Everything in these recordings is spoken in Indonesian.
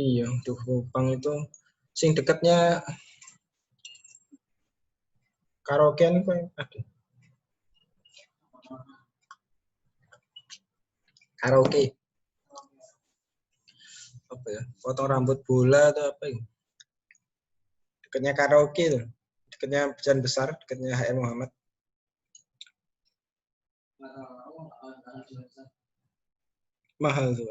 Iya, untuk Kupang itu sing dekatnya karaokean itu ada. Karaoke apa ya? Potong rambut bola atau apa ya? Dekatnya karaoke itu. Dekatnya Pejalan Besar, dekatnya HM Muhammad. Mahal tuh.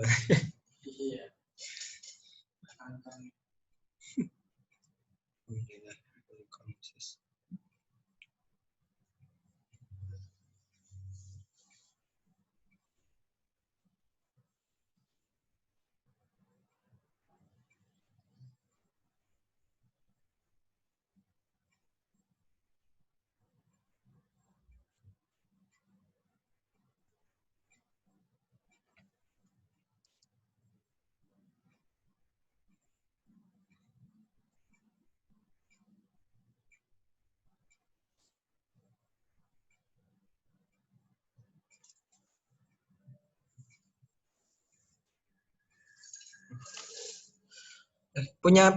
Punya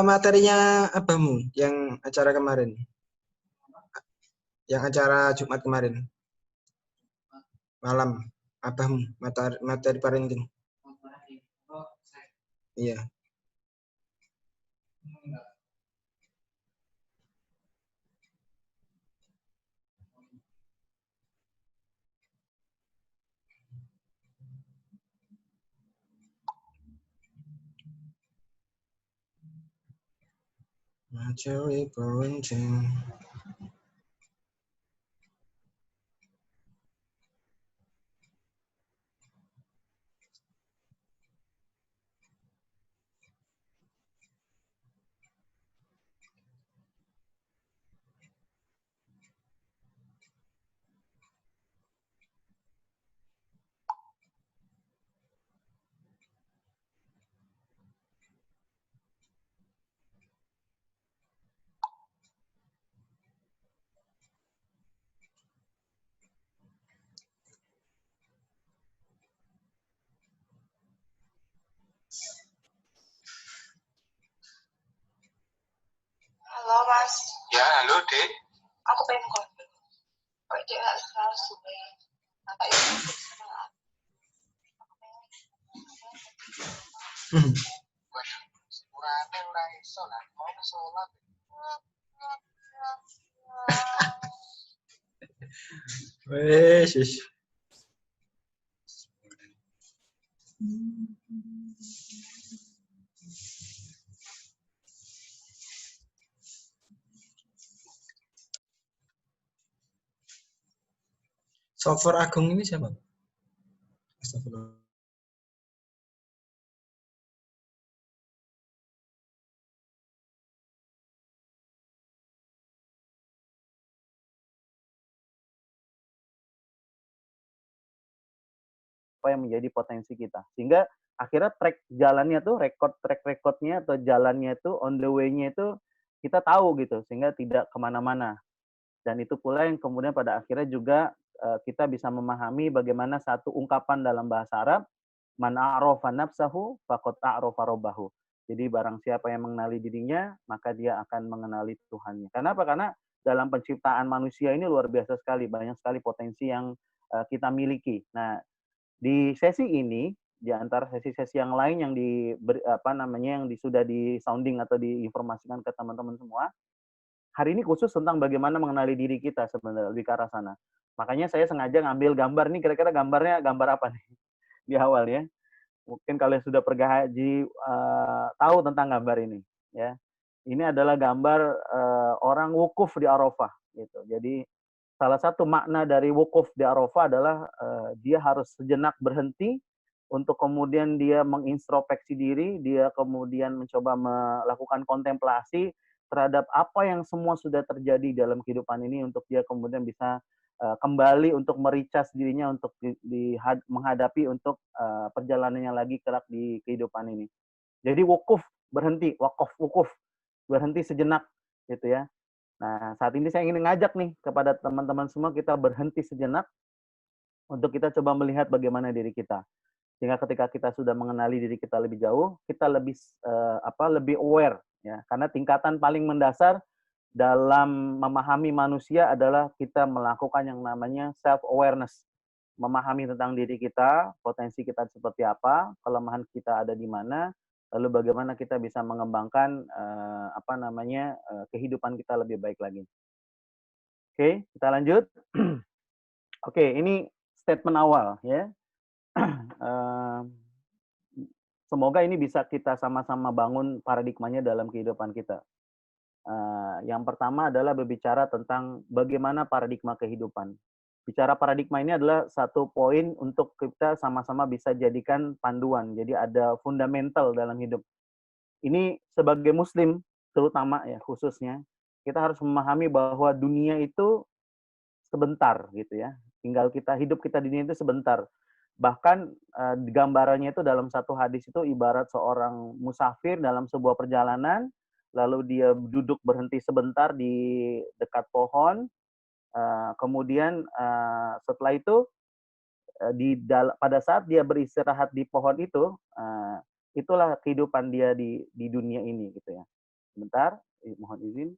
materinya Abahmu yang acara kemarin, yang acara Jumat kemarin malam, Abahmu materi parenting. Iya. Materi parenting. Halo Mas. Ya, halo Dek. Aku pengen ngomong. Kok dia harus supaya apa itu? Urane ora iso lah, mau sholat. Wes. Software Agung ini siapa? Astagfirullah. Apa yang menjadi potensi kita, sehingga akhirnya track jalannya tuh track recordnya atau jalannya itu on the way-nya itu kita tahu gitu, sehingga tidak kemana-mana. Dan itu pula yang kemudian pada akhirnya juga kita bisa memahami bagaimana satu ungkapan dalam bahasa Arab, man a'rafa nafsahu faqad a'rafa rabbahu. Jadi barang siapa yang mengenali dirinya, maka dia akan mengenali Tuhannya. Kenapa? Karena dalam penciptaan manusia ini luar biasa sekali, banyak sekali potensi yang kita miliki. Nah, di sesi ini, di antara sesi-sesi yang lain yang sudah di sounding atau diinformasikan ke teman-teman semua, hari ini khusus tentang bagaimana mengenali diri kita sebenarnya, lebih ke arah sana. Makanya saya sengaja ngambil gambar nih, kira-kira gambarnya gambar apa nih di awal ya. Mungkin kalian sudah pergi haji tahu tentang gambar ini ya. Ini adalah gambar orang wukuf di Arafah gitu. Jadi salah satu makna dari wukuf di Arafah adalah dia harus sejenak berhenti untuk kemudian dia mengintrospeksi diri, dia kemudian mencoba melakukan kontemplasi terhadap apa yang semua sudah terjadi dalam kehidupan ini untuk dia kemudian bisa kembali untuk mericas dirinya untuk menghadapi untuk perjalanannya lagi kelak di kehidupan ini. Jadi wukuf, berhenti, wukuf, berhenti sejenak gitu ya. Nah, saat ini saya ingin ngajak nih kepada teman-teman semua kita berhenti sejenak untuk kita coba melihat bagaimana diri kita. Sehingga ketika kita sudah mengenali diri kita lebih jauh, kita lebih lebih aware ya. Karena tingkatan paling mendasar dalam memahami manusia adalah kita melakukan yang namanya self awareness. Memahami tentang diri kita, potensi kita seperti apa, kelemahan kita ada di mana, lalu bagaimana kita bisa mengembangkan kehidupan kita lebih baik lagi. Oke, kita lanjut. Oke, ini statement awal ya. Semoga ini bisa kita sama-sama bangun paradigmanya dalam kehidupan kita. Yang pertama adalah berbicara tentang bagaimana paradigma kehidupan. Bicara paradigma ini adalah satu poin untuk kita sama-sama bisa jadikan panduan. Jadi ada fundamental dalam hidup. Ini sebagai Muslim terutama ya khususnya, kita harus memahami bahwa dunia itu sebentar gitu ya. Hidup kita di dunia itu sebentar. Bahkan gambarannya itu dalam satu hadis itu ibarat seorang musafir dalam sebuah perjalanan, lalu dia duduk berhenti sebentar di dekat pohon, kemudian setelah itu pada saat dia beristirahat di pohon itu, itulah kehidupan dia di dunia ini gitu ya. Sebentar, mohon izin.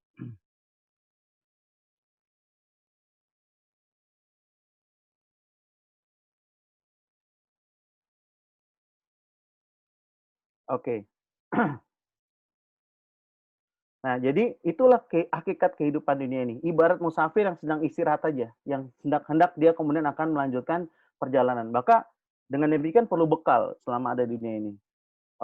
Oke. Nah, jadi itulah hakikat kehidupan dunia ini. Ibarat musafir yang sedang istirahat aja, yang hendak dia kemudian akan melanjutkan perjalanan. Maka dengan demikian perlu bekal selama ada di dunia ini.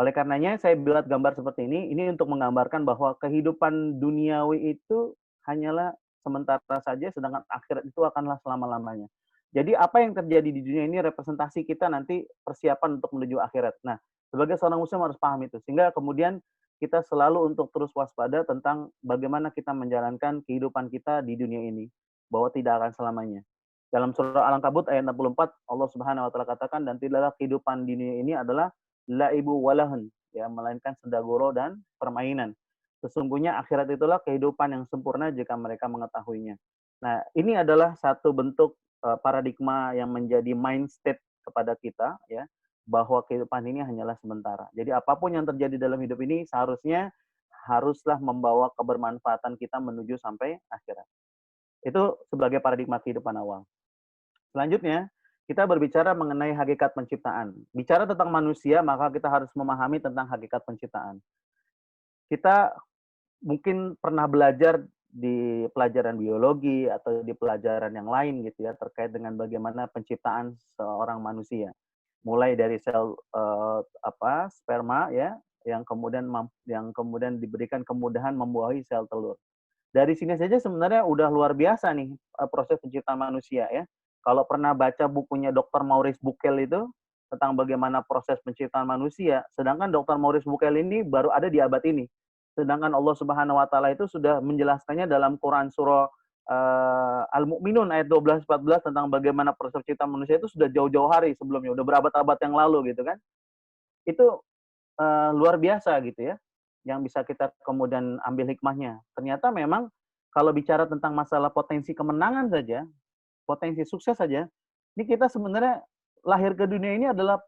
Oleh karenanya saya buat gambar seperti ini untuk menggambarkan bahwa kehidupan duniawi itu hanyalah sementara saja, sedangkan akhirat itu akanlah selama-lamanya. Jadi apa yang terjadi di dunia ini representasi kita nanti persiapan untuk menuju akhirat. Nah, sebagai seorang muslim harus paham itu. Sehingga kemudian kita selalu untuk terus waspada tentang bagaimana kita menjalankan kehidupan kita di dunia ini. Bahwa tidak akan selamanya. Dalam surah Al-Ankabut ayat 64, Allah Subhanahu wa taala katakan, dan tidaklah kehidupan di dunia ini adalah laibu walahun, ya, melainkan sendaguro dan permainan. Sesungguhnya akhirat itulah kehidupan yang sempurna jika mereka mengetahuinya. Nah, ini adalah satu bentuk paradigma yang menjadi mindset kepada kita, ya, bahwa kehidupan ini hanyalah sementara. Jadi apapun yang terjadi dalam hidup ini haruslah membawa kebermanfaatan kita menuju sampai akhirat. Itu sebagai paradigma kehidupan awal. Selanjutnya, kita berbicara mengenai hakikat penciptaan. Bicara tentang manusia, maka kita harus memahami tentang hakikat penciptaan. Kita mungkin pernah belajar di pelajaran biologi atau di pelajaran yang lain gitu ya, terkait dengan bagaimana penciptaan seorang manusia. Mulai dari sel sperma ya, yang kemudian diberikan kemudahan membuahi sel telur. Dari sini saja sebenarnya udah luar biasa nih proses penciptaan manusia ya. Kalau pernah baca bukunya Dr. Maurice Bucaille itu tentang bagaimana proses penciptaan manusia, sedangkan Dr. Maurice Bucaille ini baru ada di abad ini. Sedangkan Allah Subhanahu wa taala itu sudah menjelaskannya dalam Quran surah Al-Mu'minun ayat 12-14 tentang bagaimana proses penciptaan manusia itu sudah jauh-jauh hari sebelumnya, udah berabad-abad yang lalu gitu kan. Itu luar biasa gitu ya, yang bisa kita kemudian ambil hikmahnya. Ternyata memang kalau bicara tentang masalah potensi kemenangan saja, potensi sukses saja, ini kita sebenarnya lahir ke dunia ini adalah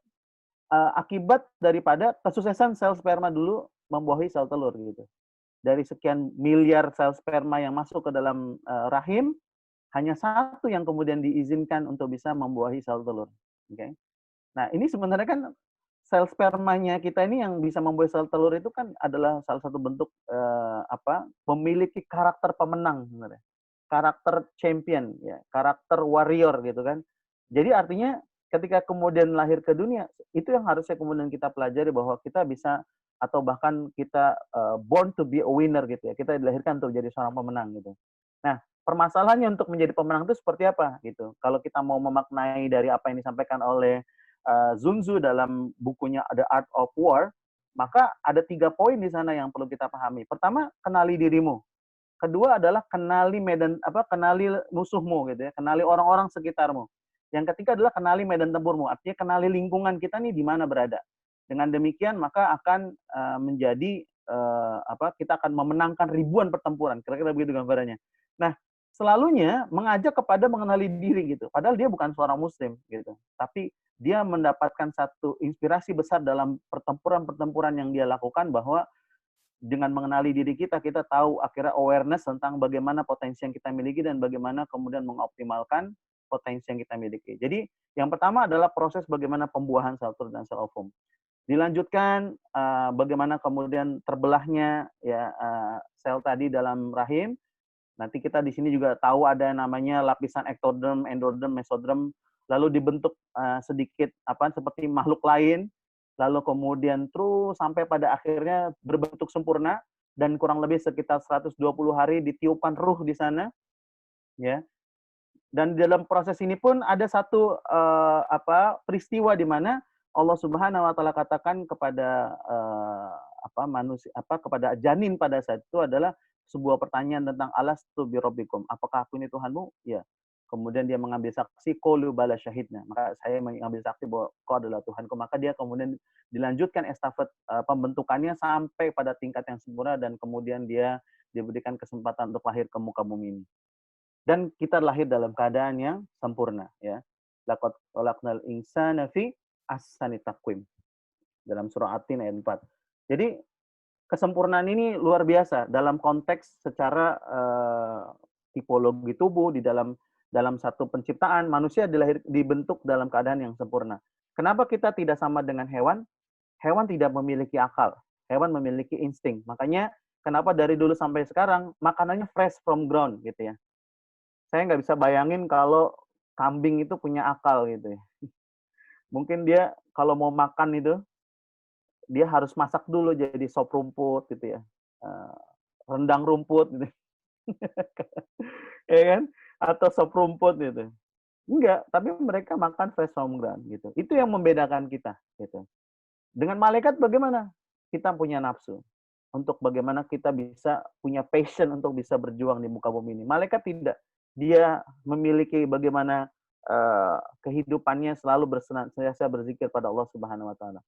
akibat daripada kesuksesan sel sperma dulu membuahi sel telur gitu. Dari sekian miliar sel sperma yang masuk ke dalam rahim, hanya satu yang kemudian diizinkan untuk bisa membuahi sel telur. Okay? Nah, ini sebenarnya kan sel spermanya kita ini yang bisa membuahi sel telur itu kan adalah salah satu bentuk memiliki karakter pemenang sebenarnya. Karakter champion, ya, karakter warrior gitu kan. Jadi artinya ketika kemudian lahir ke dunia, itu yang harusnya kemudian kita pelajari bahwa kita bisa atau bahkan kita born to be a winner gitu ya. Kita dilahirkan untuk jadi seorang pemenang gitu. Nah, permasalahannya untuk menjadi pemenang itu seperti apa gitu. Kalau kita mau memaknai dari apa yang disampaikan oleh Sun Tzu dalam bukunya The Art of War, maka ada 3 poin di sana yang perlu kita pahami. Pertama, kenali dirimu. Kedua adalah kenali musuhmu gitu ya, kenali orang-orang sekitarmu. Yang ketiga adalah kenali medan tempurmu. Artinya kenali lingkungan kita nih di mana berada. Dengan demikian maka akan menjadi kita akan memenangkan ribuan pertempuran. Kira-kira begitu gambarannya. Nah, selalunya mengajak kepada mengenali diri gitu. Padahal dia bukan seorang muslim gitu. Tapi dia mendapatkan satu inspirasi besar dalam pertempuran-pertempuran yang dia lakukan, bahwa dengan mengenali diri kita, kita tahu akhirnya awareness tentang bagaimana potensi yang kita miliki dan bagaimana kemudian mengoptimalkan potensi yang kita miliki. Jadi yang pertama adalah proses bagaimana pembuahan sel telur dan sel ovum. Dilanjutkan bagaimana kemudian terbelahnya ya sel tadi dalam rahim. Nanti kita di sini juga tahu ada namanya lapisan ektoderm, endoderm, mesoderm, lalu dibentuk sedikit seperti makhluk lain, lalu kemudian terus sampai pada akhirnya berbentuk sempurna, dan kurang lebih sekitar 120 hari ditiupkan ruh di sana, ya. Dan dalam proses ini pun ada satu peristiwa di mana Allah Subhanahu wa taala katakan kepada kepada janin pada saat itu adalah sebuah pertanyaan tentang alastu birabbikum, apakah aku ini Tuhanmu? Ya. Kemudian dia mengambil saksi, qalu bala syahidna, maka saya mengambil saksi bahwa kau adalah Tuhanku. Maka dia kemudian dilanjutkan estafet pembentukannya sampai pada tingkat yang sempurna, dan kemudian dia diberikan kesempatan untuk lahir ke muka bumi ini. Dan kita lahir dalam keadaan yang sempurna, ya. Laqad khalaqnal insana fi ahsani taqwim. Dalam surah At-Tin ayat 4. Jadi kesempurnaan ini luar biasa dalam konteks secara tipologi tubuh. Di dalam satu penciptaan, manusia dibentuk dalam keadaan yang sempurna. Kenapa kita tidak sama dengan hewan? Hewan tidak memiliki akal. Hewan memiliki insting. Makanya kenapa dari dulu sampai sekarang makanannya fresh from ground gitu ya. Saya nggak bisa bayangin kalau kambing itu punya akal gitu ya. Mungkin dia kalau mau makan itu, dia harus masak dulu jadi sop rumput gitu ya, rendang rumput gitu, ya kan? Atau sop rumput gitu. Enggak, tapi mereka makan fresh from ground gitu. Itu yang membedakan kita gitu. Dengan malaikat bagaimana? Kita punya nafsu untuk bagaimana kita bisa punya passion untuk bisa berjuang di muka bumi ini. Malaikat tidak. Dia memiliki bagaimana kehidupannya selalu senantiasa berzikir pada Allah Subhanahu wa taala.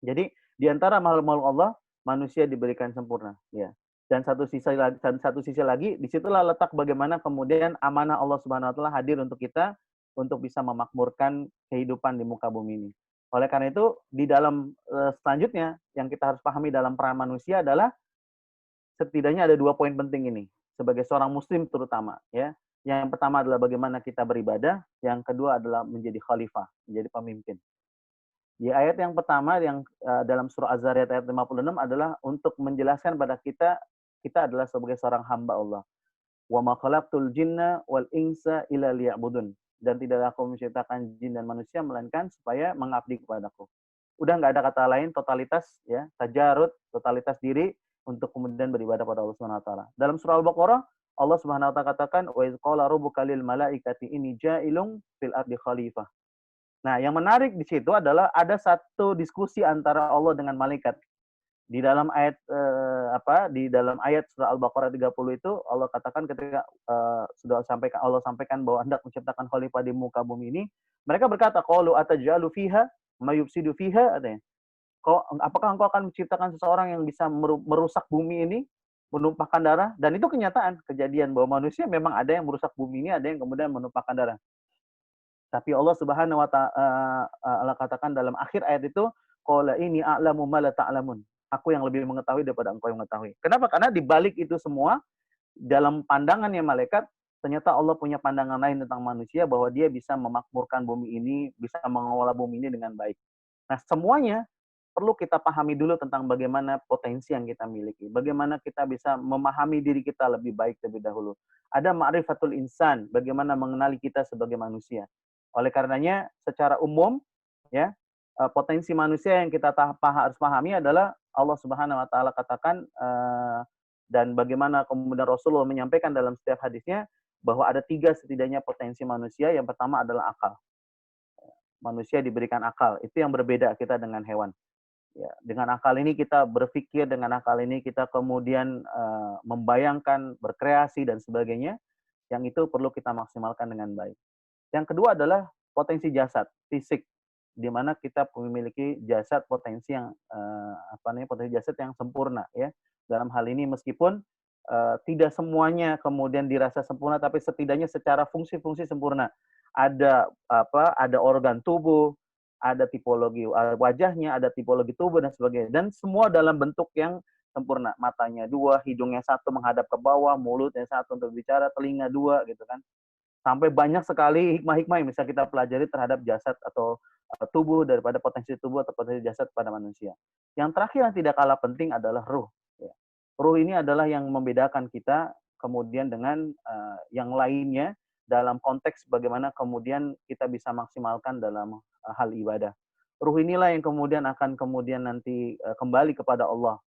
Jadi di antara makhluk-makhluk Allah, manusia diberikan sempurna, ya. Dan satu sisi lagi, disitulah letak bagaimana kemudian amanah Allah Subhanahu wa taala hadir untuk kita untuk bisa memakmurkan kehidupan di muka bumi ini. Oleh karena itu, di dalam selanjutnya yang kita harus pahami dalam peran manusia adalah setidaknya ada 2 poin penting ini sebagai seorang muslim terutama, ya. Yang pertama adalah bagaimana kita beribadah, yang kedua adalah menjadi khalifah, menjadi pemimpin. Di ayat yang pertama yang dalam surah Az-Zariyat ayat 56 adalah untuk menjelaskan pada kita adalah sebagai seorang hamba Allah. Wa ma khalaqtul jinna wal insa illa liya'budun. Dan tidaklah aku menciptakan jin dan manusia melainkan supaya mengabdi kepadaku. Udah nggak ada kata lain, totalitas ya, tajarud, totalitas diri untuk kemudian beribadah pada Allah Subhanahu wa taala. Dalam surah Al-Baqarah Allah Subhanahu wa taala katakan wa iz qala rabbuka lil malaikati inni ja'ilun fil ardi khalifah. Nah, yang menarik di situ adalah ada satu diskusi antara Allah dengan malaikat. Di dalam ayat di dalam ayat surah Al-Baqarah 30 itu Allah katakan ketika Allah sampaikan bahwa hendak menciptakan khalifah di muka bumi ini, mereka berkata, qalu ataj'alu fiha may yufsidu fiha, katanya. Apakah engkau akan menciptakan seseorang yang bisa merusak bumi ini, menumpahkan darah? Dan itu kenyataan, kejadian bahwa manusia memang ada yang merusak bumi ini, ada yang kemudian menumpahkan darah. Tapi Allah Subhanahu wa taala katakan dalam akhir ayat itu, qala ini a'lamu ma la ta'lamun. Aku yang lebih mengetahui daripada engkau yang mengetahui. Kenapa? Karena di balik itu semua, dalam pandangannya malaikat, ternyata Allah punya pandangan lain tentang manusia, bahwa dia bisa memakmurkan bumi ini, bisa mengelola bumi ini dengan baik. Nah, semuanya perlu kita pahami dulu tentang bagaimana potensi yang kita miliki. Bagaimana kita bisa memahami diri kita lebih baik terlebih dahulu. Ada ma'rifatul insan, bagaimana mengenali kita sebagai manusia. Oleh karenanya, secara umum, ya, potensi manusia yang kita harus pahami adalah Allah Subhanahu wa taala katakan, dan bagaimana kemudian Rasulullah menyampaikan dalam setiap hadisnya, bahwa ada 3 setidaknya potensi manusia. Yang pertama adalah akal. Manusia diberikan akal. Itu yang berbeda kita dengan hewan. Ya, dengan akal ini kita berpikir, dengan akal ini kita kemudian membayangkan, berkreasi, dan sebagainya. Yang itu perlu kita maksimalkan dengan baik. Yang kedua adalah potensi jasad, fisik, di mana kita memiliki jasad potensi yang potensi jasad yang sempurna, ya. Dalam hal ini meskipun tidak semuanya kemudian dirasa sempurna, tapi setidaknya secara fungsi-fungsi sempurna. Ada organ tubuh, ada tipologi wajahnya, ada tipologi tubuh dan sebagainya. Dan semua dalam bentuk yang sempurna. Matanya 2, hidungnya 1 menghadap ke bawah, mulutnya 1 untuk bicara, telinga 2 gitu kan. Sampai banyak sekali hikmah-hikmah yang bisa kita pelajari terhadap jasad atau tubuh, daripada potensi tubuh atau potensi jasad pada manusia. Yang terakhir yang tidak kalah penting adalah ruh. Ya. Ruh ini adalah yang membedakan kita kemudian dengan yang lainnya dalam konteks bagaimana kemudian kita bisa maksimalkan dalam hal ibadah. Ruh inilah yang kemudian akan kemudian nanti kembali kepada Allah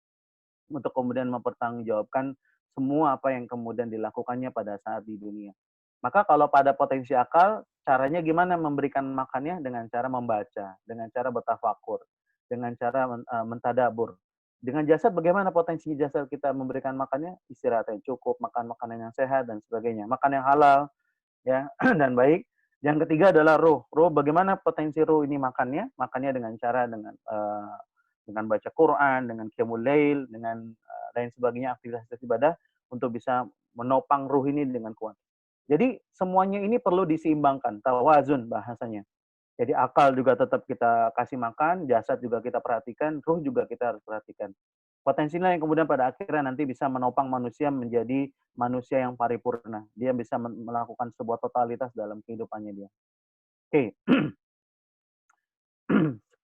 untuk kemudian mempertanggungjawabkan semua apa yang kemudian dilakukannya pada saat di dunia. Maka kalau pada potensi akal, caranya gimana memberikan makannya? Dengan cara membaca, dengan cara bertafakur, dengan cara mentadabur. Dengan jasad, bagaimana potensi jasad kita memberikan makannya? Istirahat yang cukup, makan makanan yang sehat, dan sebagainya. Makan yang halal, ya dan baik. Yang ketiga adalah ruh. Ruh, bagaimana potensi ruh ini makannya? Makannya dengan cara dengan baca Quran, dengan qiyamul lail, dengan lain sebagainya aktivitas ibadah untuk bisa menopang ruh ini dengan kuat. Jadi semuanya ini perlu diseimbangkan, tawazun bahasanya. Jadi akal juga tetap kita kasih makan, jasad juga kita perhatikan, ruh juga kita harus perhatikan. Potensinya yang kemudian pada akhirnya nanti bisa menopang manusia menjadi manusia yang paripurna. Dia bisa melakukan sebuah totalitas dalam kehidupannya dia. Oke.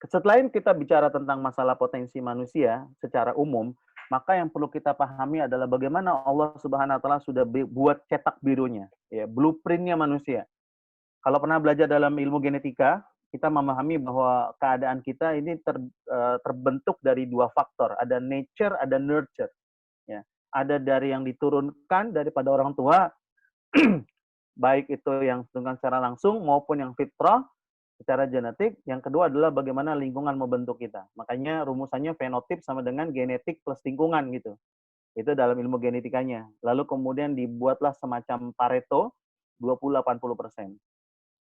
Setelah kita bicara tentang masalah potensi manusia secara umum, maka yang perlu kita pahami adalah bagaimana Allah Subhanahu wa taala sudah buat cetak birunya, ya, blueprint-nya manusia. Kalau pernah belajar dalam ilmu genetika, kita memahami bahwa keadaan kita ini terbentuk dari 2 faktor, ada nature, ada nurture, ya. Ada dari yang diturunkan daripada orang tua, baik itu yang dengan secara langsung maupun yang fitrah secara genetik. Yang kedua adalah bagaimana lingkungan membentuk kita. Makanya rumusannya fenotip sama dengan genetik plus lingkungan gitu. Itu dalam ilmu genetikanya. Lalu kemudian dibuatlah semacam Pareto 20-80%.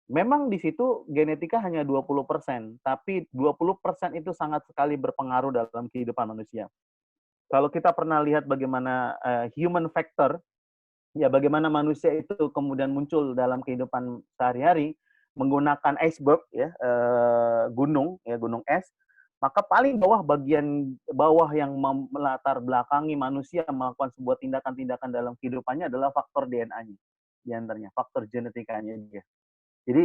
Memang di situ genetika hanya 20%, tapi 20% itu sangat sekali berpengaruh dalam kehidupan manusia. Kalau kita pernah lihat bagaimana human factor, ya bagaimana manusia itu kemudian muncul dalam kehidupan sehari-hari menggunakan iceberg, ya gunung es, maka paling bawah, bagian bawah yang melatar belakangi manusia melakukan sebuah tindakan-tindakan dalam kehidupannya adalah faktor DNA-nya, di antaranya faktor genetikanya dia. Jadi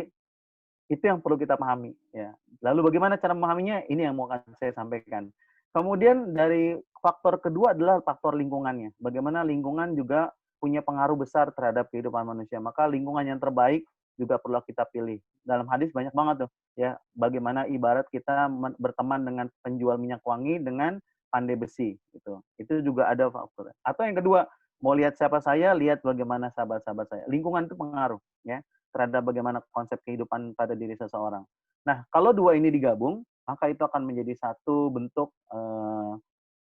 itu yang perlu kita pahami, ya. Lalu bagaimana cara memahaminya? Ini yang mau saya sampaikan. Kemudian dari faktor kedua adalah faktor lingkungannya. Bagaimana lingkungan juga punya pengaruh besar terhadap kehidupan manusia. Maka lingkungan yang terbaik juga perlu kita pilih. Dalam hadis banyak banget tuh, ya. Bagaimana ibarat kita berteman dengan penjual minyak wangi dengan pandai besi, gitu. Itu juga ada faktor. Atau yang kedua, mau lihat siapa saya, lihat bagaimana sahabat-sahabat saya. Lingkungan itu pengaruh, ya, terhadap bagaimana konsep kehidupan pada diri seseorang. Nah, kalau 2 ini digabung, maka itu akan menjadi satu bentuk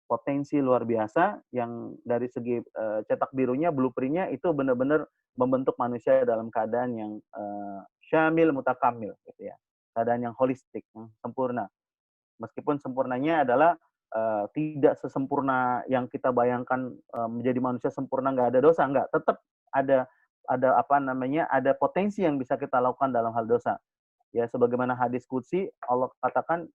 potensi luar biasa yang dari segi cetak birunya, blueprint-nya itu benar-benar membentuk manusia dalam keadaan yang syamil mutakamil, gitu ya. Keadaan yang holistik, yang sempurna. Meskipun sempurnanya adalah tidak sesempurna yang kita bayangkan, menjadi manusia sempurna nggak ada dosa, nggak. Tetap ada ada potensi yang bisa kita lakukan dalam hal dosa. Ya, sebagaimana hadis qudsi, Allah katakan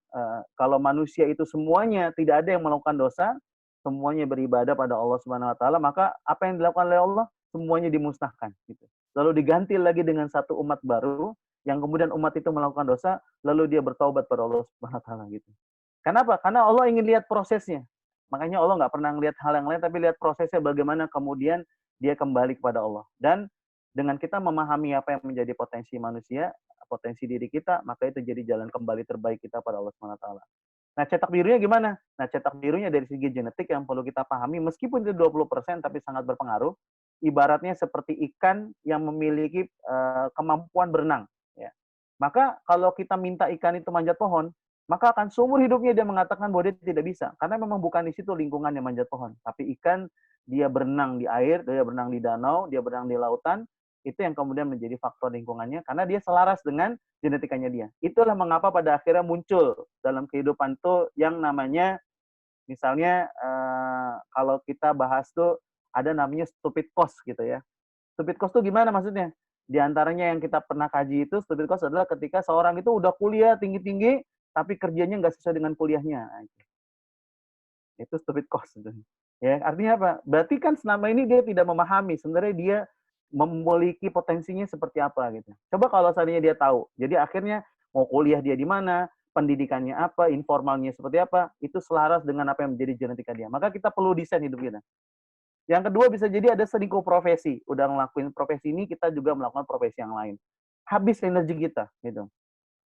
kalau manusia itu semuanya tidak ada yang melakukan dosa, semuanya beribadah pada Allah Subhanahu wa taala, maka apa yang dilakukan oleh Allah semuanya dimusnahkan gitu. Lalu diganti lagi dengan satu umat baru yang kemudian umat itu melakukan dosa, lalu dia bertaubat pada Allah Subhanahu wa taala gitu. Kenapa? Karena Allah ingin lihat prosesnya. Makanya Allah nggak pernah ngelihat hal yang lain, tapi lihat prosesnya bagaimana kemudian dia kembali kepada Allah. Dan dengan kita memahami apa yang menjadi potensi manusia, potensi diri kita, maka itu jadi jalan kembali terbaik kita pada Allah SWT. Nah, cetak birunya gimana? Nah, cetak birunya dari segi genetik yang perlu kita pahami, meskipun itu 20%, tapi sangat berpengaruh. Ibaratnya seperti ikan yang memiliki kemampuan berenang. Ya. Maka kalau kita minta ikan itu manjat pohon, maka akan seumur hidupnya dia mengatakan bahwa dia tidak bisa. Karena memang bukan di situ lingkungan yang manjat pohon. Tapi ikan, dia berenang di air, dia berenang di danau, dia berenang di lautan, itu yang kemudian menjadi faktor lingkungannya, karena dia selaras dengan genetikanya dia. Itulah mengapa pada akhirnya muncul dalam kehidupan tuh yang namanya, misalnya kalau kita bahas tuh, ada namanya stupid cost gitu ya. Stupid cost tuh gimana maksudnya? Di antaranya yang kita pernah kaji itu stupid cost adalah ketika seorang itu udah kuliah tinggi-tinggi, tapi kerjanya nggak sesuai dengan kuliahnya. Nah, itu stupid cost. Ya, artinya apa? Berarti kan selama ini dia tidak memahami sebenarnya dia memiliki potensinya seperti apa gitu. Coba kalau seandainya dia tahu. Jadi akhirnya mau kuliah dia di mana, pendidikannya apa, informalnya seperti apa, itu selaras dengan apa yang menjadi genetika dia. Maka kita perlu desain hidup kita. Yang kedua bisa jadi ada selingkuh profesi. Udah ngelakuin profesi ini, kita juga melakukan profesi yang lain. Habis energi kita gitu.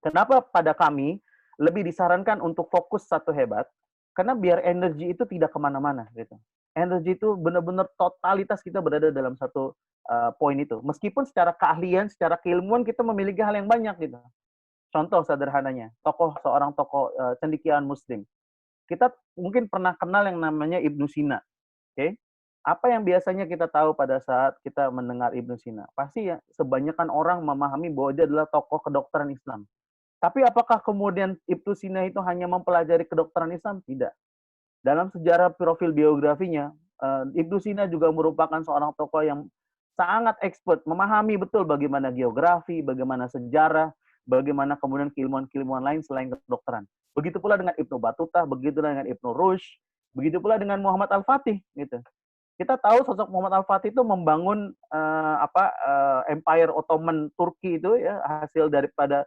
Kenapa pada kami lebih disarankan untuk fokus satu hebat? Karena biar energi itu tidak kemana-mana gitu. Energi itu benar-benar totalitas kita berada dalam satu poin itu. Meskipun secara keahlian, secara keilmuan kita memiliki hal yang banyak gitu. Contoh sederhananya, seorang tokoh cendekiawan Muslim. Kita mungkin pernah kenal yang namanya Ibnu Sina. Oke? Apa yang biasanya kita tahu pada saat kita mendengar Ibnu Sina? Pasti ya, sebanyakan orang memahami bahwa dia adalah tokoh kedokteran Islam. Tapi apakah kemudian Ibnu Sina itu hanya mempelajari kedokteran Islam? Tidak. Dalam sejarah profil biografinya, Ibnu Sina juga merupakan seorang tokoh yang sangat expert, memahami betul bagaimana geografi, bagaimana sejarah, bagaimana kemudian keilmuan-keilmuan lain selain kedokteran. Begitu pula dengan Ibnu Battuta, begitu pula dengan Ibnu Rushd, begitu pula dengan Muhammad Al-Fatih gitu. Kita tahu sosok Muhammad Al-Fatih itu membangun Empire Ottoman Turki itu ya, hasil daripada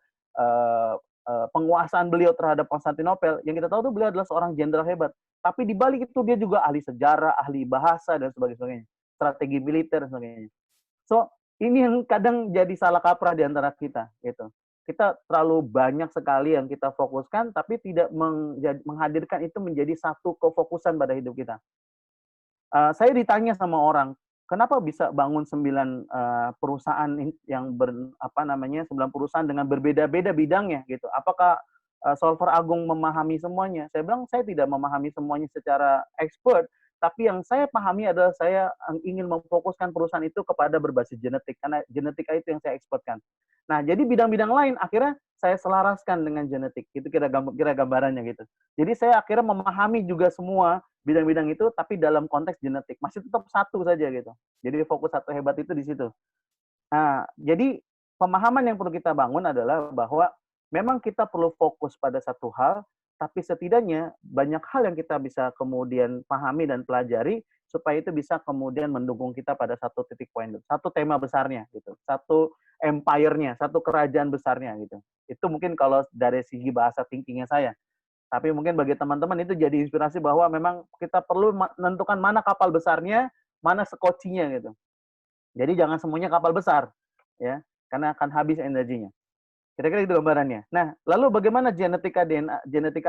penguasaan beliau terhadap Konstantinopel. Yang kita tahu itu beliau adalah seorang jenderal hebat. Tapi di balik itu dia juga ahli sejarah, ahli bahasa dan sebagainya, strategi militer dan sebagainya. So, ini yang kadang jadi salah kaprah di antara kita gitu. Kita terlalu banyak sekali yang kita fokuskan tapi tidak menghadirkan itu menjadi satu kefokusan pada hidup kita. Saya ditanya sama orang, kenapa bisa bangun 9 perusahaan yang 9 perusahaan dengan berbeda-beda bidangnya gitu. Apakah Solver Agung memahami semuanya? Saya bilang saya tidak memahami semuanya secara expert, tapi yang saya pahami adalah saya ingin memfokuskan perusahaan itu kepada berbasis genetik, karena genetika itu yang saya expertkan. Nah, jadi bidang-bidang lain akhirnya saya selaraskan dengan genetik. Itu kira gambarannya gitu. Jadi saya akhirnya memahami juga semua bidang-bidang itu, tapi dalam konteks genetik. Masih tetap satu saja gitu. Jadi fokus satu hebat itu di situ. Nah, jadi pemahaman yang perlu kita bangun adalah bahwa memang kita perlu fokus pada satu hal, tapi setidaknya banyak hal yang kita bisa kemudian pahami dan pelajari supaya itu bisa kemudian mendukung kita pada satu titik poin, satu tema besarnya gitu, satu empire-nya, satu kerajaan besarnya gitu. Itu mungkin kalau dari segi bahasa thinking-nya saya. Tapi mungkin bagi teman-teman itu jadi inspirasi bahwa memang kita perlu menentukan mana kapal besarnya, mana sekocinya gitu. Jadi jangan semuanya kapal besar ya, karena akan habis energinya. Kira-kira itu gambarannya. Nah, lalu bagaimana genetika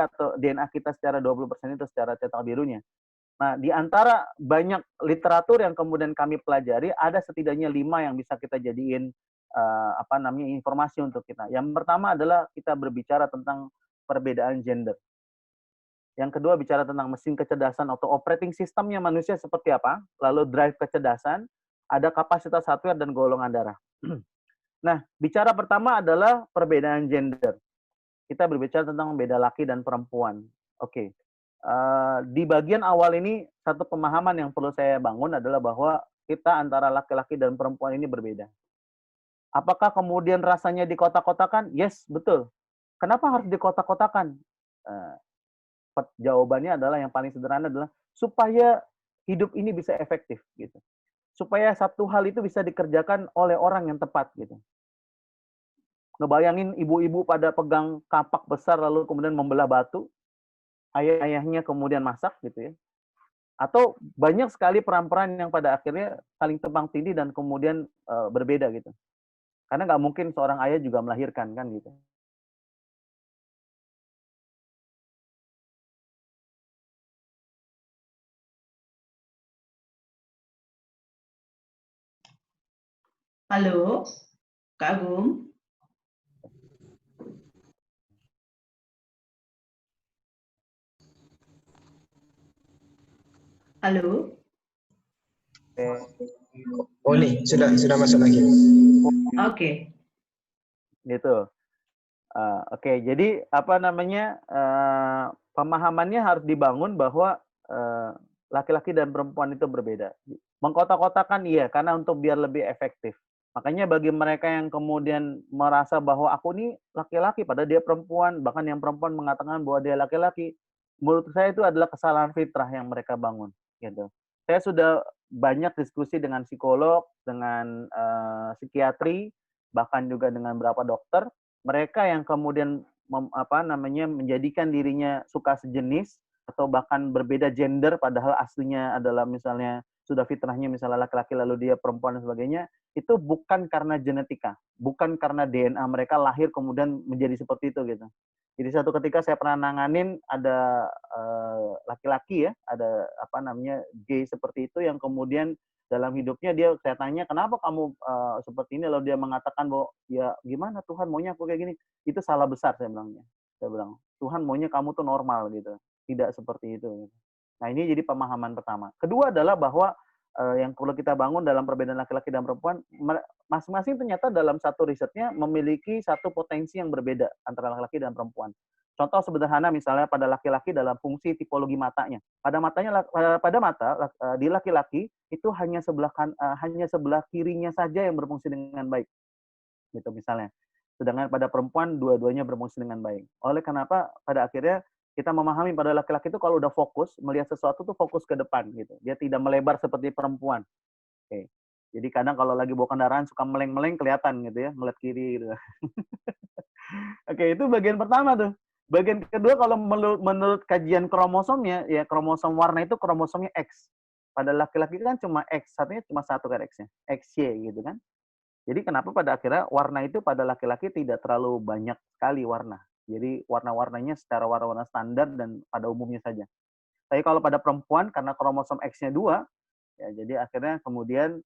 atau DNA kita secara 20% itu secara cetak birunya? Nah, di antara banyak literatur yang kemudian kami pelajari, ada setidaknya 5 yang bisa kita jadiin informasi untuk kita. Yang pertama adalah kita berbicara tentang perbedaan gender. Yang kedua bicara tentang mesin kecerdasan atau operating sistemnya manusia seperti apa, lalu drive kecerdasan, ada kapasitas hardware dan golongan darah. Nah, bicara pertama adalah perbedaan gender. Kita berbicara tentang beda laki dan perempuan. Oke. Di bagian awal ini, satu pemahaman yang perlu saya bangun adalah bahwa kita antara laki-laki dan perempuan ini berbeda. Apakah kemudian rasanya dikotak-kotakan? Yes, betul. Kenapa harus dikotak-kotakan? Jawabannya adalah yang paling sederhana adalah supaya hidup ini bisa efektif gitu. Supaya satu hal itu bisa dikerjakan oleh orang yang tepat gitu. Ngebayangin ibu-ibu pada pegang kapak besar lalu kemudian membelah batu, ayah-ayahnya kemudian masak gitu ya. Atau banyak sekali peran-peran yang pada akhirnya saling tumpang tindih dan kemudian berbeda gitu. Karena nggak mungkin seorang ayah juga melahirkan kan gitu. Halo, Kak Agung. Halo. Oh nih, sudah masuk lagi. Oke. Gitu. Oke, jadi pemahamannya harus dibangun bahwa laki-laki dan perempuan itu berbeda. Mengkotak-kotakan iya, karena untuk biar lebih efektif. Makanya bagi mereka yang kemudian merasa bahwa aku ini laki-laki padahal dia perempuan, bahkan yang perempuan mengatakan bahwa dia laki-laki, menurut saya itu adalah kesalahan fitrah yang mereka bangun, gitu. Saya sudah banyak diskusi dengan psikolog, dengan psikiatri, bahkan juga dengan beberapa dokter, mereka yang kemudian menjadikan dirinya suka sejenis atau bahkan berbeda gender padahal aslinya adalah misalnya sudah fitrahnya misalnya laki-laki lalu dia perempuan dan sebagainya, itu bukan karena genetika, bukan karena DNA mereka lahir kemudian menjadi seperti itu gitu. Jadi satu ketika saya pernah nanganin ada laki-laki ya, ada gay seperti itu yang kemudian dalam hidupnya saya tanya kenapa kamu seperti ini, lalu dia mengatakan bahwa ya gimana Tuhan maunya aku kayak gini. Itu salah besar saya bilangnya. Saya bilang Tuhan maunya kamu tuh normal gitu, tidak seperti itu. Nah ini jadi pemahaman pertama. Kedua adalah bahwa yang perlu kita bangun dalam perbedaan laki-laki dan perempuan, masing-masing ternyata dalam satu risetnya memiliki satu potensi yang berbeda antara laki-laki dan perempuan. Contoh sederhana misalnya pada laki-laki dalam fungsi tipologi matanya. Di laki-laki itu hanya sebelah kirinya saja yang berfungsi dengan baik. Gitu misalnya. Sedangkan pada perempuan dua-duanya berfungsi dengan baik. Oleh kenapa pada akhirnya kita memahami pada laki-laki itu kalau udah fokus melihat sesuatu tuh fokus ke depan gitu. Dia tidak melebar seperti perempuan. Oke. Jadi kadang kalau lagi bawa kendaraan suka meleng-meleng kelihatan gitu ya, melihat kiri gitu. Oke, itu bagian pertama tuh. Bagian kedua kalau menurut kajian kromosomnya, ya kromosom warna itu kromosomnya X. Pada laki-laki kan cuma X, satunya cuma satu kan X-nya, XY gitu kan. Jadi kenapa pada akhirnya warna itu pada laki-laki tidak terlalu banyak sekali warna. Jadi warna-warnanya secara warna-warna standar dan pada umumnya saja. Tapi kalau pada perempuan karena kromosom X-nya 2, ya jadi akhirnya kemudian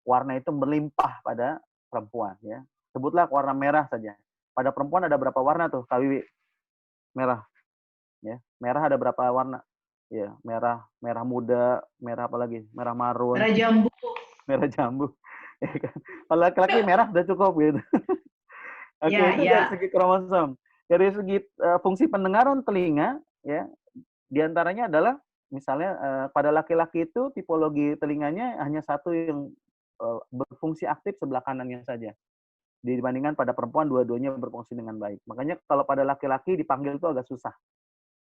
warna itu berlimpah pada perempuan ya. Sebutlah warna merah saja. Pada perempuan ada berapa warna tuh, Kak Wiwi? Merah. Ya, merah ada berapa warna? Ya, merah muda, merah apa lagi? Merah marun. Merah jambu. Merah jambu. Ya kan? Kalau laki-laki merah udah cukup gitu. Oke, Ya, itu ya. dari segi kromosom. Dari segi fungsi pendengaran telinga, ya, diantaranya adalah misalnya pada laki-laki itu tipologi telinganya hanya satu yang berfungsi aktif sebelah kanannya saja. Dibandingkan pada perempuan dua-duanya berfungsi dengan baik. Makanya kalau pada laki-laki dipanggil itu agak susah.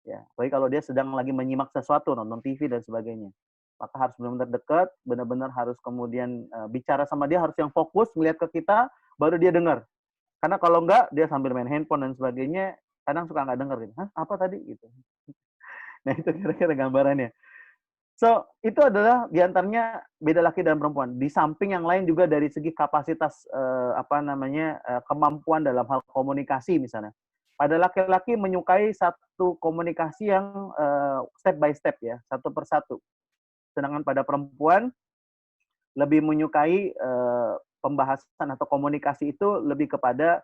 Ya, apalagi kalau dia sedang lagi menyimak sesuatu, nonton TV dan sebagainya. Maka harus benar-benar dekat, benar-benar harus kemudian bicara sama dia, harus yang fokus melihat ke kita, baru dia dengar. Karena kalau enggak, dia sambil main handphone dan sebagainya, kadang suka nggak dengar. Gitu. Hah, apa tadi? Gitu. Nah, itu kira-kira gambarannya. So, itu adalah diantaranya beda laki dan perempuan. Di samping yang lain juga dari segi kapasitas, kemampuan dalam hal komunikasi misalnya. Pada laki-laki menyukai satu komunikasi yang step by step ya, satu persatu. Sedangkan pada perempuan lebih menyukai pembahasan atau komunikasi itu lebih kepada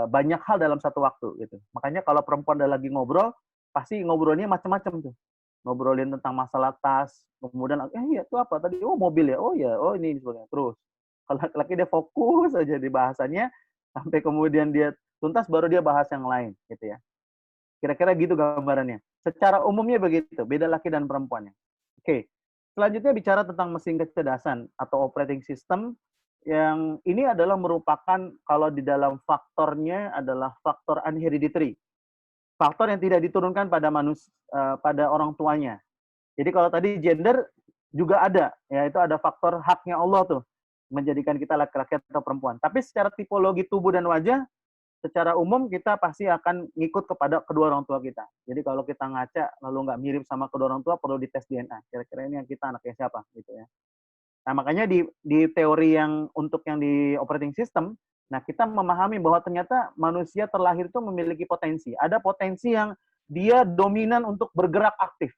banyak hal dalam satu waktu gitu. Makanya kalau perempuan udah lagi ngobrol, pasti ngobrolnya macam-macam tuh. Ngobrolin tentang masalah tas, kemudian iya itu apa tadi? Oh mobil ya, oh ya, oh ini sebagainya. Terus kalau laki-laki dia fokus aja di bahasannya sampai kemudian dia tuntas baru dia bahas yang lain gitu ya. Kira-kira gitu gambarannya. Secara umumnya begitu, beda laki dan perempuannya. Oke. Selanjutnya bicara tentang mesin kecerdasan atau operating system yang ini adalah merupakan kalau di dalam faktornya adalah faktor unhereditary. Faktor yang tidak diturunkan pada pada orang tuanya. Jadi kalau tadi gender juga ada, ya itu ada faktor haknya Allah tuh menjadikan kita laki-laki atau perempuan. Tapi secara tipologi tubuh dan wajah, secara umum kita pasti akan ngikut kepada kedua orang tua kita. Jadi kalau kita ngaca lalu nggak mirip sama kedua orang tua, perlu dites DNA. Kira-kira ini yang kita anaknya siapa, gitu ya. Nah makanya di teori yang untuk yang di operating system, nah kita memahami bahwa ternyata manusia terlahir itu memiliki potensi. Ada potensi yang dia dominan untuk bergerak aktif.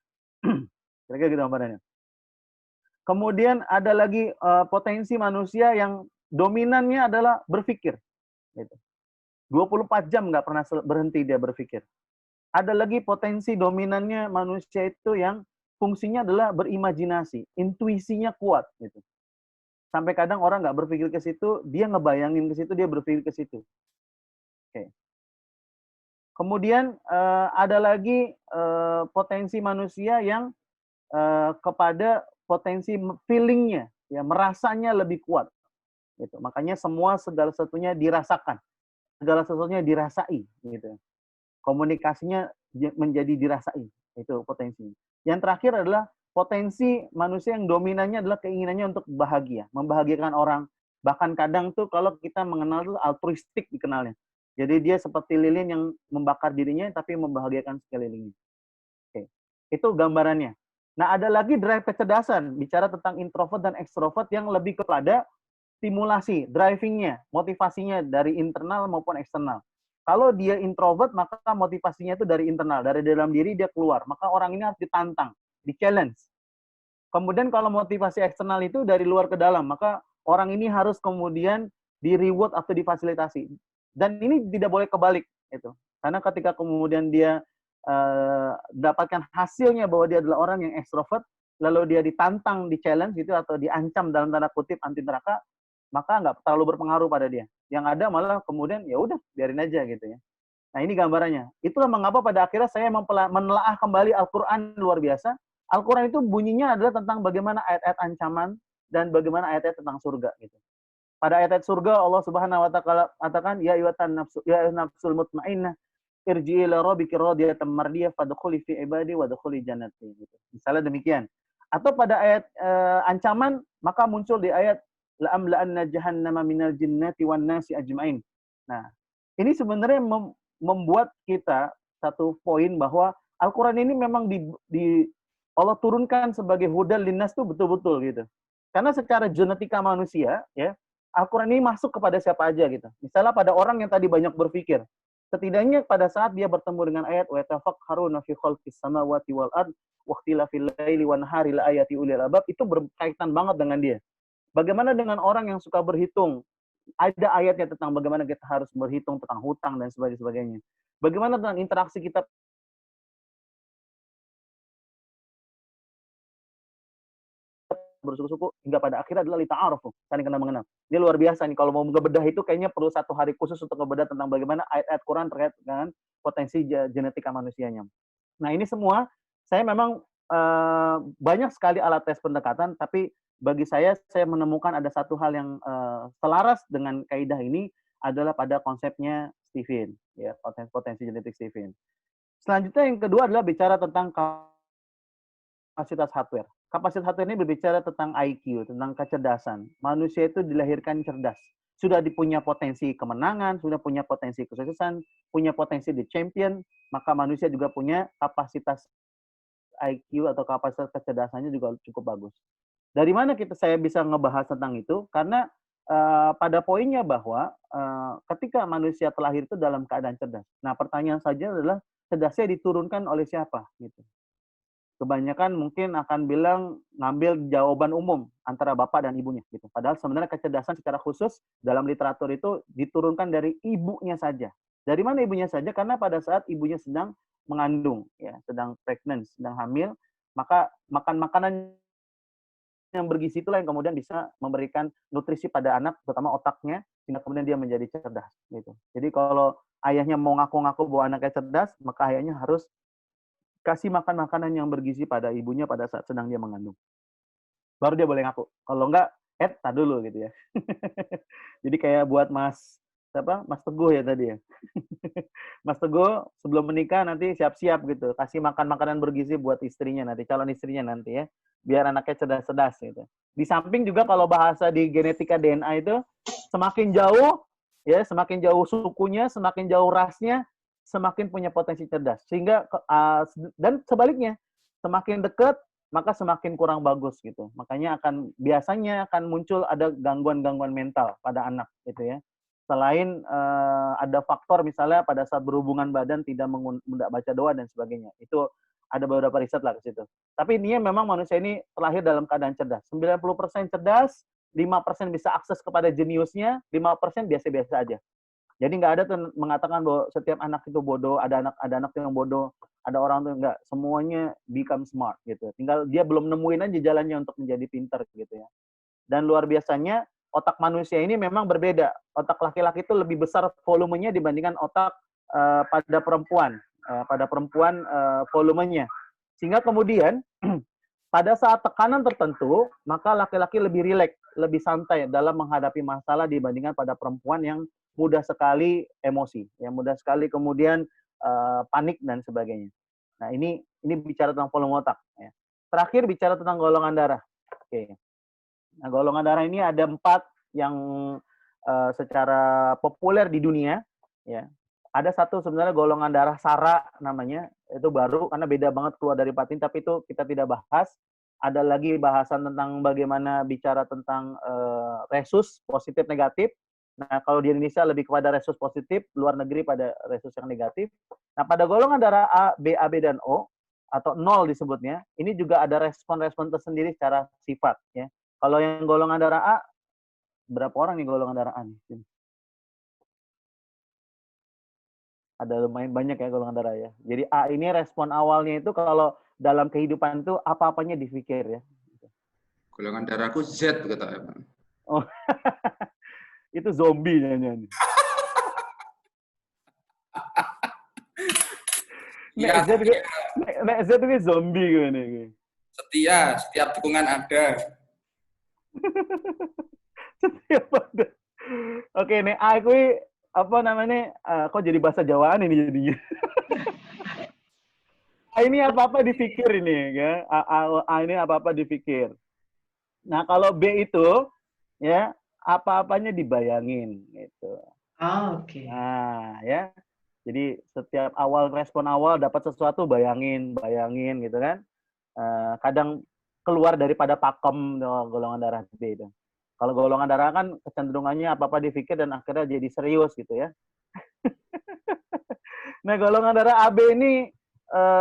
Kira-kira gitu gambarannya. Kemudian ada lagi potensi manusia yang dominannya adalah berpikir. Gitu. 24 jam nggak pernah berhenti dia berpikir. Ada lagi potensi dominannya manusia itu yang fungsinya adalah berimajinasi, intuisinya kuat gitu. Sampai kadang orang nggak berpikir ke situ, dia ngebayangin ke situ, dia berpikir ke situ. Oke. Kemudian ada lagi potensi manusia yang kepada potensi feelingnya, ya merasanya lebih kuat. Gitu. Makanya semua segala sesuatunya dirasakan, segala sesuatunya dirasai. Gitu. Komunikasinya menjadi dirasai, itu potensi. Yang terakhir adalah potensi manusia yang dominannya adalah keinginannya untuk bahagia, membahagiakan orang. Bahkan kadang tuh kalau kita mengenal tuh altruistik dikenalnya. Jadi dia seperti lilin yang membakar dirinya tapi membahagiakan sekelilingnya. Oke. Itu gambarannya. Nah, ada lagi drive kecerdasan, bicara tentang introvert dan extrovert yang lebih kepada stimulasi, driving-nya, motivasinya dari internal maupun eksternal. Kalau dia introvert, maka motivasinya itu dari internal, dari dalam diri dia keluar. Maka orang ini harus ditantang, di-challenge. Kemudian kalau motivasi eksternal itu dari luar ke dalam, maka orang ini harus kemudian di-reward atau difasilitasi. Dan ini tidak boleh kebalik. Gitu. Karena ketika kemudian dia dapatkan hasilnya bahwa dia adalah orang yang ekstrovert, lalu dia ditantang, di-challenge gitu, atau diancam dalam tanda kutip anti neraka, maka nggak terlalu berpengaruh pada dia. Yang ada malah kemudian ya udah biarin aja gitu ya. Nah ini gambarannya. Itulah mengapa pada akhirnya saya menelaah kembali Al-Quran luar biasa. Al-Quran itu bunyinya adalah tentang bagaimana ayat-ayat ancaman dan bagaimana ayat-ayat tentang surga gitu. Pada ayat-ayat surga Allah Subhanahu wa taala katakan ya ayyuhan nafsul mutmainnah irji'i ila rabbiki radiyatan mardiyah fadkhuli fi ibadi wadkhuli jannati gitu. Misalnya demikian. Atau pada ayat ancaman maka muncul di ayat la'amla'anna jahannama minal jinnati wan nasi ajmain. Nah, ini sebenarnya membuat kita satu poin bahwa Al-Qur'an ini memang di Allah turunkan sebagai hudal linnas itu betul-betul gitu. Karena secara genetika manusia ya, Al-Qur'an ini masuk kepada siapa aja gitu. Misalnya pada orang yang tadi banyak berpikir, setidaknya pada saat dia bertemu dengan ayat wa tafakkaruna fi khalqis samawati wal ard wa ikhtilafil laili wan nahari la ayati ulil albab, itu berkaitan banget dengan dia. Bagaimana dengan orang yang suka berhitung? Ada ayatnya tentang bagaimana kita harus berhitung tentang hutang dan sebagainya. Bagaimana dengan interaksi kita bersuku-suku hingga pada akhirnya adalah lita'arufu, saling kenal mengenal. Ini luar biasa nih, kalau mau ngebedah itu kayaknya perlu satu hari khusus untuk ngebedah tentang bagaimana ayat-ayat Quran terkait dengan potensi genetika manusianya. Nah ini semua, saya memang banyak sekali alat tes pendekatan, tapi bagi saya menemukan ada satu hal yang selaras dengan kaidah ini adalah pada konsepnya Stephen, ya potensi genetik Stephen. Selanjutnya yang kedua adalah bicara tentang kapasitas hardware. Kapasitas hardware ini berbicara tentang IQ, tentang kecerdasan. Manusia itu dilahirkan cerdas. Sudah punya potensi kemenangan, sudah punya potensi kesuksesan, punya potensi di champion, maka manusia juga punya kapasitas IQ atau kapasitas kecerdasannya juga cukup bagus. Dari mana saya bisa ngebahas tentang itu? Karena pada poinnya bahwa ketika manusia terlahir itu dalam keadaan cerdas. Nah, pertanyaan saja adalah cerdasnya diturunkan oleh siapa? Gitu. Kebanyakan mungkin akan bilang ngambil jawaban umum antara bapak dan ibunya. Gitu. Padahal sebenarnya kecerdasan secara khusus dalam literatur itu diturunkan dari ibunya saja. Dari mana ibunya saja? Karena pada saat ibunya sedang mengandung, ya, sedang pregnant, sedang hamil, maka makan makanan yang bergizi itulah yang kemudian bisa memberikan nutrisi pada anak, terutama otaknya, sehingga kemudian dia menjadi cerdas. Gitu. Jadi kalau ayahnya mau ngaku-ngaku bahwa anaknya cerdas, maka ayahnya harus kasih makan makanan yang bergizi pada ibunya pada saat sedang dia mengandung. Baru dia boleh ngaku. Kalau enggak, tak dulu gitu ya. Jadi kayak buat Mas Teguh ya tadi ya. Mas Teguh sebelum menikah nanti siap-siap gitu, kasih makan makanan bergizi buat istrinya nanti, calon istrinya nanti ya, biar anaknya cerdas-cerdas gitu. Di samping juga kalau bahasa di genetika DNA itu semakin jauh ya, semakin jauh sukunya, semakin jauh rasnya, semakin punya potensi cerdas. Sehingga dan sebaliknya, semakin dekat maka semakin kurang bagus gitu. Makanya biasanya akan muncul ada gangguan-gangguan mental pada anak gitu ya. Selain ada faktor misalnya pada saat berhubungan badan tidak baca doa dan sebagainya. Itu ada beberapa riset lah ke situ. Tapi ini memang manusia ini terlahir dalam keadaan cerdas. 90% cerdas, 5% bisa akses kepada jeniusnya, 5% biasa-biasa aja. Jadi nggak ada tuh mengatakan bahwa setiap anak itu bodoh, ada anak yang bodoh, ada orang tuh nggak, semuanya become smart gitu. Tinggal dia belum nemuin aja jalannya untuk menjadi pintar gitu ya. Dan luar biasanya otak manusia ini memang berbeda. Otak laki-laki itu lebih besar volumenya dibandingkan otak pada perempuan. Pada perempuan volumenya. Sehingga kemudian pada saat tekanan tertentu, maka laki-laki lebih rileks lebih santai dalam menghadapi masalah dibandingkan pada perempuan yang mudah sekali emosi, yang mudah sekali kemudian panik dan sebagainya. Nah, ini bicara tentang volume otak. Ya. Terakhir bicara tentang golongan darah. Oke. Nah, golongan darah ini ada 4 yang secara populer di dunia. Ya. Ada satu sebenarnya golongan darah SARA namanya, itu baru karena beda banget keluar dari 4 ini, tapi itu kita tidak bahas. Ada lagi bahasan tentang bagaimana bicara tentang resus positif negatif. Nah, kalau di Indonesia lebih kepada resus positif, luar negeri pada resus yang negatif. Nah, pada golongan darah A, B, AB, dan O, atau 0 disebutnya, ini juga ada respon-respon tersendiri secara sifat. Ya. Kalau yang golongan darah A, berapa orang nih golongan darah A nih? Ada lumayan banyak ya golongan darah ya. Jadi A ini respon awalnya itu kalau dalam kehidupan itu apa-apanya dipikir ya. Golongan darahku Z kata Pak. Oh. Itu zombie nyanyian. Nek Z itu zombie gimana nih? Setia, setiap dukungan ada. Setiap ada. Oke, nek aku apa namanya? Kok jadi bahasa Jawaan ini jadinya? Ini apa-apa dipikir ini ya. A ini apa-apa dipikir. Nah, kalau B itu ya apa-apanya dibayangin gitu. Oh, oke. Nah, ya. Jadi setiap respon awal dapat sesuatu bayangin gitu kan. Kadang keluar daripada pakem golongan darah B itu. Kalau golongan darah kan kecenderungannya apa-apa dipikir dan akhirnya jadi serius gitu ya. Nah, golongan darah AB ini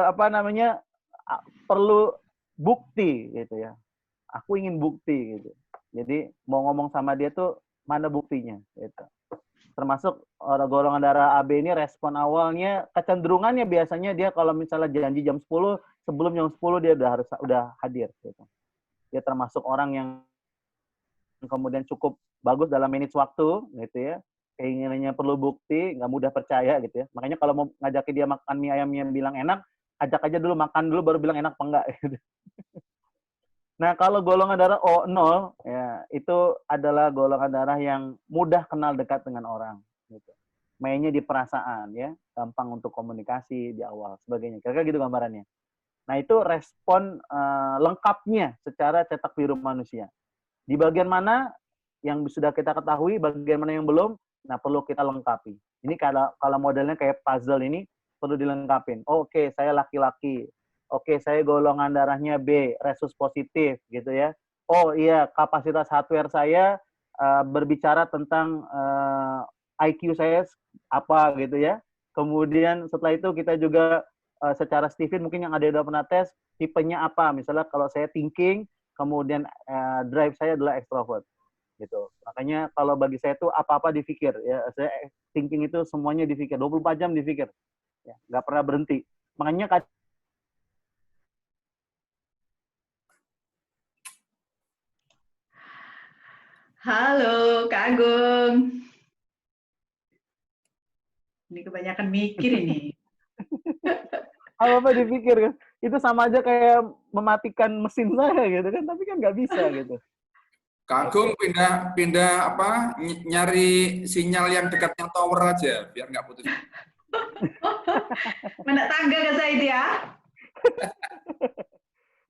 apa namanya perlu bukti gitu ya. Aku ingin bukti gitu. Jadi mau ngomong sama dia tuh mana buktinya gitu. Termasuk orang golongan darah AB ini respon awalnya kecenderungannya biasanya dia kalau misalnya janji jam 10, sebelum jam 10 dia udah hadir gitu. Dia termasuk orang yang kemudian cukup bagus dalam manage waktu gitu ya. Keinginannya perlu bukti, nggak mudah percaya gitu ya. Makanya kalau mau ngajakin dia makan mie ayamnya bilang enak, ajak aja dulu makan dulu baru bilang enak apa enggak gitu. Nah, kalau golongan darah O0, ya, itu adalah golongan darah yang mudah kenal dekat dengan orang. Gitu. Mainnya di perasaan, ya, gampang untuk komunikasi di awal, sebagainya. Kira-kira gitu gambarannya. Nah, itu respon lengkapnya secara cetak biru manusia. Di bagian mana yang sudah kita ketahui, bagian mana yang belum, nah perlu kita lengkapi. Ini kalau modelnya kayak puzzle ini, perlu dilengkapin. Oke, saya laki-laki. Oke, saya golongan darahnya B, resus positif, gitu ya. Oh iya, kapasitas hardware saya berbicara tentang IQ saya apa, gitu ya. Kemudian setelah itu kita juga secara Steven mungkin yang ada udah pernah tes, tipenya apa. Misalnya kalau saya thinking, kemudian drive saya adalah extrovert, gitu. Makanya kalau bagi saya itu apa-apa dipikir. Ya, saya thinking itu semuanya dipikir, 24 jam dipikir. Ya, nggak pernah berhenti. Makanya Halo, Kak Agung. Ini kebanyakan mikir ini. apa dipikir kan? Itu sama aja kayak mematikan mesin saya gitu kan, tapi kan nggak bisa gitu. Kagum pindah apa nyari sinyal yang dekatnya tower aja biar nggak putus. Mana tangga ke saya itu ya?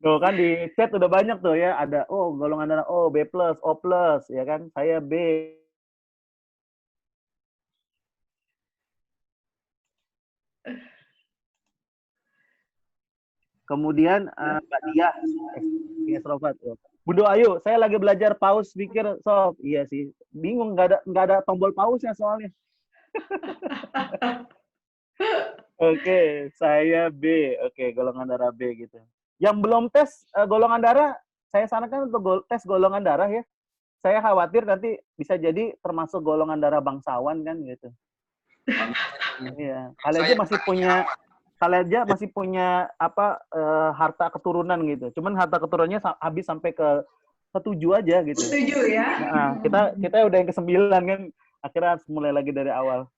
Tuh kan di chat udah banyak tuh ya, ada golongan darah O, B+, O+, ya kan? Saya B. Kemudian Mbak Dia, extrovert. Bunda Ayu, saya lagi belajar pause pikir sob. Iya sih, bingung nggak ada tombol pause-nya soalnya. Oke, saya B. Oke, golongan darah B gitu. Yang belum tes golongan darah, saya sarankan untuk tes golongan darah ya. Saya khawatir nanti bisa jadi termasuk golongan darah bangsawan kan gitu. Iya, kalian aja masih punya apa harta keturunan gitu. Cuman harta keturunannya habis sampai ke 7 aja gitu. 7 ya. Nah, kita udah yang ke-9 kan. Akhirnya harus mulai lagi dari awal.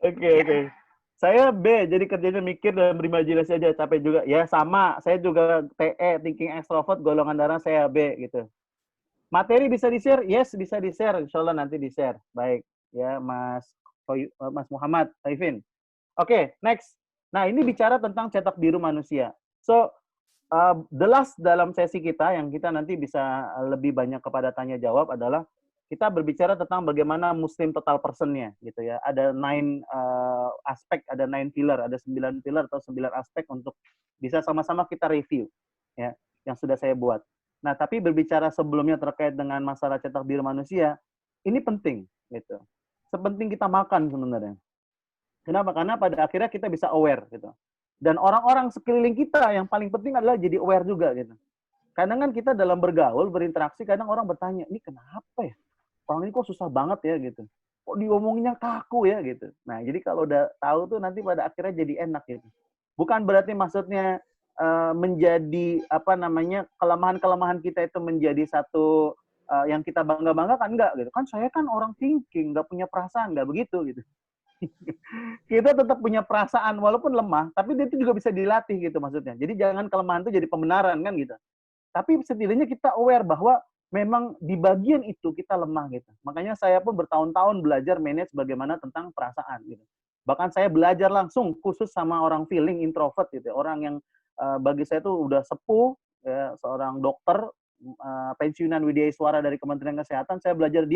Oke. Saya B, jadi kerjanya mikir dan berimajinasi aja, capek juga. Ya sama, saya juga TE, thinking extrovert, golongan darah saya B gitu. Materi bisa di-share? Yes, bisa di-share. Insya Allah nanti di-share. Baik, ya Mas Muhammad Taifin. Oke, next. Nah, ini bicara tentang cetak biru manusia. So, the last dalam sesi kita yang kita nanti bisa lebih banyak kepada tanya jawab adalah kita berbicara tentang bagaimana Muslim total person-nya gitu ya. Ada 9 aspek, ada 9 pilar, ada 9 pilar atau 9 aspek untuk bisa sama-sama kita review ya yang sudah saya buat. Nah, tapi berbicara sebelumnya terkait dengan masalah cetak biru manusia, ini penting gitu. Sepenting kita makan sebenarnya. Kenapa? Karena pada akhirnya kita bisa aware gitu. Dan orang-orang sekeliling kita yang paling penting adalah jadi aware juga gitu. Kadang kan kita dalam bergaul, berinteraksi, kadang orang bertanya, ini kenapa ya? Orang ini kok susah banget ya gitu. Kok diomonginnya kaku ya gitu. Nah, jadi kalau udah tahu tuh nanti pada akhirnya jadi enak gitu. Bukan berarti maksudnya menjadi apa namanya kelemahan-kelemahan kita itu menjadi satu yang kita bangga-banggakan, enggak gitu. Kan saya kan orang thinking, nggak punya perasaan, nggak begitu gitu. Kita tetap punya perasaan walaupun lemah, tapi itu juga bisa dilatih gitu maksudnya. Jadi jangan kelemahan itu jadi pembenaran kan gitu. Tapi setidaknya kita aware bahwa memang di bagian itu kita lemah gitu. Makanya saya pun bertahun-tahun belajar manage bagaimana tentang perasaan gitu. Bahkan saya belajar langsung khusus sama orang feeling introvert gitu. Orang yang bagi saya itu udah sepuh, ya, seorang dokter pensiunan Widya Iswara dari Kementerian Kesehatan. Saya belajar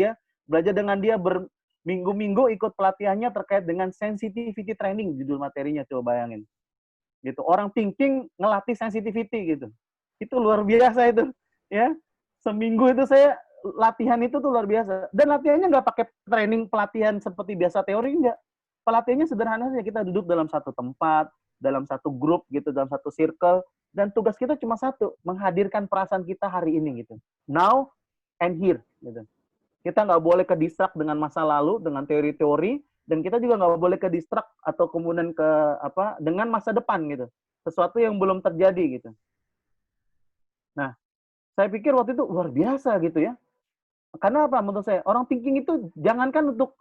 dengan dia berminggu-minggu ikut pelatihannya terkait dengan sensitivity training, judul materinya, coba bayangin. Gitu. Orang thinking ngelatih sensitivity gitu. Itu luar biasa itu, ya. Seminggu itu saya latihan itu tuh luar biasa. Dan latihannya nggak pakai training pelatihan seperti biasa teori, enggak. Pelatihannya sederhana saja, kita duduk dalam satu tempat, dalam satu grup gitu, dalam satu circle, dan tugas kita cuma satu, menghadirkan perasaan kita hari ini gitu. Now and here gitu. Kita nggak boleh ke-distract dengan masa lalu, dengan teori-teori, dan kita juga nggak boleh ke-distract atau kemudian dengan masa depan gitu. Sesuatu yang belum terjadi gitu. Nah, saya pikir waktu itu luar biasa gitu ya. Karena apa menurut saya? Orang thinking itu jangankan untuk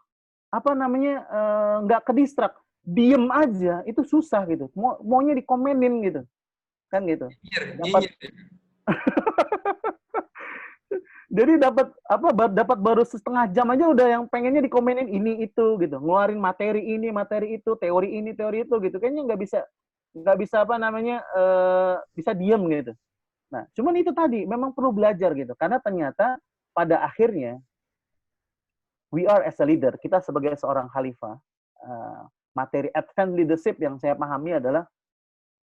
nggak ke-distract, diem aja itu susah gitu. Maunya dikomenin gitu. Kan gitu. Jadi dapat baru setengah jam aja udah yang pengennya dikomenin ini itu gitu. Ngeluarin materi ini, materi itu, teori ini, teori itu gitu. Kayaknya nggak bisa bisa diem gitu. Nah, cuman itu tadi, memang perlu belajar gitu. Karena ternyata pada akhirnya, we are as a leader, kita sebagai seorang khalifah, materi advanced leadership yang saya pahami adalah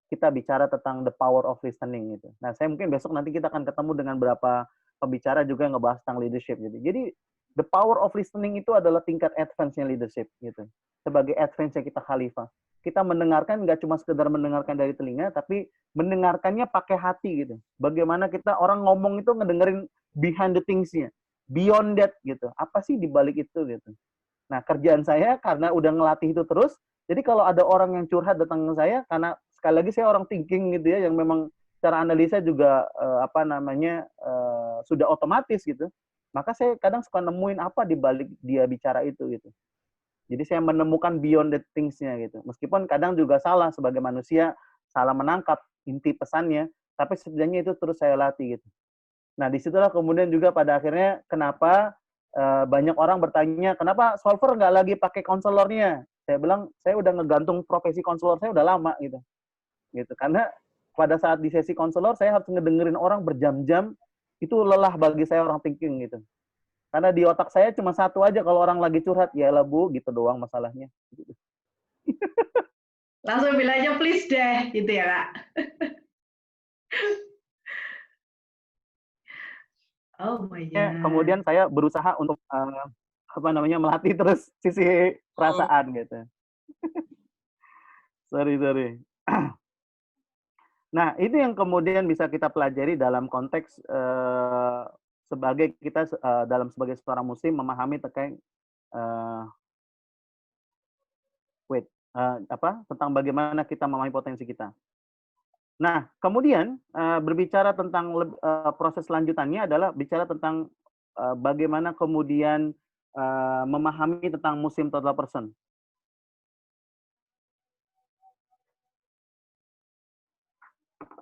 kita bicara tentang the power of listening gitu. Nah, saya mungkin besok nanti kita akan ketemu dengan beberapa pembicara juga yang ngebahas tentang leadership gitu. Jadi, the power of listening itu adalah tingkat advance-nya leadership gitu. Sebagai advance-nya kita khalifah. Kita mendengarkan nggak cuma sekedar mendengarkan dari telinga, tapi mendengarkannya pakai hati gitu. Bagaimana kita orang ngomong itu ngedengerin behind the things-nya, beyond that gitu. Apa sih di balik itu gitu. Nah, kerjaan saya karena udah ngelatih itu terus, jadi kalau ada orang yang curhat datang ke saya, karena sekali lagi saya orang thinking gitu ya, yang memang cara analisa juga sudah otomatis gitu. Maka saya kadang suka nemuin apa di balik dia bicara itu gitu. Jadi saya menemukan beyond the things-nya gitu. Meskipun kadang juga salah sebagai manusia, salah menangkap inti pesannya, tapi setidaknya itu terus saya latih gitu. Nah, disitulah kemudian juga pada akhirnya kenapa banyak orang bertanya, kenapa solver nggak lagi pakai konselornya? Saya bilang, saya udah ngegantung profesi konselor saya udah lama gitu. Karena pada saat di sesi konselor, saya harus ngedengerin orang berjam-jam, itu lelah bagi saya orang thinking gitu. Karena di otak saya cuma satu aja, kalau orang lagi curhat, ya lah Bu, gitu doang masalahnya. Langsung bilang aja please deh, gitu ya Kak. Oh my God. Kemudian saya berusaha untuk melatih terus sisi perasaan gitu. sorry. Nah, itu yang kemudian bisa kita pelajari dalam konteks sebagai kita sebagai seorang muslim memahami terkait tentang bagaimana kita memahami potensi kita. Nah, kemudian berbicara tentang proses selanjutannya adalah bicara tentang bagaimana kemudian memahami tentang muslim total person.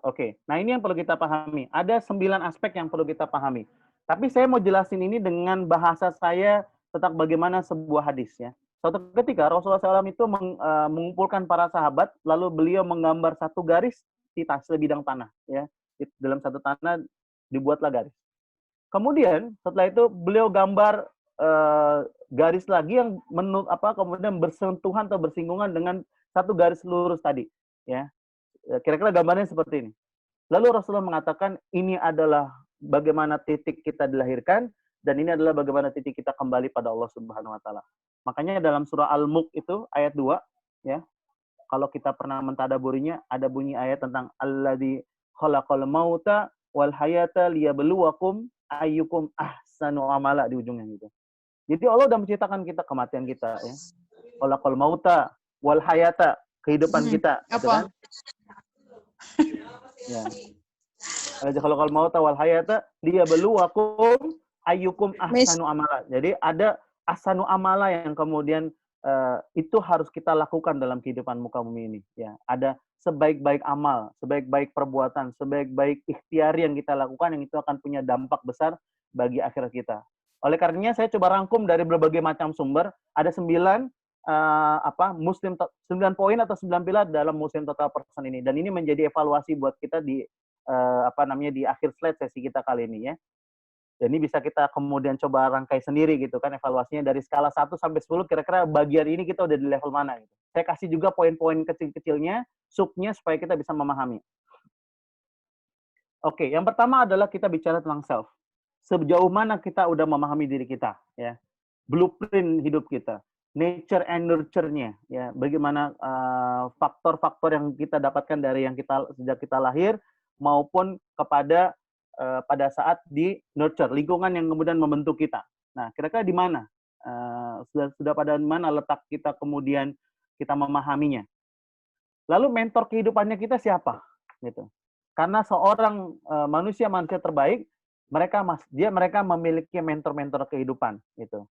Oke. Nah, ini yang perlu kita pahami. Ada 9 aspek yang perlu kita pahami. Tapi saya mau jelasin ini dengan bahasa saya tentang bagaimana sebuah hadis ya. Suatu ketika Rasulullah SAW itu mengumpulkan para sahabat, lalu beliau menggambar satu garis di sebidang tanah ya. Dalam satu tanah dibuatlah garis. Kemudian setelah itu beliau gambar garis lagi yang kemudian bersentuhan atau bersinggungan dengan satu garis lurus tadi ya. Kira-kira gambarnya seperti ini. Lalu Rasulullah mengatakan ini adalah bagaimana titik kita dilahirkan dan ini adalah bagaimana titik kita kembali pada Allah Subhanahu wa taala. Makanya dalam surah Al-Mulk itu ayat 2 ya. Kalau kita pernah mentadaburinya ada bunyi ayat tentang alladzi khalaqal mauta wal hayata liyabluwakum ayyukum ahsanu amala di ujungnya gitu. Jadi Allah sudah menciptakan kita kematian kita ya. Khalaqal mauta wal hayata kehidupan kita gitu kan. Ya. Alladzi khalaqal mauta wal hayata liyabluwakum ayyukum ahsanu amala. Jadi ada ahsanu amala yang kemudian itu harus kita lakukan dalam kehidupan muka bumi ini ya. Ada sebaik-baik amal, sebaik-baik perbuatan, sebaik-baik ikhtiar yang kita lakukan yang itu akan punya dampak besar bagi akhirat kita. Oleh karenanya saya coba rangkum dari berbagai macam sumber, ada 9 poin atau 9 pilar dalam Muslim Total Person ini, dan ini menjadi evaluasi buat kita di di akhir slide sesi kita kali ini ya. Dan ini bisa kita kemudian coba rangkai sendiri gitu kan, evaluasinya dari skala 1 sampai 10 kira-kira bagian ini kita udah di level mana gitu. Saya kasih juga poin-poin kecil-kecilnya, subnya supaya kita bisa memahami. Oke, yang pertama adalah kita bicara tentang self. Sejauh mana kita udah memahami diri kita ya. Blueprint hidup kita, nature and nurture-nya ya. Bagaimana faktor-faktor yang kita dapatkan dari yang kita sejak kita lahir maupun kepada pada saat di nurture, lingkungan yang kemudian membentuk kita. Nah, kira-kira di mana? Sudah pada mana letak kita kemudian kita memahaminya. Lalu mentor kehidupannya kita siapa? Gitu. Karena seorang manusia terbaik, mereka memiliki mentor-mentor kehidupan. Gitu.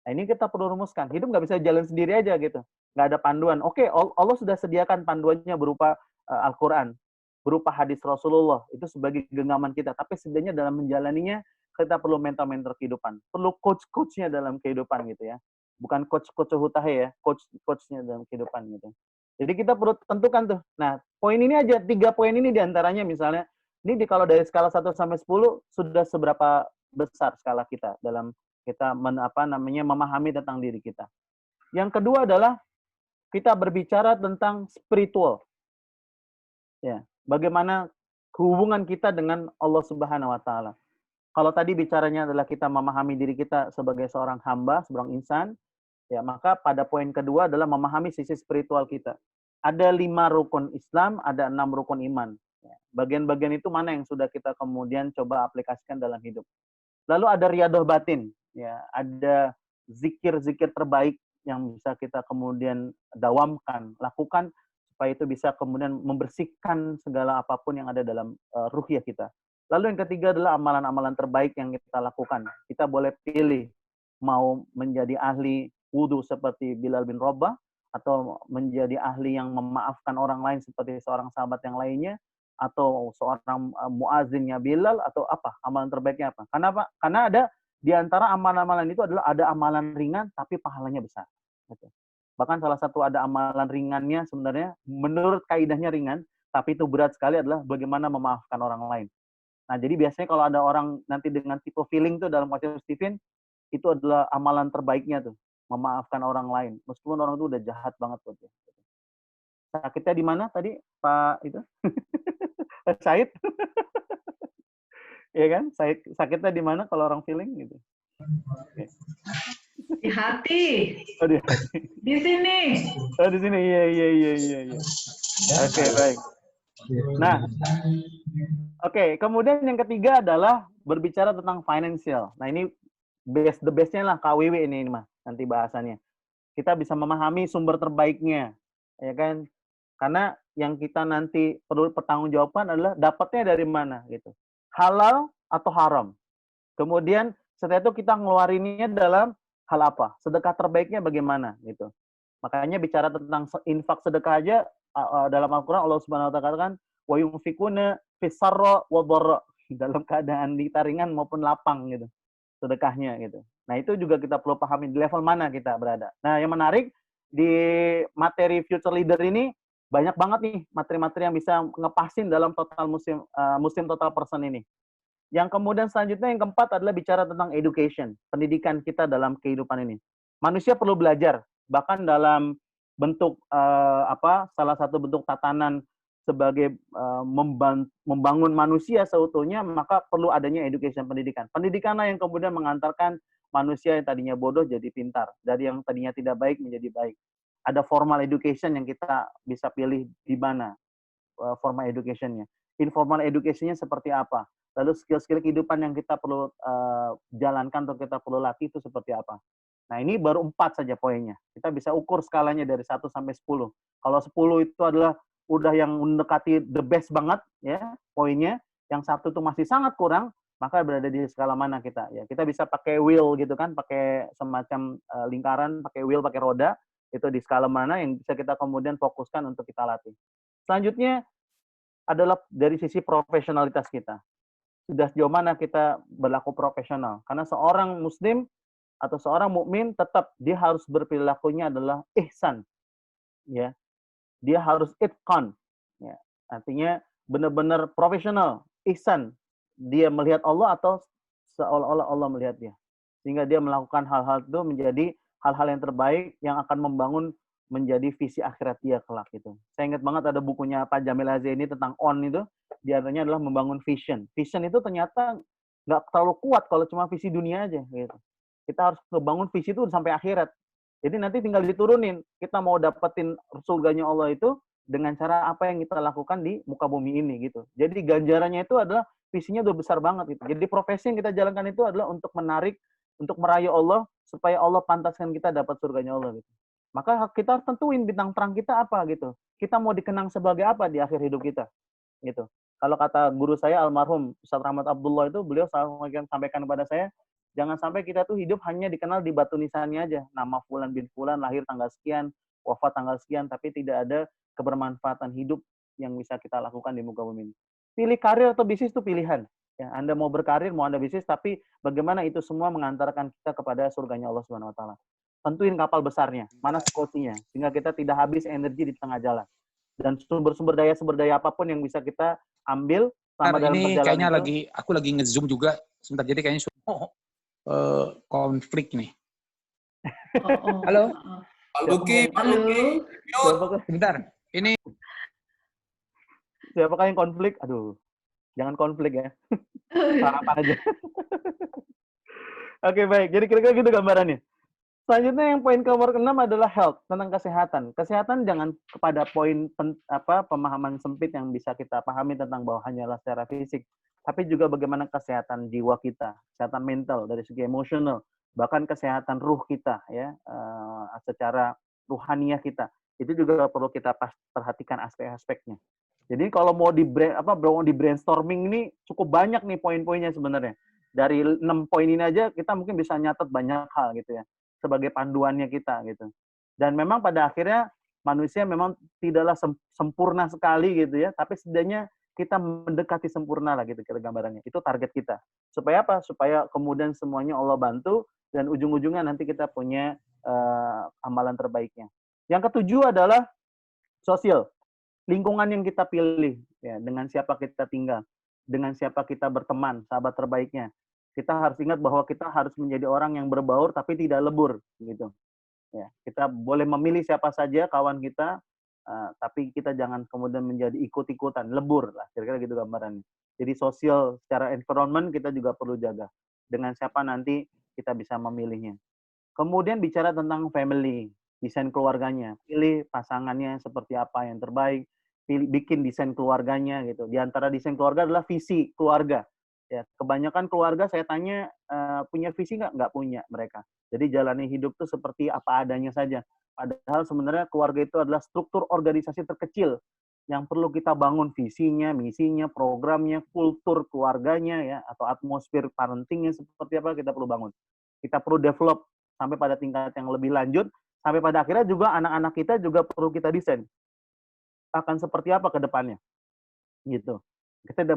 Nah, ini kita perlu rumuskan. Hidup nggak bisa jalan sendiri aja gitu. Nggak ada panduan. Oke, Allah sudah sediakan panduannya berupa Al-Quran, berupa hadis Rasulullah, itu sebagai genggaman kita. Tapi sebenarnya dalam menjalaninya, kita perlu mentor-mentor kehidupan. Perlu coach-coachnya dalam kehidupan gitu ya. Bukan coach-coach hutahe ya, coach-coachnya dalam kehidupan gitu. Jadi kita perlu tentukan tuh. Nah, poin ini aja, 3 poin ini diantaranya misalnya, ini kalau dari skala 1 sampai 10, sudah seberapa besar skala kita dalam kita memahami tentang diri kita. Yang kedua adalah, kita berbicara tentang spiritual. Ya. Bagaimana hubungan kita dengan Allah Subhanahu wa taala. Kalau tadi bicaranya adalah kita memahami diri kita sebagai seorang hamba, seorang insan, ya maka pada poin kedua adalah memahami sisi spiritual kita. Ada 5 rukun Islam, ada 6 rukun iman. Bagian-bagian itu mana yang sudah kita kemudian coba aplikasikan dalam hidup. Lalu ada riyadhah batin, ya, ada zikir-zikir terbaik yang bisa kita kemudian dawamkan, lakukan supaya itu bisa kemudian membersihkan segala apapun yang ada dalam ruhiyah kita. Lalu yang ketiga adalah amalan-amalan terbaik yang kita lakukan. Kita boleh pilih mau menjadi ahli wudhu seperti Bilal bin Rabah, atau menjadi ahli yang memaafkan orang lain seperti seorang sahabat yang lainnya, atau seorang muazzinnya Bilal, atau apa, amalan terbaiknya apa. Karena ada di antara amalan-amalan itu adalah ada amalan ringan tapi pahalanya besar. Gitu. Bahkan salah satu ada amalan ringannya sebenarnya menurut kaidahnya ringan, tapi itu berat sekali adalah bagaimana memaafkan orang lain. Nah, jadi biasanya kalau ada orang nanti dengan tipe feeling tuh dalam wajah Stephen, itu adalah amalan terbaiknya tuh, memaafkan orang lain. Meskipun orang itu udah jahat banget buat dia. Sakitnya di mana tadi, Pak itu? Said? Iya kan? Sakitnya di mana kalau orang feeling gitu? Okay. Di hati. Oh, di hati. Di sini. Oh, di sini. Iya. Oke, baik. Nah, oke. Kemudian yang ketiga adalah berbicara tentang financial. Nah, ini the best-nya lah KWW ini mah nanti bahasannya. Kita bisa memahami sumber terbaiknya, ya kan? Karena yang kita nanti perlu pertanggungjawaban adalah dapatnya dari mana gitu. Halal atau haram. Kemudian setelah itu kita ngeluarinnya dalam hal apa? Sedekah terbaiknya bagaimana gitu. Makanya bicara tentang infak sedekah aja dalam Al-Qur'an Allah Subhanahu wa taala katakan wa yunfikuna fis sarra wa dharra, dalam keadaan kita ringan maupun lapang gitu sedekahnya gitu. Nah, itu juga kita perlu pahami di level mana kita berada. Nah, yang menarik di materi Future Leader ini banyak banget nih materi-materi yang bisa ngepasin dalam total muslim total person ini. Yang kemudian selanjutnya yang keempat adalah bicara tentang education, pendidikan kita dalam kehidupan ini. Manusia perlu belajar, bahkan dalam bentuk salah satu bentuk tatanan sebagai membangun manusia seutuhnya, maka perlu adanya education, pendidikan. Pendidikanlah yang kemudian mengantarkan manusia yang tadinya bodoh jadi pintar, dari yang tadinya tidak baik menjadi baik. Ada formal education yang kita bisa pilih di mana formal education-nya. Informal education-nya seperti apa? Lalu skill-skill kehidupan yang kita perlu jalankan atau kita perlu latih itu seperti apa? Nah, ini baru 4 saja poinnya. Kita bisa ukur skalanya dari 1 sampai 10. Kalau 10 itu adalah udah yang mendekati the best banget ya poinnya, yang 1 itu masih sangat kurang, maka berada di skala mana kita? Ya, kita bisa pakai wheel gitu kan, pakai semacam lingkaran, pakai wheel, pakai roda, itu di skala mana yang bisa kita kemudian fokuskan untuk kita latih. Selanjutnya adalah dari sisi profesionalitas kita. Sudah sejauh mana kita berlaku profesional? Karena seorang muslim atau seorang mukmin tetap dia harus berperilakunya adalah ihsan. Ya. Dia harus itqan. Ya. Artinya benar-benar profesional, ihsan. Dia melihat Allah atau seolah-olah Allah melihat dia. Sehingga dia melakukan hal-hal itu menjadi hal-hal yang terbaik yang akan membangun menjadi visi akhirat dia kelak itu. Saya ingat banget ada bukunya Pak Jamil Azaini tentang on itu, di antaranya adalah membangun vision. Vision itu ternyata nggak terlalu kuat kalau cuma visi dunia aja gitu. Kita harus membangun visi itu sampai akhirat. Jadi nanti tinggal diturunin. Kita mau dapetin surganya Allah itu dengan cara apa yang kita lakukan di muka bumi ini gitu. Jadi ganjarannya itu adalah visinya udah besar banget gitu. Jadi profesi yang kita jalankan itu adalah untuk menarik, untuk merayu Allah supaya Allah pantaskan kita dapat surganya Allah gitu. Maka kita harus tentuin bintang terang kita apa gitu. Kita mau dikenang sebagai apa di akhir hidup kita gitu. Kalau kata guru saya almarhum Ustaz Rahmat Abdullah itu, beliau selalu sampaikan kepada saya, jangan sampai kita tuh hidup hanya dikenal di batu nisannya aja. Nama fulan bin fulan, lahir tanggal sekian, wafat tanggal sekian, tapi tidak ada kebermanfaatan hidup yang bisa kita lakukan di muka bumi ini. Pilih karir atau bisnis itu pilihan. Ya, Anda mau berkarir, mau Anda bisnis, tapi bagaimana itu semua mengantarkan kita kepada surganya Allah Subhanahu wa taala. Tentuin kapal besarnya, mana skosinya, sehingga kita tidak habis energi di tengah jalan. Dan sumber daya apapun yang bisa kita ambil selama dalam ini perjalanan kayaknya itu. aku lagi nge-zoom juga sebentar, jadi kayaknya konflik nih. Halo? Pak Luki. Sebentar, ini Siapakah yang konflik? Aduh, jangan konflik ya. Sarapan aja. Oke, baik. Jadi kira-kira gitu gambarannya. Selanjutnya yang poin nomor 6 adalah health, tentang kesehatan. Kesehatan jangan kepada poin pemahaman sempit yang bisa kita pahami tentang bahwa hanyalah secara fisik, tapi juga bagaimana kesehatan jiwa kita, kesehatan mental dari segi emosional, bahkan kesehatan ruh kita ya, secara ruhaniah kita. Itu juga perlu kita perhatikan aspek-aspeknya. Jadi kalau mau di brainstorming ini cukup banyak nih poin-poinnya sebenarnya. Dari 6 poin ini aja kita mungkin bisa nyatet banyak hal gitu ya, sebagai panduannya kita gitu. Dan memang pada akhirnya manusia memang tidaklah sempurna sekali gitu ya, tapi setidaknya kita mendekati sempurna lah gitu kira gambarannya. Itu target kita. Supaya apa? Supaya kemudian semuanya Allah bantu dan ujung-ujungnya nanti kita punya amalan terbaiknya. Yang ketujuh adalah sosial. Lingkungan yang kita pilih ya, dengan siapa kita tinggal, dengan siapa kita berteman, sahabat terbaiknya. Kita harus ingat bahwa kita harus menjadi orang yang berbaur tapi tidak lebur gitu. Ya, kita boleh memilih siapa saja kawan kita, tapi kita jangan kemudian menjadi ikut-ikutan, lebur lah, kira-kira gitu gambarannya. Jadi sosial secara environment kita juga perlu jaga. Dengan siapa nanti kita bisa memilihnya. Kemudian bicara tentang family, desain keluarganya, pilih pasangannya seperti apa yang terbaik, bikin desain keluarganya gitu. Di antara desain keluarga adalah visi keluarga. Ya, kebanyakan keluarga saya tanya punya visi nggak? Nggak punya mereka. Jadi jalani hidup tuh seperti apa adanya saja. Padahal sebenarnya keluarga itu adalah struktur organisasi terkecil yang perlu kita bangun visinya, misinya, programnya, kultur keluarganya ya, atau atmosfer parentingnya seperti apa kita perlu bangun. Kita perlu develop sampai pada tingkat yang lebih lanjut, sampai pada akhirnya juga anak-anak kita juga perlu kita desain. Akan seperti apa ke depannya. gitu. Kita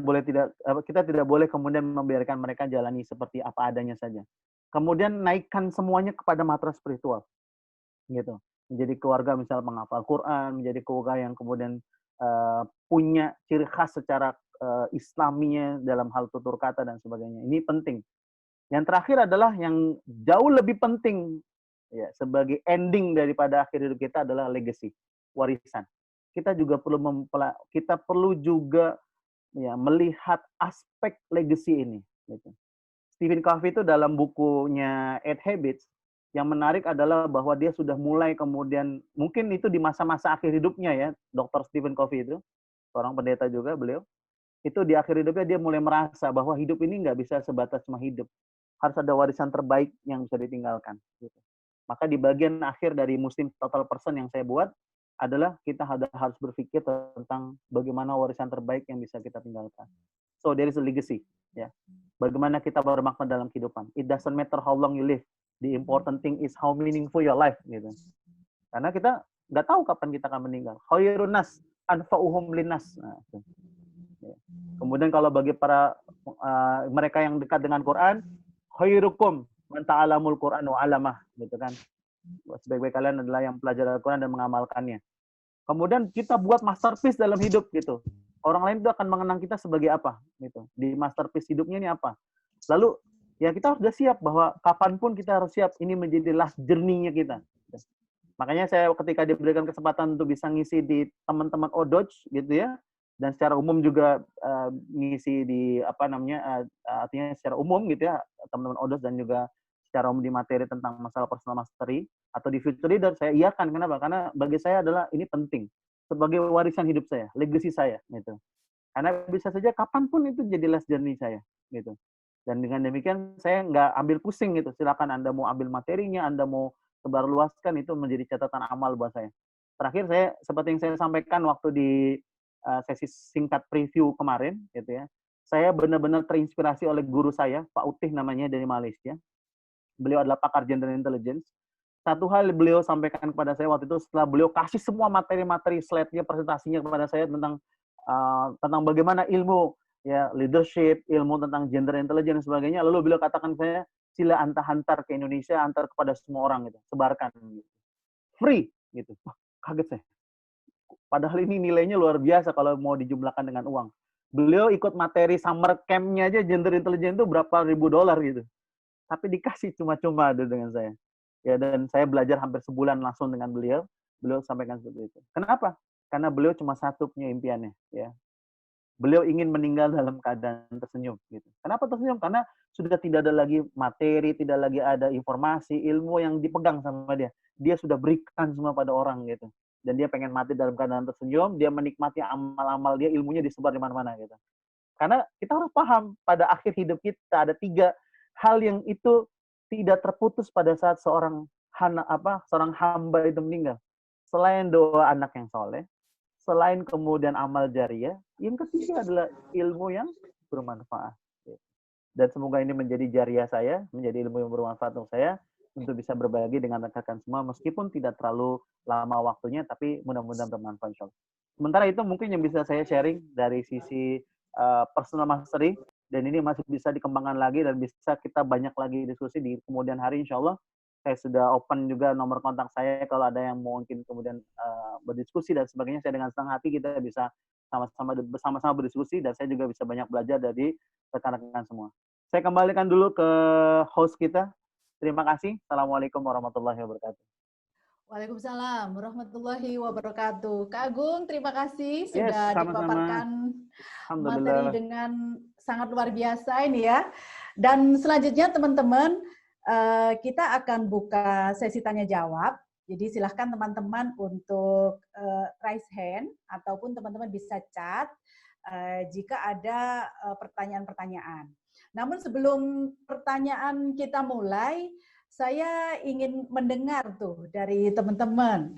tidak boleh kemudian membiarkan mereka jalani seperti apa adanya saja. Kemudian naikkan semuanya kepada matra spiritual, gitu. Menjadi keluarga misal menghafal Quran, menjadi keluarga yang kemudian punya ciri khas secara Islaminya dalam hal tutur kata dan sebagainya. Ini penting. Yang terakhir adalah yang jauh lebih penting ya sebagai ending daripada akhir hidup kita adalah legacy, warisan. Kita perlu juga ya melihat aspek legacy ini. Gitu. Stephen Covey itu dalam bukunya 8 Habits yang menarik adalah bahwa dia sudah mulai kemudian mungkin itu di masa-masa akhir hidupnya ya, Dr. Stephen Covey itu seorang pendeta juga beliau. Itu di akhir hidupnya dia mulai merasa bahwa hidup ini nggak bisa sebatas cuma hidup. Harus ada warisan terbaik yang bisa ditinggalkan. Gitu. Maka di bagian akhir dari Muslim Total Person yang saya buat adalah kita harus berpikir tentang bagaimana warisan terbaik yang bisa kita tinggalkan. So there is a legacy. Ya. Bagaimana kita bermakna dalam kehidupan. It doesn't matter how long you live. The important thing is how meaningful your life. Gitu. Karena kita nggak tahu kapan kita akan meninggal. Khairun nas anfa'uhum linnas. Nah, kemudian kalau bagi para mereka yang dekat dengan Quran, khairukum man ta'alamul Quran wa 'alamah, gitu kan. Sebaik-baik kalian adalah yang belajar Al-Quran dan mengamalkannya. Kemudian kita buat masterpiece dalam hidup gitu. Orang lain itu akan mengenang kita sebagai apa gitu. Di masterpiece hidupnya ini apa. Lalu ya kita harus sudah siap bahwa kapanpun kita harus siap ini menjadi last journey-nya kita. Makanya saya ketika diberikan kesempatan untuk bisa ngisi di teman-teman Odoj gitu ya. Dan secara umum juga ngisi di artinya secara umum gitu ya teman-teman Odos dan juga secara umum di materi tentang masalah personal mastery atau di future leader saya iakan. Kenapa? Karena bagi saya adalah ini penting sebagai warisan hidup saya, legacy saya gitu. Karena bisa saja kapanpun itu jadi last journey saya gitu. Dan dengan demikian saya nggak ambil pusing gitu. Silakan Anda mau ambil materinya, Anda mau sebarluaskan, itu menjadi catatan amal buat saya. Terakhir saya seperti yang saya sampaikan waktu di sesi singkat preview kemarin gitu ya. Saya benar-benar terinspirasi oleh guru saya, Pak Utih namanya dari Malaysia. Beliau adalah pakar gender intelligence. Satu hal beliau sampaikan kepada saya waktu itu setelah beliau kasih semua materi-materi slide-nya, presentasinya kepada saya tentang bagaimana ilmu ya leadership, ilmu tentang gender intelligence dan sebagainya. Lalu beliau katakan saya, sila hantar ke Indonesia, antar kepada semua orang gitu, sebarkan gitu. Free gitu. Kaget saya. Padahal ini nilainya luar biasa kalau mau dijumlahkan dengan uang. Beliau ikut materi summer camp-nya aja gender intelligence itu berapa ribu dolar gitu. Tapi dikasih cuma-cuma dengan saya. Ya, dan saya belajar hampir sebulan langsung dengan beliau. Beliau sampaikan seperti itu. Kenapa? Karena beliau cuma satu punya impiannya. Ya. Beliau ingin meninggal dalam keadaan tersenyum. Gitu. Kenapa tersenyum? Karena sudah tidak ada lagi materi, tidak lagi ada informasi, ilmu yang dipegang sama dia. Dia sudah berikan semua pada orang gitu. Dan dia pengen mati dalam keadaan tersenyum, dia menikmati amal-amal dia, ilmunya disebar di mana-mana gitu. Karena kita harus paham pada akhir hidup kita ada 3 hal yang itu tidak terputus pada saat seorang hamba itu meninggal. Selain doa anak yang soleh, selain kemudian amal jariah, yang ketiga adalah ilmu yang bermanfaat. Dan semoga ini menjadi jariah saya, menjadi ilmu yang bermanfaat untuk saya, untuk bisa berbagi dengan rekan-rekan semua, meskipun tidak terlalu lama waktunya, tapi mudah-mudahan bermanfaat. Sementara itu mungkin yang bisa saya sharing dari sisi personal mastery, dan ini masih bisa dikembangkan lagi, dan bisa kita banyak lagi diskusi di kemudian hari, insya Allah. Saya sudah open juga nomor kontak saya, kalau ada yang mungkin kemudian berdiskusi dan sebagainya, saya dengan senang hati kita bisa bersama-sama berdiskusi, dan saya juga bisa banyak belajar dari rekan-rekan semua. Saya kembalikan dulu ke host kita. Terima kasih. Assalamualaikum warahmatullahi wabarakatuh. Waalaikumsalam warahmatullahi wabarakatuh. Kak Agung, terima kasih sudah sama-sama. dipaparkan materi dengan sangat luar biasa ini ya. Dan selanjutnya teman-teman, kita akan buka sesi tanya jawab. Jadi silahkan teman-teman untuk raise hand ataupun teman-teman bisa chat jika ada pertanyaan-pertanyaan. Namun sebelum pertanyaan kita mulai, saya ingin mendengar tuh dari teman-teman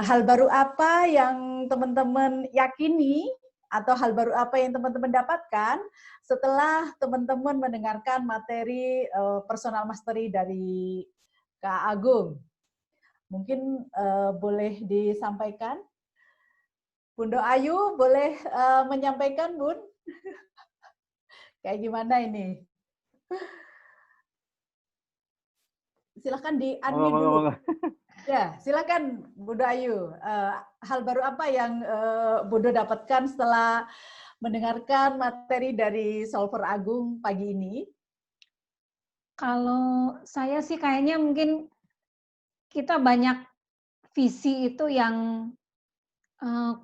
hal baru apa yang teman-teman yakini atau hal baru apa yang teman-teman dapatkan setelah teman-teman mendengarkan materi personal mastery dari Kak Agung. Mungkin boleh disampaikan. Bunda Ayu boleh menyampaikan, Bun? Kayak gimana ini? Silahkan di-unmute dulu. Ya, silakan Bunda Ayu. Hal baru apa yang Bunda dapatkan setelah mendengarkan materi dari Solver Agung pagi ini? Kalau saya sih kayaknya mungkin kita banyak visi itu yang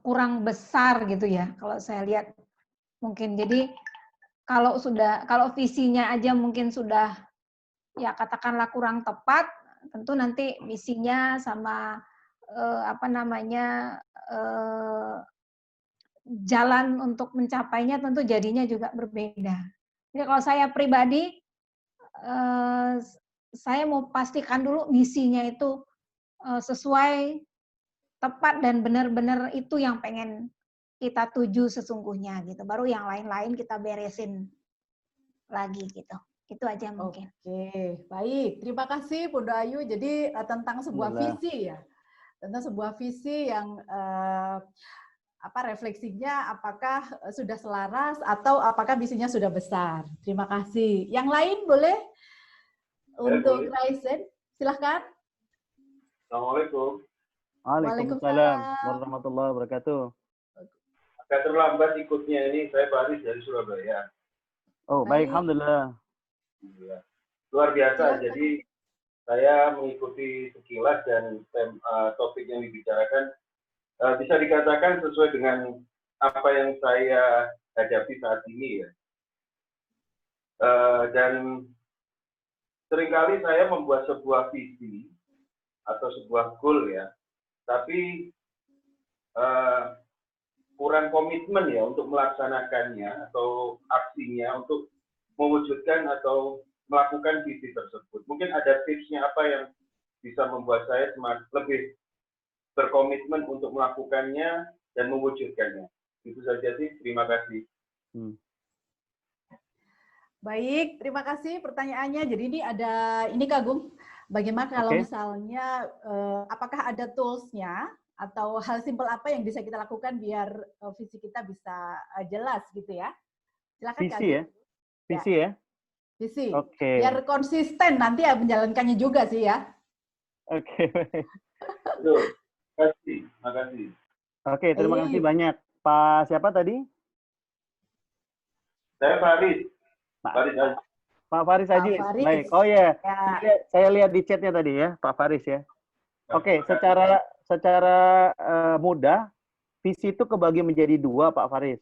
kurang besar gitu ya. Kalau saya lihat mungkin jadi kalau visinya aja mungkin sudah ya katakanlah kurang tepat, tentu nanti misinya sama jalan untuk mencapainya tentu jadinya juga berbeda. Jadi kalau saya pribadi, saya mau pastikan dulu misinya itu sesuai, tepat dan benar-benar itu yang pengen kita tuju sesungguhnya gitu. Baru yang lain-lain kita beresin lagi gitu. Itu aja mungkin. Oke, baik. Terima kasih Bunda Ayu. Jadi tentang sebuah visi ya. Tentang sebuah visi yang refleksinya apakah sudah selaras atau apakah visinya sudah besar. Terima kasih. Yang lain boleh untuk Raisen, silahkan. Assalamualaikum. Waalaikumsalam warahmatullahi wabarakatuh. Agak terlambat ikutnya ini, saya Faris dari Surabaya. Oh, baik, alhamdulillah. Luar biasa, jadi saya mengikuti sekilas dan topik yang dibicarakan bisa dikatakan sesuai dengan apa yang saya hadapi saat ini ya. Dan seringkali saya membuat sebuah visi atau sebuah goal ya, tapi kurang komitmen ya untuk melaksanakannya atau aksinya untuk mewujudkan atau melakukan visi tersebut. Mungkin ada tipsnya apa yang bisa membuat saya lebih berkomitmen untuk melakukannya dan mewujudkannya. Itu saja sih. Terima kasih. Baik, terima kasih pertanyaannya. Jadi ini Kagum, bagaimana kalau misalnya apakah ada tools-nya atau hal simpel apa yang bisa kita lakukan biar visi kita bisa jelas gitu ya? Silakan Visi ya? Visi ya? Visi. Oke. Biar konsisten nanti ya menjalankannya juga sih ya. Oke. Terima kasih. Oke, terima kasih banyak. Pak siapa tadi? Saya Faris. Pak Faris Aji. Baik. Oh ya. Saya lihat di chatnya tadi ya, Pak Faris ya. Oke, secara mudah, visi itu kebagi menjadi dua, Pak Faris.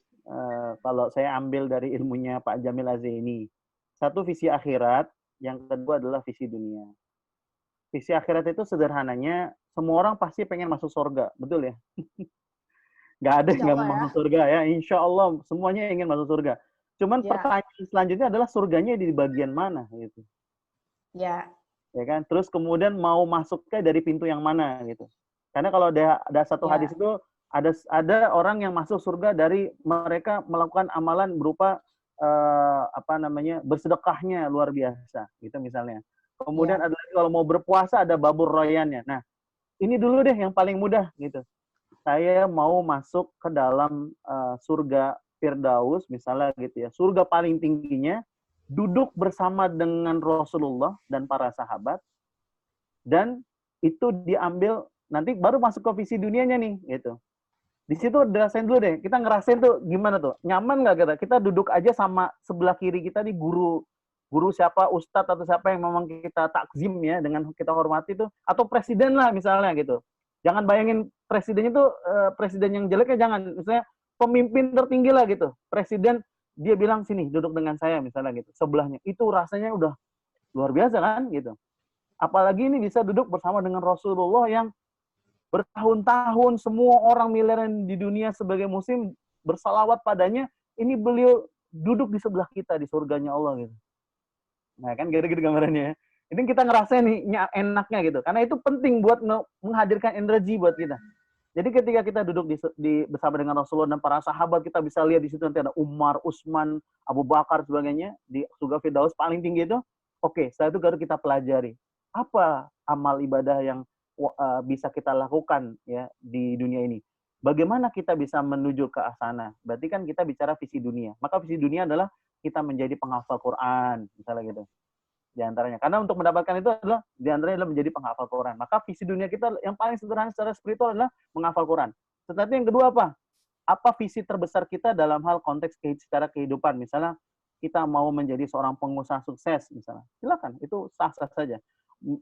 Kalau saya ambil dari ilmunya Pak Jamil Azzaini. Satu visi akhirat, yang kedua adalah visi dunia. Visi akhirat itu sederhananya, semua orang pasti pengen masuk surga, betul ya? Nggak ada yang nggak mau masuk surga ya, insya Allah semuanya ingin masuk surga. Cuman pertanyaan selanjutnya adalah surganya di bagian mana gitu. Ya. Ya kan? Terus kemudian mau masuknya dari pintu yang mana gitu. Karena kalau ada satu hadis itu ada orang yang masuk surga dari mereka melakukan amalan berupa bersedekahnya luar biasa gitu misalnya. Kemudian ada lagi kalau mau berpuasa ada babur royannya. Nah, ini dulu deh yang paling mudah gitu. Saya mau masuk ke dalam surga Firdaus misalnya gitu ya. Surga paling tingginya, duduk bersama dengan Rasulullah dan para sahabat, dan itu diambil nanti baru masuk ke visi dunianya nih gitu. Di situ dirasain dulu deh, kita ngerasain tuh gimana tuh, nyaman nggak kita duduk aja sama sebelah kiri kita nih guru siapa, ustadz atau siapa yang memang kita takzim ya, dengan kita hormati tuh, atau presiden lah misalnya gitu. Jangan bayangin presidennya tuh presiden yang jeleknya, jangan. Misalnya pemimpin tertinggi lah gitu, presiden dia bilang sini duduk dengan saya misalnya gitu, sebelahnya, itu rasanya udah luar biasa kan gitu. Apalagi ini bisa duduk bersama dengan Rasulullah yang bertahun-tahun semua orang miliaran di dunia sebagai muslim bersalawat padanya, ini beliau duduk di sebelah kita di surganya Allah gitu. Nah kan gitu-gitu gambarannya. Ini kita ngerasain nih enaknya gitu, karena itu penting buat menghadirkan energi buat kita. Jadi ketika kita duduk bersama dengan Rasulullah dan para sahabat, kita bisa lihat di situ nanti ada Umar, Utsman, Abu Bakar sebagainya di surga Firdaus paling tinggi itu. Oke, setelah itu baru kita pelajari apa amal ibadah yang bisa kita lakukan ya di dunia ini. bagaimana kita bisa menuju ke sana? Berarti kan kita bicara visi dunia. Maka visi dunia adalah kita menjadi penghafal Quran, misalnya gitu. Di antaranya. Karena untuk mendapatkan itu adalah di antaranya adalah menjadi penghafal Quran. Maka visi dunia kita yang paling sederhana secara spiritual adalah menghafal Quran. Tetapi yang kedua apa? Apa visi terbesar kita dalam hal konteks secara kehidupan? Misalnya kita mau menjadi seorang pengusaha sukses, misalnya. Silakan, itu sah-sah saja.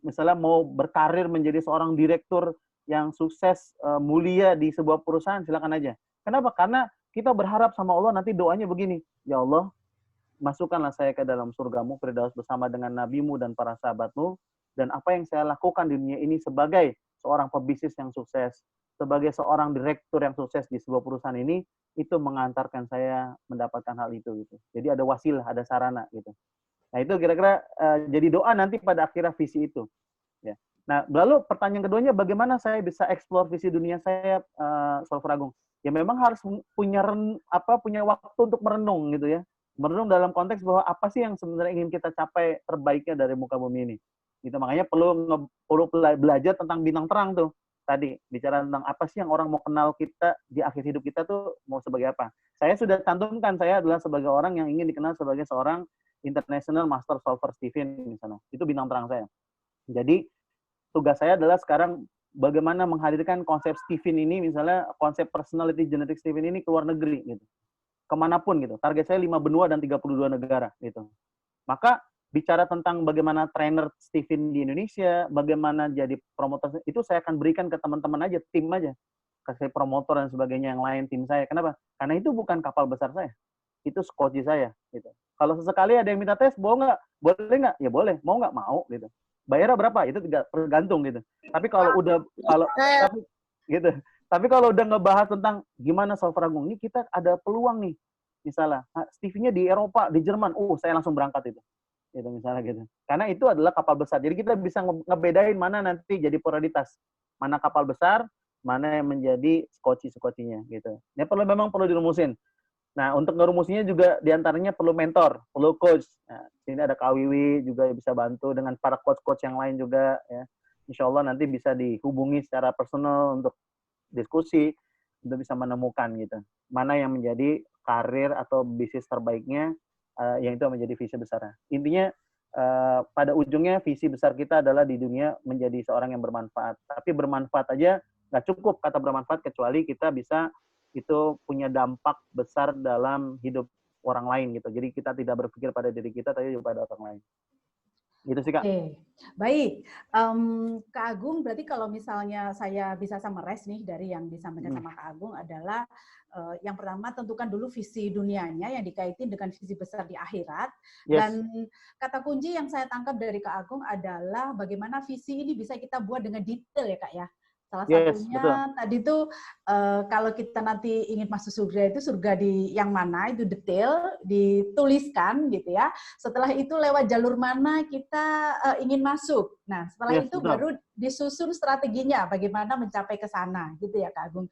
Misalnya mau berkarir menjadi seorang direktur yang sukses, mulia di sebuah perusahaan, silakan aja. Kenapa? Karena kita berharap sama Allah nanti doanya begini, ya Allah, masukkanlah saya ke dalam surgamu, Firdaus bersama dengan nabimu dan para sahabatmu, dan apa yang saya lakukan di dunia ini sebagai seorang pebisnis yang sukses, sebagai seorang direktur yang sukses di sebuah perusahaan ini, itu mengantarkan saya mendapatkan hal itu. Gitu. Jadi ada wasilah, ada sarana. Gitu. Nah itu kira-kira jadi doa nanti pada akhirnya visi itu. Ya. Nah, lalu pertanyaan keduanya, bagaimana saya bisa eksplor visi dunia saya, Solver Agung? Ya memang harus punya waktu untuk merenung gitu ya. Merenung dalam konteks bahwa apa sih yang sebenarnya ingin kita capai terbaiknya dari muka bumi ini. Gitu, makanya perlu belajar tentang bintang terang tuh. Tadi bicara tentang apa sih yang orang mau kenal kita di akhir hidup kita tuh mau sebagai apa. Saya sudah cantumkan saya adalah sebagai orang yang ingin dikenal sebagai seorang International Master Solver Stephen misalnya. Itu bintang terang saya. Jadi tugas saya adalah sekarang bagaimana menghadirkan konsep Stephen ini, misalnya konsep personality genetic Stephen ini ke luar negeri gitu. Kemanapun gitu. Target saya 5 benua dan 32 negara gitu. Maka bicara tentang bagaimana trainer Stephen di Indonesia, bagaimana jadi promotor, itu saya akan berikan ke teman-teman aja, tim aja. Kasih promotor dan sebagainya yang lain, tim saya. Kenapa? Karena itu bukan kapal besar saya. Itu skoci saya gitu. Kalau sesekali ada yang minta tes, boleh nggak? Ya boleh. Mau nggak? Mau gitu. Bayarnya berapa? Itu tergantung gitu. Tapi kalau Tapi kalau udah ngebahas tentang gimana Solver Agung, ini kita ada peluang nih. Misalnya, Stevie-nya di Eropa, di Jerman, saya langsung berangkat itu. Gitu misalnya gitu. Karena itu adalah kapal besar. Jadi kita bisa ngebedain mana nanti jadi prioritas. Mana kapal besar, mana yang menjadi skoci-skocinya gitu. Ini memang perlu dirumusin. Nah, untuk ngerumusinya juga diantaranya perlu mentor, perlu coach. Nah, sini ada Kak Wiwi juga bisa bantu dengan para coach-coach yang lain juga. Ya. Insya Allah nanti bisa dihubungi secara personal untuk diskusi, untuk bisa menemukan gitu. Mana yang menjadi karir atau bisnis terbaiknya, yang itu menjadi visi besar. Intinya, pada ujungnya visi besar kita adalah di dunia menjadi seorang yang bermanfaat. Tapi bermanfaat aja nggak cukup kata bermanfaat, kecuali kita bisa itu punya dampak besar dalam hidup orang lain gitu. Jadi kita tidak berpikir pada diri kita, tapi pada orang lain. Gitu sih Kak. Baik, Kak Agung, berarti kalau misalnya saya bisa summarize nih dari yang disampaikan sama Kak Agung adalah yang pertama tentukan dulu visi dunianya yang dikaitin dengan visi besar di akhirat. Dan kata kunci yang saya tangkap dari Kak Agung adalah bagaimana visi ini bisa kita buat dengan detail ya Kak ya. Salah satunya tadi itu kalau kita nanti ingin masuk surga itu surga di yang mana itu detail dituliskan gitu ya. Setelah itu lewat jalur mana kita ingin masuk. Nah setelah itu baru disusun strateginya bagaimana mencapai ke sana gitu ya Kak Agung.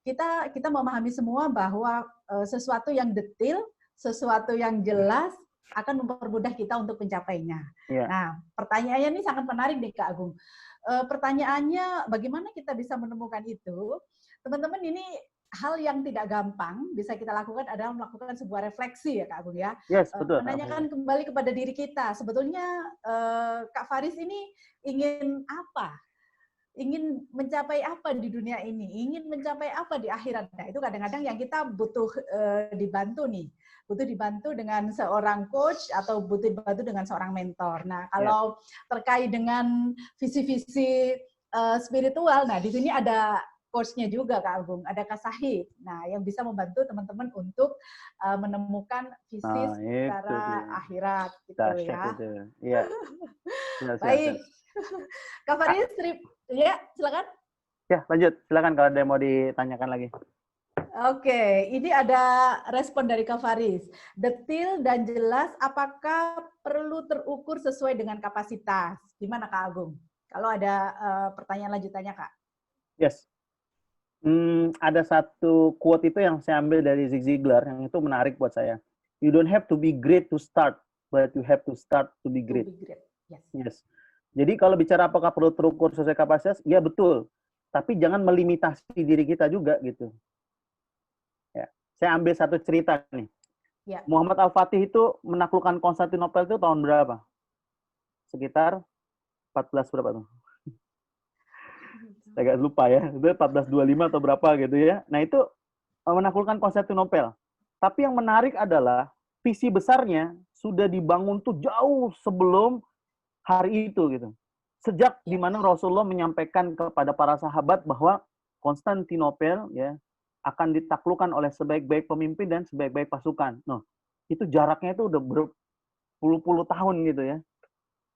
Kita memahami semua bahwa sesuatu yang detail, sesuatu yang jelas akan mempermudah kita untuk mencapainya. Nah pertanyaannya ini sangat menarik nih Kak Agung. Pertanyaannya bagaimana kita bisa menemukan itu? Teman-teman, ini hal yang tidak gampang bisa kita lakukan adalah melakukan sebuah refleksi ya Kak Agung ya. Betul. Menanyakan kembali kepada diri kita, sebetulnya Kak Faris ini ingin apa? Ingin mencapai apa di dunia ini? Ingin mencapai apa di akhirat? Nah, itu kadang-kadang yang kita butuh dibantu nih. Butuh dibantu dengan seorang coach atau butuh dibantu dengan seorang mentor. Nah, kalau terkait dengan visi-visi spiritual, nah di sini ada coach-nya juga Kak Agung, ada Kak Sahid. Nah, yang bisa membantu teman-teman untuk menemukan visi secara akhirat gitu ya. Iya. Baik. Kak Faris, ya silakan. Ya, lanjut. Silakan kalau ada yang mau ditanyakan lagi. Oke, ini ada respon dari Kak Faris. Detil dan jelas, apakah perlu terukur sesuai dengan kapasitas? Gimana Kak Agung? Kalau ada pertanyaan lanjutannya Kak. Yes. Ada satu quote itu yang saya ambil dari Zig Ziglar, yang itu menarik buat saya. You don't have to be great to start, but you have to start to be great. To be great. Yes. Jadi kalau bicara apakah perlu terukur sesuai kapasitas, ya betul. tapi jangan melimitasi diri kita juga gitu. Ya, saya ambil satu cerita nih. Ya. Muhammad Al-Fatih itu menaklukkan Konstantinopel itu tahun berapa? Sekitar 14 berapa tuh? Saya agak lupa ya. Itu 1425 atau berapa gitu ya. Nah, itu menaklukkan Konstantinopel. Tapi yang menarik adalah visi besarnya sudah dibangun tuh jauh sebelum hari itu gitu. Sejak di mana Rasulullah menyampaikan kepada para sahabat bahwa Konstantinopel ya akan ditaklukkan oleh sebaik-baik pemimpin dan sebaik-baik pasukan. Nah, itu jaraknya itu udah berpuluh-puluh tahun gitu ya.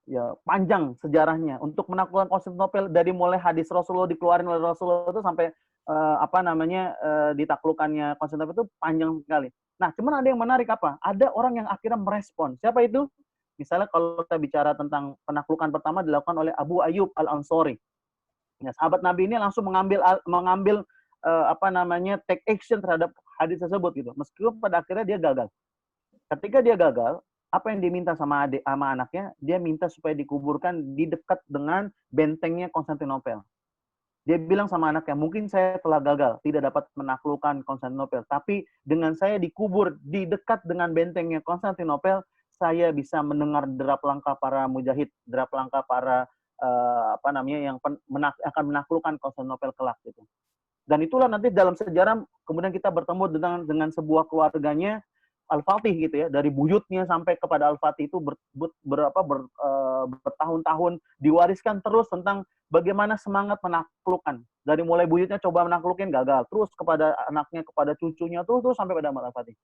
Ya, panjang sejarahnya untuk menaklukkan Konstantinopel dari mulai hadis Rasulullah dikeluarin oleh Rasulullah itu sampai ditaklukkannya Konstantinopel itu panjang sekali. Nah, cuman ada yang menarik apa? Ada orang yang akhirnya merespon. Siapa itu? Misalnya kalau kita bicara tentang penaklukan pertama dilakukan oleh Abu Ayyub Al-Ansari. Ya, sahabat Nabi ini langsung mengambil take action terhadap hadis tersebut gitu. Meskipun pada akhirnya dia gagal. Ketika dia gagal, apa yang diminta sama anaknya? Dia minta supaya dikuburkan di dekat dengan bentengnya Konstantinopel. Dia bilang sama anaknya, mungkin saya telah gagal, tidak dapat menaklukkan Konstantinopel, tapi dengan saya dikubur di dekat dengan bentengnya Konstantinopel, saya bisa mendengar derap langkah para mujahid, derap langkah para yang akan menaklukkan Konstantinopel kelak gitu. Dan itulah nanti dalam sejarah kemudian kita bertemu dengan sebuah keluarganya Al-Fatih gitu ya, dari buyutnya sampai kepada Al-Fatih itu bertahun-tahun diwariskan terus tentang bagaimana semangat menaklukkan. Dari mulai buyutnya coba menaklukin gagal, terus kepada anaknya, kepada cucunya, terus sampai pada Al-Fatih.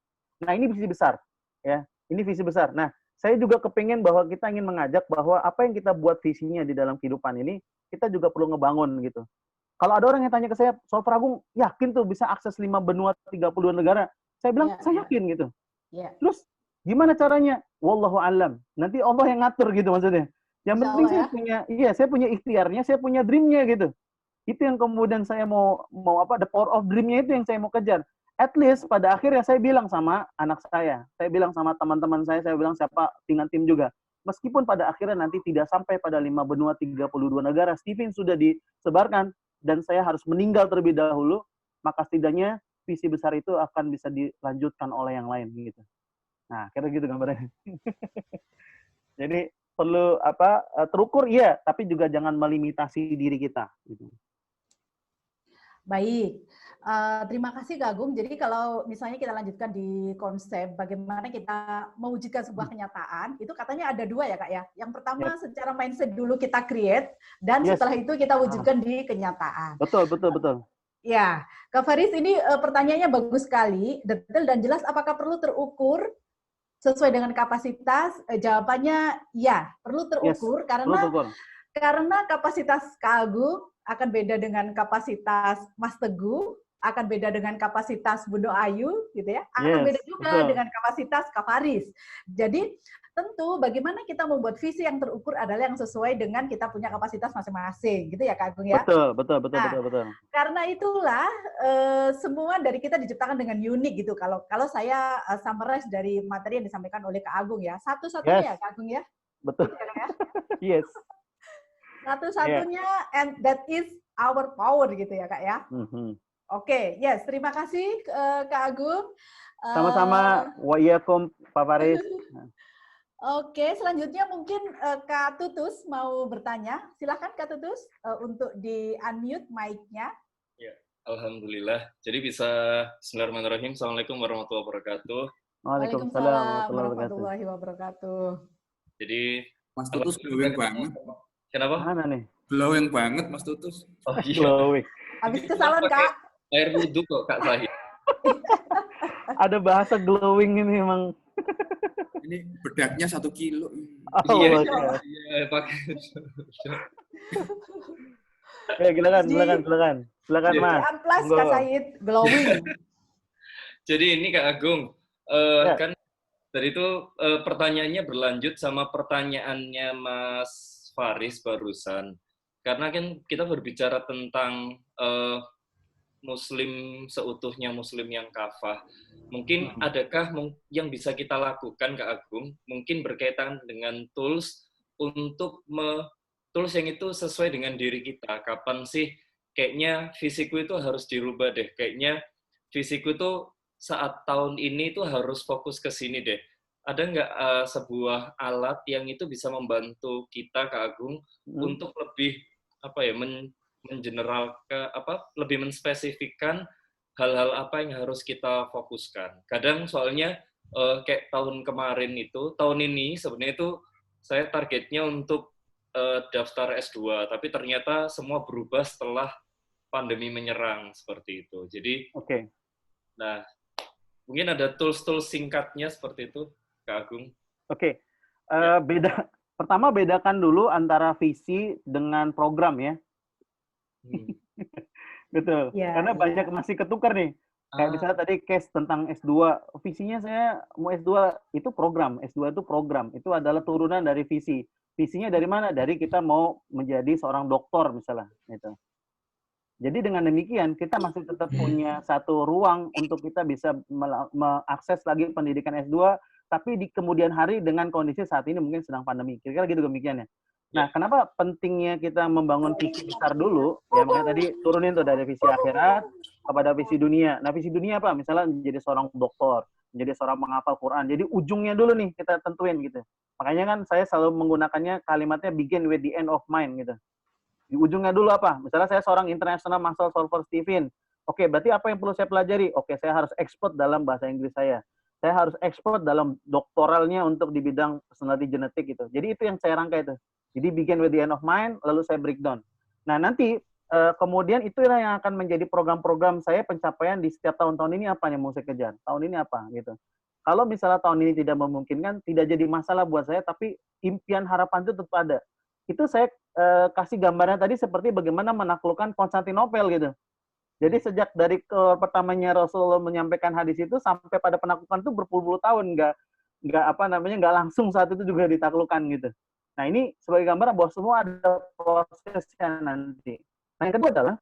Nah, ini visi besar ya. Ini visi besar. Nah, saya juga kepengen bahwa kita ingin mengajak bahwa apa yang kita buat visinya di dalam kehidupan ini, kita juga perlu ngebangun gitu. Kalau ada orang yang tanya ke saya, Soal Agung, yakin tuh bisa akses 5 benua 32 negara? Saya bilang, saya yakin gitu. Terus gimana caranya? Wallahu alam. Nanti Allah yang ngatur gitu maksudnya. Yang penting saya punya ikhtiarnya, saya punya dreamnya gitu. Itu yang kemudian saya mau the power of dreamnya itu yang saya mau kejar. At least pada akhirnya saya bilang sama anak saya bilang sama teman-teman saya bilang siapa dengan tim juga. Meskipun pada akhirnya nanti tidak sampai pada 5 benua 32 negara, Stephen sudah disebarkan dan saya harus meninggal terlebih dahulu, maka setidaknya visi besar itu akan bisa dilanjutkan oleh yang lain gitu. Nah, kira gitu gambarnya. Jadi perlu terukur iya, tapi juga jangan melimitasi diri kita gitu. Baik. Terima kasih Kak Agung. Jadi kalau misalnya kita lanjutkan di konsep bagaimana kita mewujudkan sebuah kenyataan, itu katanya ada 2 ya Kak ya. Yang pertama secara mindset dulu kita create, dan setelah itu kita wujudkan di kenyataan. Betul. Ya, Kak Faris, ini pertanyaannya bagus sekali, detail dan jelas. Apakah perlu terukur sesuai dengan kapasitas? Jawabannya ya, perlu terukur karena kapasitas Kak Agung akan beda dengan kapasitas Mas Teguh, akan beda dengan kapasitas Bunda Ayu, gitu ya. Akan beda juga dengan kapasitas Kak Faris. Jadi tentu bagaimana kita membuat visi yang terukur adalah yang sesuai dengan kita punya kapasitas masing-masing, gitu ya Kak Agung ya. Betul. Karena itulah semua dari kita diciptakan dengan unik gitu. Kalau saya summarize dari materi yang disampaikan oleh Kak Agung ya, satu-satunya ya Kak Agung ya. Betul. Yes. Satu-satunya, and that is our power gitu ya Kak ya. Oke, yes, terima kasih Kak Agung. Sama-sama, wa iyyakum Pak Faris. Oke, selanjutnya mungkin Kak Tutus mau bertanya. Silakan Kak Tutus untuk di-unmute mic-nya. Ya, alhamdulillah. Jadi bisa Bismillahirrahmanirrahim. Assalamualaikum warahmatullahi wabarakatuh. Waalaikumsalam warahmatullahi wabarakatuh. Jadi Mas Tutus glowing banget. Kenapa? Mana nih? Glowing banget Mas Tutus. Oh iya. Glowing. Habis ke salon Kak. Air wudhu kok Kak Sahih. Ada bahasa glowing ini emang. Ini bedaknya 1 kilo. Iya, pakai. Silakan Mas. Amplas Kak Said, glowing. Jadi ini Kak Agung, kan dari itu pertanyaannya berlanjut sama pertanyaannya Mas Faris barusan. Karena kan kita berbicara tentang Muslim seutuhnya, Muslim yang kafah. Mungkin adakah yang bisa kita lakukan, Kak Agung, mungkin berkaitan dengan tools untuk tools yang itu sesuai dengan diri kita. Kapan sih kayaknya visiku itu harus dirubah deh. Kayaknya visiku itu saat tahun ini tuh harus fokus ke sini deh. Ada nggak sebuah alat yang itu bisa membantu kita, Kak Agung, untuk lebih lebih menspesifikkan hal-hal apa yang harus kita fokuskan. Kadang soalnya kayak tahun ini sebenarnya itu saya targetnya untuk daftar S2, tapi ternyata semua berubah setelah pandemi menyerang seperti itu. Jadi, nah mungkin ada tools-tools singkatnya seperti itu, Kak Agung. Pertama bedakan dulu antara visi dengan program ya. Betul. Karena banyak masih ketukar nih. Kayak misalnya tadi case tentang S2, visinya saya mau S2 itu program, S2 itu program, itu adalah turunan dari visi. Visinya dari mana? Dari kita mau menjadi seorang dokter misalnya. Gitu. Jadi dengan demikian kita masih tetap punya satu ruang untuk kita bisa mengakses lagi pendidikan S2, tapi di kemudian hari dengan kondisi saat ini mungkin sedang pandemi. Kira-kira gitu demikian ya. Nah, kenapa pentingnya kita membangun visi besar dulu? Ya, makanya tadi turunin tuh dari visi akhirat kepada visi dunia. Nah, visi dunia apa? Misalnya menjadi seorang dokter, menjadi seorang penghafal Quran. Jadi ujungnya dulu nih kita tentuin gitu. Makanya kan saya selalu menggunakannya kalimatnya begin with the end of mind gitu. Di ujungnya dulu apa? Misalnya saya seorang international muscle solver Stephen. Oke, berarti apa yang perlu saya pelajari? Oke, saya harus expert dalam bahasa Inggris saya. Saya harus expert dalam doktoralnya untuk di bidang personality genetik gitu. Jadi itu yang saya rangkai itu. Jadi begin with the end of mind, lalu saya breakdown. Nah, nanti kemudian itulah yang akan menjadi program-program saya pencapaian di setiap tahun-tahun ini apa yang mau saya kejar. Tahun ini apa gitu. Kalau misalnya tahun ini tidak memungkinkan, tidak jadi masalah buat saya, tapi impian harapan itu tetap ada. Itu saya kasih gambarnya tadi seperti bagaimana menaklukkan Konstantinopel gitu. Jadi sejak dari pertamanya Rasulullah menyampaikan hadis itu sampai pada penaklukan itu berpuluh-puluh tahun nggak langsung saat itu juga ditaklukkan gitu. Nah ini sebagai gambaran bahwa semua ada prosesnya nanti. Nah yang kedua adalah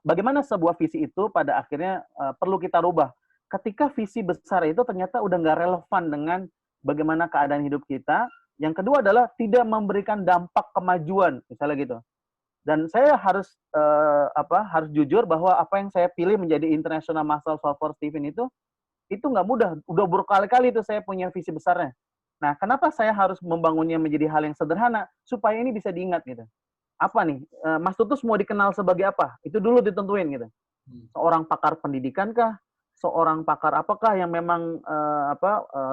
bagaimana sebuah visi itu pada akhirnya perlu kita rubah. Ketika visi besar itu ternyata udah nggak relevan dengan bagaimana keadaan hidup kita. Yang kedua adalah tidak memberikan dampak kemajuan, misalnya gitu. Dan saya harus harus jujur bahwa apa yang saya pilih menjadi International Muscle Solver Stephen itu nggak mudah. Udah berkali-kali itu saya punya visi besarnya. Nah, kenapa saya harus membangunnya menjadi hal yang sederhana supaya ini bisa diingat gitu. Apa nih? Mas Tutus mau dikenal sebagai apa? Itu dulu ditentuin gitu. Seorang pakar pendidikan kah? Seorang pakar apakah yang memang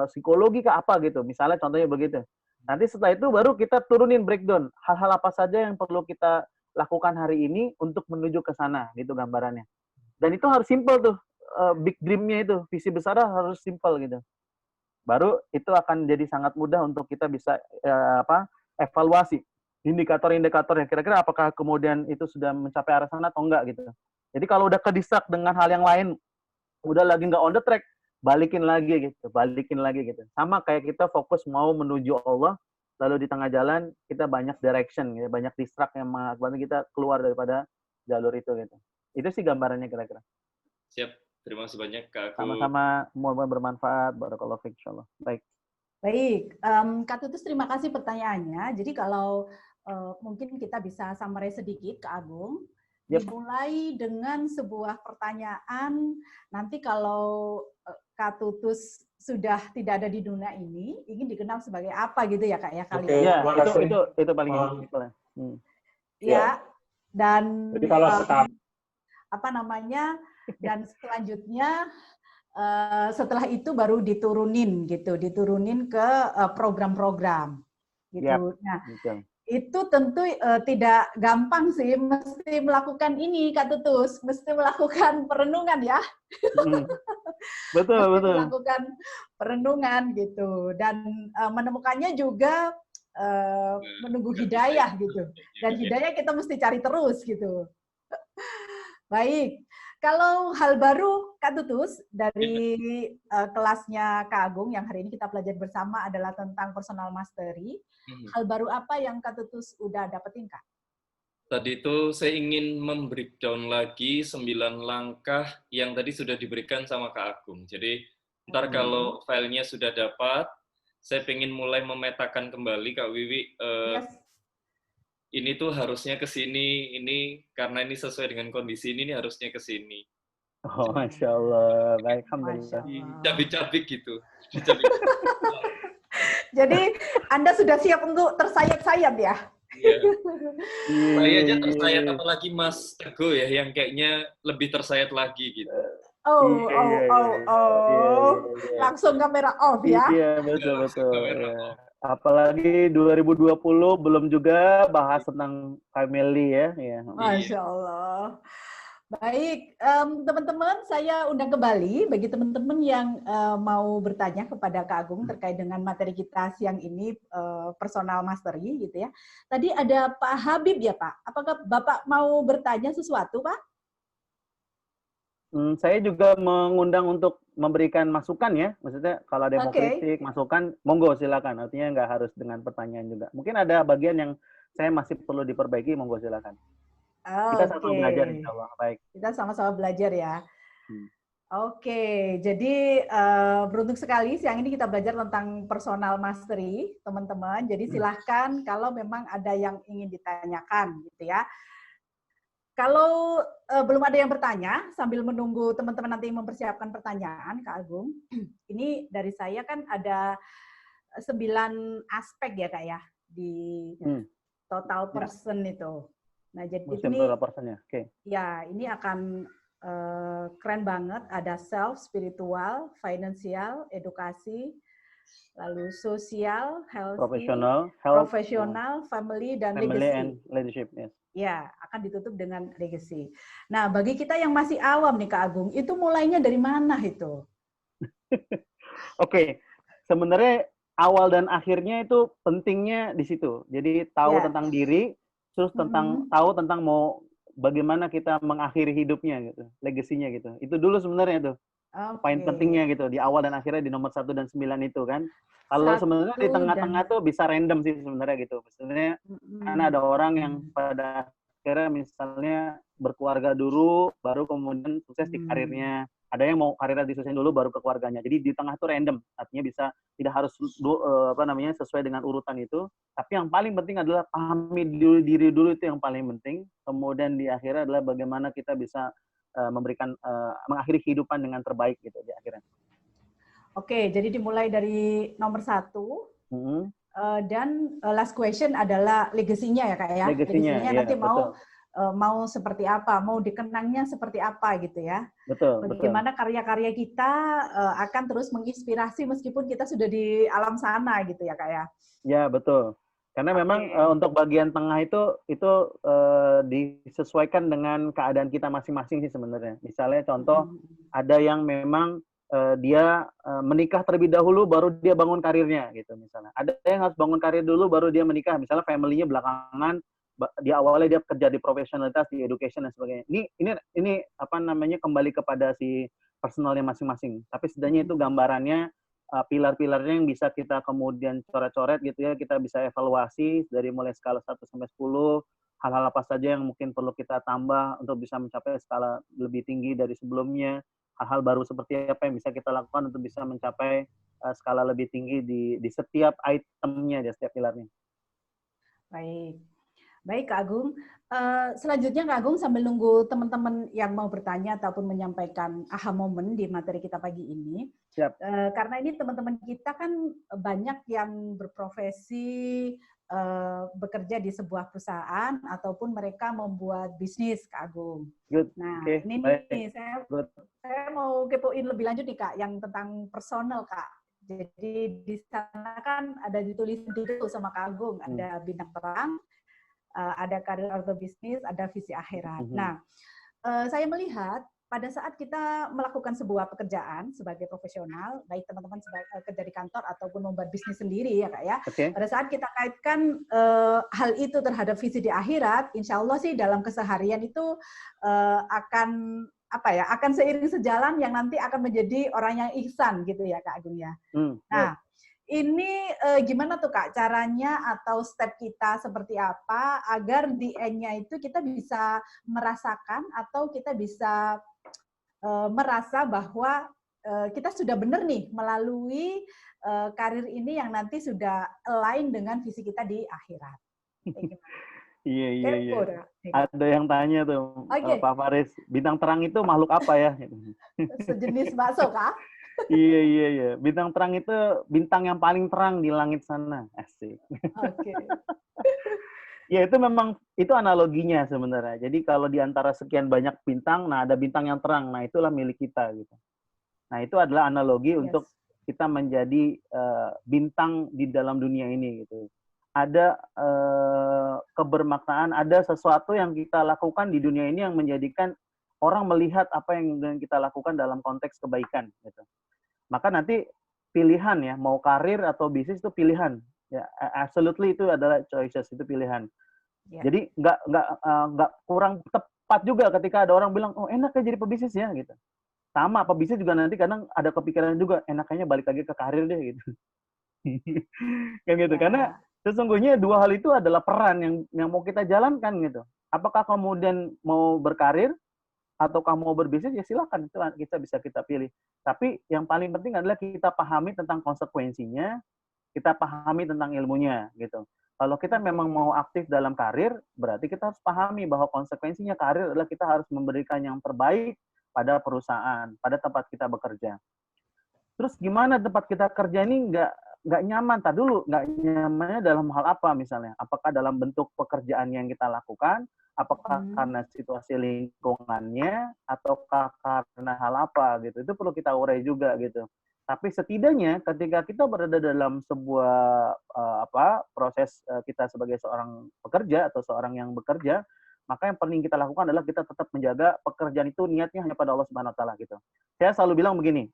psikologi kah apa gitu. Misalnya contohnya begitu. Nanti setelah itu baru kita turunin breakdown. Hal-hal apa saja yang perlu kita lakukan hari ini untuk menuju ke sana, gitu gambarannya. Dan itu harus simple tuh, big dream-nya itu, visi besar harus simple gitu. Baru itu akan jadi sangat mudah untuk kita bisa evaluasi indikator-indikator yang kira-kira apakah kemudian itu sudah mencapai arah sana atau enggak gitu. Jadi kalau udah kedistrak dengan hal yang lain, udah lagi nggak on the track, balikin lagi gitu. Sama kayak kita fokus mau menuju Allah, lalu di tengah jalan kita banyak direction, gitu, banyak distract yang mengakibatkan kita keluar daripada jalur itu gitu. Itu sih gambarannya kira-kira. Siap, terima kasih banyak Kak Agung. Sama-sama, semoga bermanfaat. Barakallahu fiik, insyaallah. Baik, Kak Tutus terima kasih pertanyaannya. Jadi kalau mungkin kita bisa summary sedikit Kak Agung. Dimulai dengan sebuah pertanyaan, nanti kalau Kak Tutus sudah tidak ada di dunia ini, ingin dikenal sebagai apa gitu ya Kak ya kali ini. Ya, itu paling simpel. Ya, dan jadi kalau dan selanjutnya setelah itu baru diturunin ke program-program gitu. Nah, itu tentu tidak gampang sih, mesti melakukan ini Kak Tutus, mesti melakukan perenungan ya. Betul. Melakukan perenungan gitu, dan menemukannya juga menunggu hidayah gitu. Dan hidayah kita mesti cari terus gitu. Baik, kalau hal baru Kak Tutus dari kelasnya Kak Agung yang hari ini kita pelajari bersama adalah tentang personal mastery. Hal baru apa yang Kak Tutus udah dapetin Kak? Tadi itu saya ingin membreakdown lagi 9 langkah yang tadi sudah diberikan sama Kak Agung. Jadi ntar kalau filenya sudah dapat, saya ingin mulai memetakan kembali Kak Wiwi. ini tuh harusnya ke sini, ini karena ini sesuai dengan kondisi ini harusnya ke sini. Oh, Masya Allah. Baik, Alhamdulillah. Cabik-cabik gitu. Jadi Anda sudah siap untuk tersayat-sayat ya? Iya. Saya aja tersayat, apalagi Mas Teguh ya, yang kayaknya lebih tersayat lagi gitu. Langsung kamera off ya? Iya, betul. Ya. Apalagi 2020 belum juga bahas tentang family ya. Masya Allah. Baik, teman-teman, saya undang kembali bagi teman-teman yang mau bertanya kepada Kak Agung terkait dengan materi kita siang ini, personal mastery gitu ya. Tadi ada Pak Habib ya Pak, apakah Bapak mau bertanya sesuatu Pak? Saya juga mengundang untuk memberikan masukan ya, maksudnya kalau ada yang mau kritik, masukan, monggo silakan. Artinya nggak harus dengan pertanyaan juga. Mungkin ada bagian yang saya masih perlu diperbaiki, monggo silakan. Kita sama belajar, insya Allah. Baik. Kita sama-sama belajar ya. Oke, jadi beruntung sekali siang ini kita belajar tentang personal mastery, teman-teman. Jadi silahkan kalau memang ada yang ingin ditanyakan, gitu ya. Kalau belum ada yang bertanya, sambil menunggu teman-teman nanti mempersiapkan pertanyaan, Kak Agung, ini dari saya kan ada 9 aspek ya Kak ya, di total person itu. Nah, jadi ini ya ini akan keren banget. Ada self, spiritual, financial, edukasi, lalu sosial, healthy, profesional, family, dan legacy. And leadership, yes. Ya, akan ditutup dengan legacy. Nah, bagi kita yang masih awam nih Kak Agung, itu mulainya dari mana itu? Oke, sebenarnya awal dan akhirnya itu pentingnya di situ. Jadi tahu tentang diri. Terus tahu tentang mau bagaimana kita mengakhiri hidupnya gitu, legasinya gitu. Itu dulu sebenarnya tuh. Poin pentingnya gitu di awal dan akhirnya di nomor 1 dan 9 itu kan. Kalau sebenarnya di tengah-tengah tuh bisa random sih sebenarnya gitu. Sebenarnya karena ada orang yang pada akhirnya misalnya berkeluarga dulu baru kemudian sukses di karirnya. Ada yang mau karirnya disuksesin dulu baru ke keluarganya. Jadi di tengah tuh random. Artinya bisa tidak harus sesuai dengan urutan itu. Tapi yang paling penting adalah pahami dulu diri dulu, itu yang paling penting. Kemudian di akhirnya adalah bagaimana kita bisa mengakhiri kehidupan dengan terbaik gitu di akhirnya. Oke, jadi dimulai dari nomor 1. Dan last question adalah legasinya ya Kak ya. Legasinya nanti mau seperti apa, mau dikenangnya seperti apa gitu ya. Bagaimana karya-karya kita akan terus menginspirasi meskipun kita sudah di alam sana gitu ya Kak ya. Ya, betul. Karena memang untuk bagian tengah itu disesuaikan dengan keadaan kita masing-masing sih sebenarnya. Misalnya contoh ada yang memang dia menikah terlebih dahulu baru dia bangun karirnya gitu misalnya. Ada yang harus bangun karir dulu baru dia menikah. Misalnya family-nya belakangan, di awalnya dia kerja di profesionalitas, di education dan sebagainya. Ini apa namanya kembali kepada si personalnya masing-masing. Tapi setidaknya itu gambarannya pilar-pilarnya yang bisa kita kemudian coret-coret gitu ya, kita bisa evaluasi dari mulai skala 1 sampai 10, hal-hal apa saja yang mungkin perlu kita tambah untuk bisa mencapai skala lebih tinggi dari sebelumnya, hal-hal baru seperti apa yang bisa kita lakukan untuk bisa mencapai skala lebih tinggi di setiap itemnya, di setiap pilarnya. Baik Kak Agung. Selanjutnya Kak Agung sambil nunggu teman-teman yang mau bertanya ataupun menyampaikan aha moment di materi kita pagi ini. Siap. Karena ini teman-teman kita kan banyak yang berprofesi bekerja di sebuah perusahaan ataupun mereka membuat bisnis Kak Agung. Good. Nah, ini nih saya mau kepoin lebih lanjut nih Kak yang tentang personal Kak. Jadi di sana kan ada ditulis gitu sama Kak Agung, ada bintang terang, ada karir atau bisnis, ada visi akhirat. Nah, saya melihat pada saat kita melakukan sebuah pekerjaan sebagai profesional, baik teman-teman kerja di kantor ataupun membuat bisnis sendiri ya Kak ya, pada saat kita kaitkan hal itu terhadap visi di akhirat, insya Allah sih dalam keseharian itu akan akan seiring sejalan yang nanti akan menjadi orang yang ihsan gitu ya Kak Agung ya. Nah, ini gimana tuh Kak caranya atau step kita seperti apa agar di end-nya itu kita bisa merasakan atau kita bisa merasa bahwa kita sudah benar nih melalui karir ini yang nanti sudah align dengan visi kita di akhirat. Iya, iya, iya. Kepo dah. Ada yang tanya tuh, Oke. Pak Faris, bintang terang itu makhluk apa ya? Sejenis bakso kah? Iya, iya, iya. Bintang terang itu bintang yang paling terang di langit sana. Asik. Oke. Ya itu memang, itu analoginya sebenarnya. Jadi kalau di antara sekian banyak bintang, nah ada bintang yang terang, nah itulah milik kita gitu. Nah itu adalah analogi untuk kita menjadi bintang di dalam dunia ini gitu. Ada kebermaknaan, ada sesuatu yang kita lakukan di dunia ini yang menjadikan orang melihat apa yang kita lakukan dalam konteks kebaikan gitu. Maka nanti pilihan ya, mau karir atau bisnis itu pilihan. Ya, absolutely itu adalah choices, itu pilihan. Jadi nggak kurang tepat juga ketika ada orang bilang, oh enak ya jadi pebisnis ya gitu. Sama pebisnis juga nanti kadang ada kepikiran juga, enaknya balik lagi ke karir deh gitu. Kan gitu. Karena sesungguhnya dua hal itu adalah peran yang mau kita jalankan gitu. Apakah kemudian mau berkarir ataukah mau berbisnis, ya silakan, itu kita pilih. Tapi yang paling penting adalah kita pahami tentang konsekuensinya, kita pahami tentang ilmunya gitu. Kalau kita memang mau aktif dalam karir, berarti kita harus pahami bahwa konsekuensinya karir adalah kita harus memberikan yang terbaik pada perusahaan, pada tempat kita bekerja. Terus gimana tempat kita kerja ini nggak nyaman? Tadi dulu, nggak nyamannya dalam hal apa misalnya? Apakah dalam bentuk pekerjaan yang kita lakukan? Apakah karena situasi lingkungannya? Ataukah karena hal apa gitu? Itu perlu kita urai juga gitu. Tapi setidaknya ketika kita berada dalam sebuah proses kita sebagai seorang pekerja atau seorang yang bekerja, maka yang paling kita lakukan adalah kita tetap menjaga pekerjaan itu niatnya hanya pada Allah Subhanahu wa taala gitu. Saya selalu bilang begini,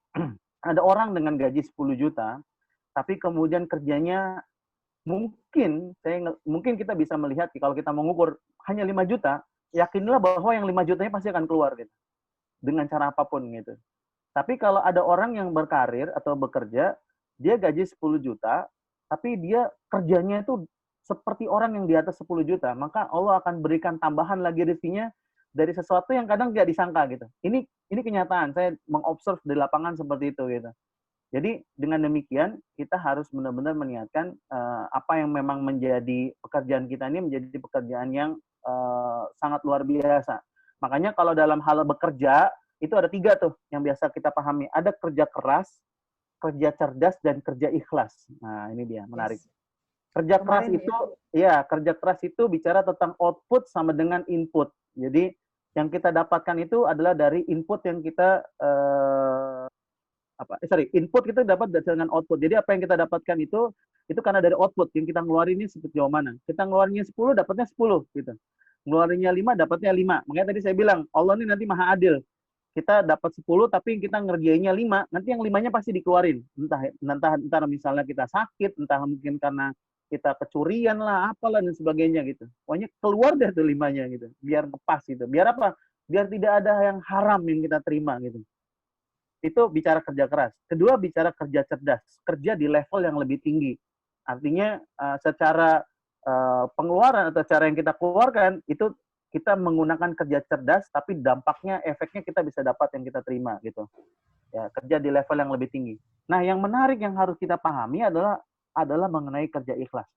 ada orang dengan gaji 10 juta, tapi kemudian kerjanya mungkin kita bisa melihat kalau kita mengukur hanya 5 juta, yakinlah bahwa yang 5 jutanya pasti akan keluar gitu. Dengan cara apapun gitu. Tapi kalau ada orang yang berkarir atau bekerja, dia gaji 10 juta, tapi dia kerjanya itu seperti orang yang di atas 10 juta, maka Allah akan berikan tambahan lagi rezekinya dari sesuatu yang kadang tidak disangka gitu. Ini kenyataan, saya mengobserv di lapangan seperti itu gitu. Jadi dengan demikian kita harus benar-benar meniatkan apa yang memang menjadi pekerjaan kita ini menjadi pekerjaan yang sangat luar biasa. Makanya kalau dalam hal bekerja itu ada 3 tuh yang biasa kita pahami. Ada kerja keras, kerja cerdas, dan kerja ikhlas. Nah, ini dia, menarik. Kerja keras itu, kerja keras itu bicara tentang output sama dengan input. Jadi, yang kita dapatkan itu adalah dari input yang kita, input kita dapat dengan output. Jadi, apa yang kita dapatkan itu karena dari output. Yang kita ngeluarin ini seperti jauh mana. Kita ngeluarinnya 10, dapatnya 10. Gitu. Ngeluarinnya 5, dapatnya 5. Makanya tadi saya bilang, Allah ini nanti maha adil. Kita dapat 10 tapi kita ngerjainnya 5, nanti yang 5-nya pasti dikeluarin. Entah misalnya kita sakit, entah mungkin karena kita kecurian lah, apalah dan sebagainya gitu. Pokoknya keluar deh tuh 5-nya gitu, biar ngepas gitu. Biar apa? Biar tidak ada yang haram yang kita terima gitu. Itu bicara kerja keras. Kedua bicara kerja cerdas, kerja di level yang lebih tinggi. Artinya secara pengeluaran atau cara yang kita keluarkan itu kita menggunakan kerja cerdas, tapi dampaknya, efeknya kita bisa dapat yang kita terima gitu. Ya, kerja di level yang lebih tinggi. Nah, yang menarik yang harus kita pahami adalah mengenai kerja ikhlas.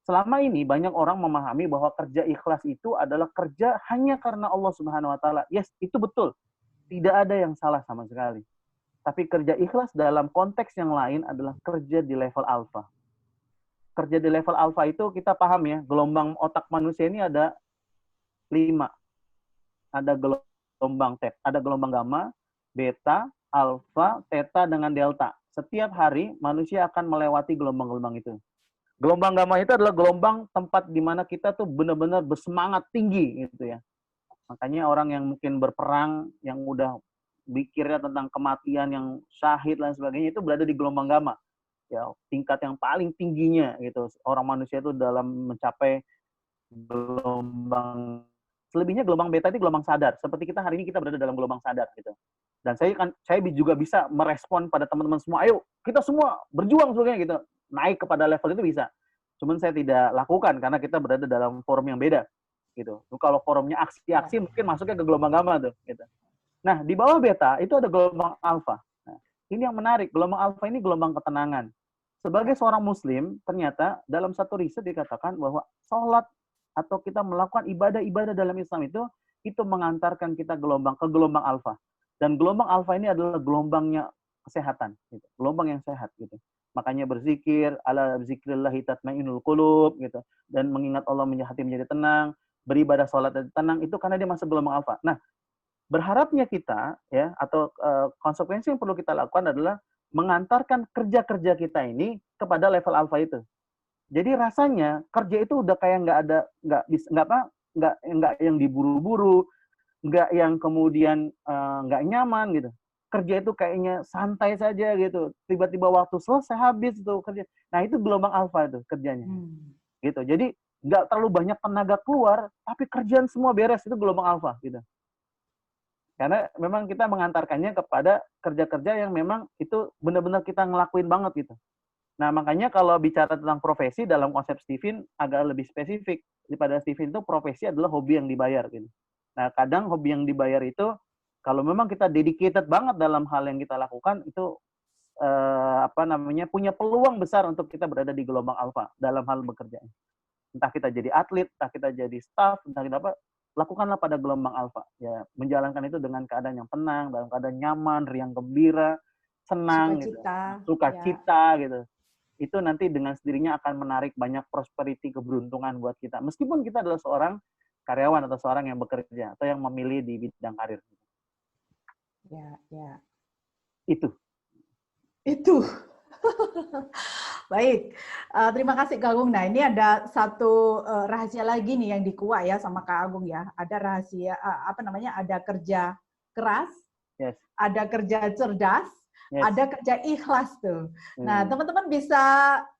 Selama ini banyak orang memahami bahwa kerja ikhlas itu adalah kerja hanya karena Allah Subhanahu wa taala. Yes, itu betul. Tidak ada yang salah sama sekali. Tapi kerja ikhlas dalam konteks yang lain adalah kerja di level alfa. Kerja di level alfa itu kita paham ya, gelombang otak manusia ini ada 5. Ada gelombang gamma, beta, alfa, theta, dengan delta. Setiap hari manusia akan melewati gelombang-gelombang itu. Gelombang gamma itu adalah gelombang tempat di mana kita tuh benar-benar bersemangat tinggi gitu ya. Makanya orang yang mungkin berperang, yang udah pikirnya tentang kematian, yang syahid dan sebagainya itu berada di gelombang gamma. Ya, tingkat yang paling tingginya gitu. Orang manusia itu dalam mencapai gelombang, selebihnya gelombang beta itu gelombang sadar. Seperti kita hari ini kita berada dalam gelombang sadar gitu. Dan saya juga bisa merespon pada teman-teman semua, ayo kita semua berjuang sebagainya gitu. Naik kepada level itu bisa. Cuman saya tidak lakukan karena kita berada dalam forum yang beda gitu. Kalau forumnya aksi-aksi mungkin masuknya ke gelombang gamma tuh gitu. Nah, di bawah beta itu ada gelombang alfa. Nah, ini yang menarik, gelombang alfa ini gelombang ketenangan. Sebagai seorang muslim, ternyata dalam satu riset dikatakan bahwa sholat atau kita melakukan ibadah-ibadah dalam Islam itu mengantarkan kita ke gelombang alfa. Dan gelombang alfa ini adalah gelombangnya kesehatan, gitu. Gelombang yang sehat, gitu. Makanya berzikir, ala zikrillahi tatmainnul qulub, gitu. Dan mengingat Allah hati menjadi tenang, beribadah sholat dan tenang, itu karena dia masuk gelombang alfa. Nah, berharapnya kita, ya, atau konsekuensi yang perlu kita lakukan adalah mengantarkan kerja-kerja kita ini kepada level alfa itu. Jadi rasanya kerja itu udah kayak nggak yang diburu-buru, nggak yang kemudian nggak nyaman gitu. Kerja itu kayaknya santai saja gitu. Tiba-tiba waktu selesai habis itu kerja. Nah itu gelombang alfa itu kerjanya. Gitu. Jadi nggak terlalu banyak tenaga keluar, tapi kerjaan semua beres, itu gelombang alfa gitu. Karena memang kita mengantarkannya kepada kerja-kerja yang memang itu benar-benar kita ngelakuin banget gitu. Nah, makanya kalau bicara tentang profesi dalam konsep Stephen agak lebih spesifik. Daripada Stephen itu profesi adalah hobi yang dibayar gitu. Nah, kadang hobi yang dibayar itu kalau memang kita dedicated banget dalam hal yang kita lakukan itu punya peluang besar untuk kita berada di gelombang alfa dalam hal bekerja. Entah kita jadi atlet, entah kita jadi staff, entah kita apa, lakukanlah pada gelombang alfa. Ya, menjalankan itu dengan keadaan yang tenang, dalam keadaan nyaman, riang gembira, senang, sukacita gitu. Itu nanti dengan sendirinya akan menarik banyak prosperity, keberuntungan buat kita. Meskipun kita adalah seorang karyawan atau seorang yang bekerja atau yang memilih di bidang karir. Ya. Itu. Baik, terima kasih Kak Agung. Nah ini ada satu rahasia lagi nih yang dikuak ya sama Kak Agung ya. Ada rahasia ada kerja keras, yes. Ada kerja cerdas. Yes. Ada kerja ikhlas tuh. Nah, teman-teman bisa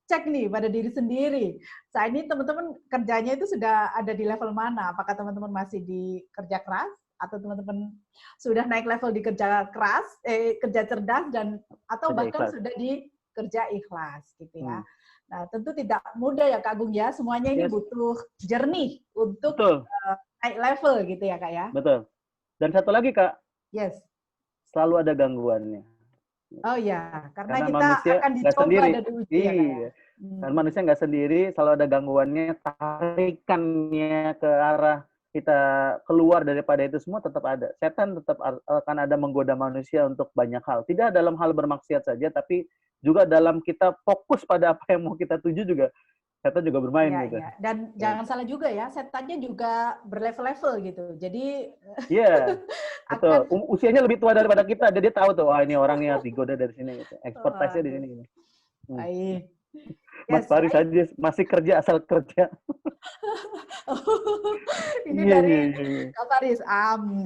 cek nih pada diri sendiri. Saat ini teman-teman kerjanya itu sudah ada di level mana? Apakah teman-teman masih di kerja keras atau teman-teman sudah naik level di kerja keras, kerja cerdas atau bahkan sudah di kerja ikhlas gitu ya. Nah, tentu tidak mudah ya Kak Agung ya. Semuanya ini butuh journey untuk naik level gitu ya Kak ya. Betul. Dan satu lagi Kak. Yes. Selalu ada gangguannya. Oh ya, karena kita manusia akan dicoba dan diuji. Iya. Dan manusia nggak sendiri, selalu ada gangguannya, tarikannya ke arah kita keluar daripada itu semua tetap ada. Setan tetap akan ada menggoda manusia untuk banyak hal. Tidak dalam hal bermaksiat saja, tapi juga dalam kita fokus pada apa yang mau kita tuju juga. Setan juga bermain gitu. Ya. Dan jangan salah juga ya, setannya juga berlevel-level gitu. Jadi betul. Usianya lebih tua daripada kita, jadi dia tahu tuh, ini orangnya harus digoda dari sini gitu. Expertise-nya di sini gitu. Baik. Mas Faris aja masih kerja asal kerja. Ini dari Kak Faris.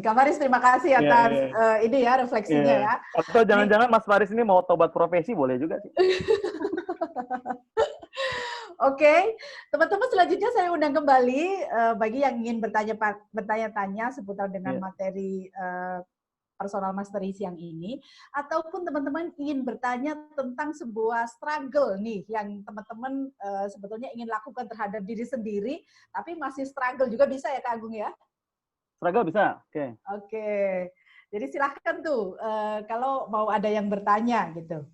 Kak Faris terima kasih atas ini ya refleksinya ya. Atau jangan-jangan Mas Faris ini mau tobat profesi boleh juga sih. Oke, teman-teman selanjutnya saya undang kembali bagi yang ingin bertanya-tanya seputar dengan materi personal mastery siang ini, ataupun teman-teman ingin bertanya tentang sebuah struggle nih yang teman-teman sebetulnya ingin lakukan terhadap diri sendiri, tapi masih struggle juga bisa ya Kak Agung ya? Struggle bisa, oke. Oke, jadi silahkan tuh kalau mau ada yang bertanya gitu.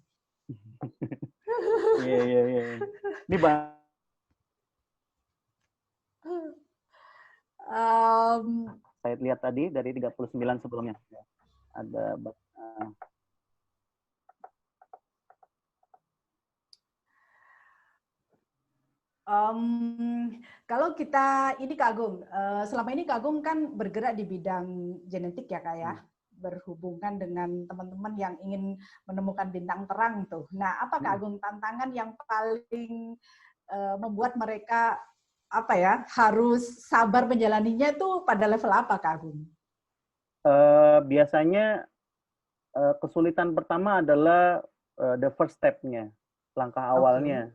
Iya. Ini saya lihat tadi dari 39 sebelumnya. Ada kalau kita ini Kak Agung, selama ini Kak Agung kan bergerak di bidang genetik ya Kak ya, berhubungan dengan teman-teman yang ingin menemukan bintang terang tuh. Nah, apa Kak Agung tantangan yang paling membuat mereka harus sabar menjalaninya itu pada level apa Kak Agung? Biasanya kesulitan pertama adalah the first step-nya, langkah awalnya.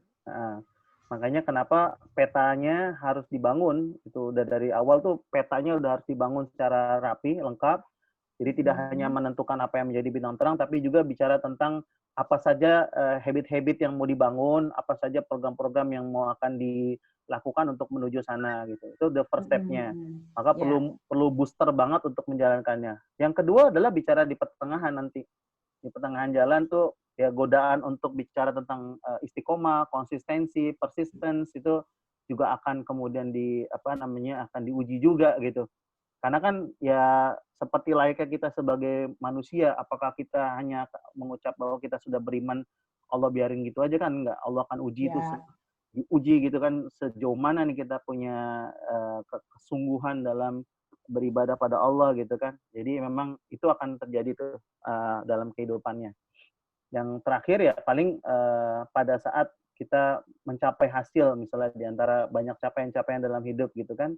Makanya kenapa petanya harus dibangun, itu udah dari awal tuh petanya udah harus dibangun secara rapi, lengkap. Jadi tidak hanya menentukan apa yang menjadi bintang terang, tapi juga bicara tentang apa saja habit-habit yang mau dibangun, apa saja program-program yang mau akan dilakukan untuk menuju sana gitu. Itu the first step-nya. Maka perlu booster banget untuk menjalankannya. Yang kedua adalah bicara di pertengahan nanti. Di pertengahan jalan tuh ya godaan untuk bicara tentang istiqomah, konsistensi, persistence itu juga akan kemudian akan diuji juga gitu. Karena kan ya seperti layaknya kita sebagai manusia, apakah kita hanya mengucap bahwa kita sudah beriman, Allah biarin gitu aja kan? Enggak, Allah akan uji itu, diuji gitu kan, sejauh mana nih kita punya kesungguhan dalam beribadah pada Allah gitu kan. Jadi memang itu akan terjadi tuh dalam kehidupannya. Yang terakhir ya paling pada saat kita mencapai hasil, misalnya di antara banyak capaian-capaian dalam hidup gitu kan,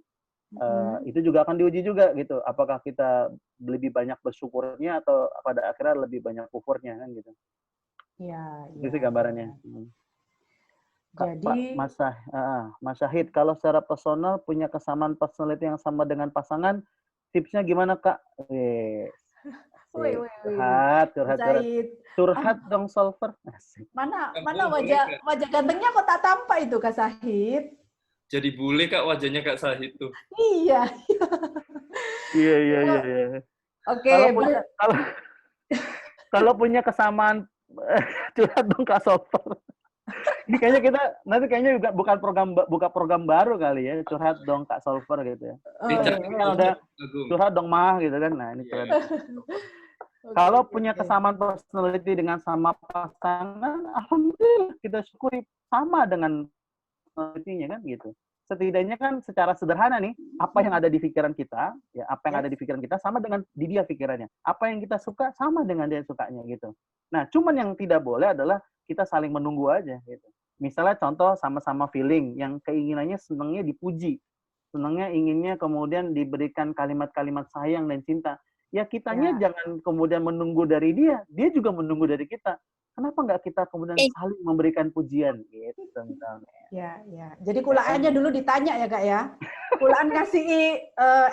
itu juga akan diuji juga gitu. Apakah kita lebih banyak bersyukurnya atau pada akhirnya lebih banyak kufurnya kan gitu. Iya. Itu sih gambarannya. Jadi, Mas Syahid, kalau secara personal punya kesamaan personality yang sama dengan pasangan, tipsnya gimana Kak? Curhat dong solver. Mana wajah gantengnya kok tak tampak itu Kak Syahid? Jadi bule Kak wajahnya Kak Syahid tuh. Iya. Iya. Oke. Kalau punya kesamaan curhat dong Kak solver. Ini kayaknya kita nanti juga buka program baru kali ya, curhat dong Kak solver gitu ya. Kan udah curhat dong mah gitu kan. Nah, ini curhat. Kalau punya kesamaan personality dengan sama pasangan, alhamdulillah kita syukuri sama dengan personality-nya kan gitu. Setidaknya kan secara sederhana nih, apa yang ada di pikiran kita, ya apa yang ada di pikiran kita sama dengan di dia pikirannya. Apa yang kita suka sama dengan dia sukanya gitu. Nah, cuman yang tidak boleh adalah kita saling menunggu aja gitu. Misalnya contoh sama-sama feeling, yang keinginannya senangnya dipuji, senangnya inginnya kemudian diberikan kalimat-kalimat sayang dan cinta. Ya kitanya jangan kemudian menunggu dari dia juga menunggu dari kita. Kenapa nggak kita kemudian saling memberikan pujian gitu misalnya. Ya. Jadi kulaannya dulu ditanya ya Kak ya. Kulaan kasih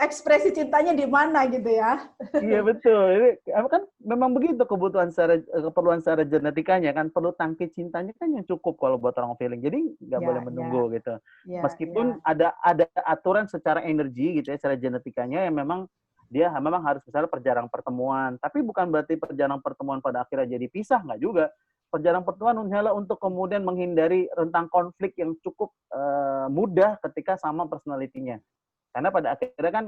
ekspresi cintanya di mana gitu ya. Iya betul. Ini kan memang begitu keperluan secara genetikanya kan, perlu tangki cintanya kan yang cukup kalau buat orang feeling. Jadi nggak boleh menunggu gitu. Meskipun ada aturan secara energi gitu ya, secara genetikanya yang memang dia memang harus misalnya perjarang pertemuan. Tapi bukan berarti perjarang pertemuan pada akhirnya jadi pisah, nggak juga. Perjarang pertemuan hanyalah untuk kemudian menghindari rentang konflik yang cukup mudah ketika sama personality-nya. Karena pada akhirnya kan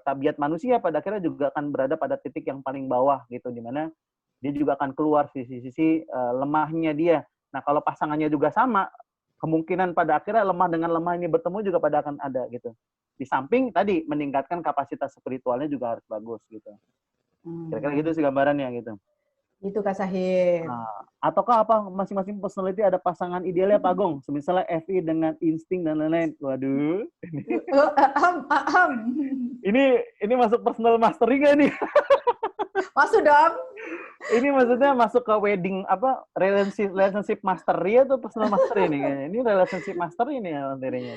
tabiat manusia pada akhirnya juga akan berada pada titik yang paling bawah gitu, di mana dia juga akan keluar sisi-sisi lemahnya dia. Nah kalau pasangannya juga sama, kemungkinan pada akhirnya lemah dengan lemah ini bertemu juga pada akan ada gitu. Di samping tadi meningkatkan kapasitas spiritualnya juga harus bagus gitu. Kira-kira gitu sih gambarannya gitu. Itu Kak Syahid. Nah, ataukah apa masing-masing personality ada pasangan idealnya Pak Gong? Misalnya FI dengan insting dan lain-lain. Waduh. Ini masuk personal mastery nggak nih? Masuk dong. Ini maksudnya masuk ke wedding relationship mastery atau personal mastery nih kayaknya. Ini relationship mastery nih materinya.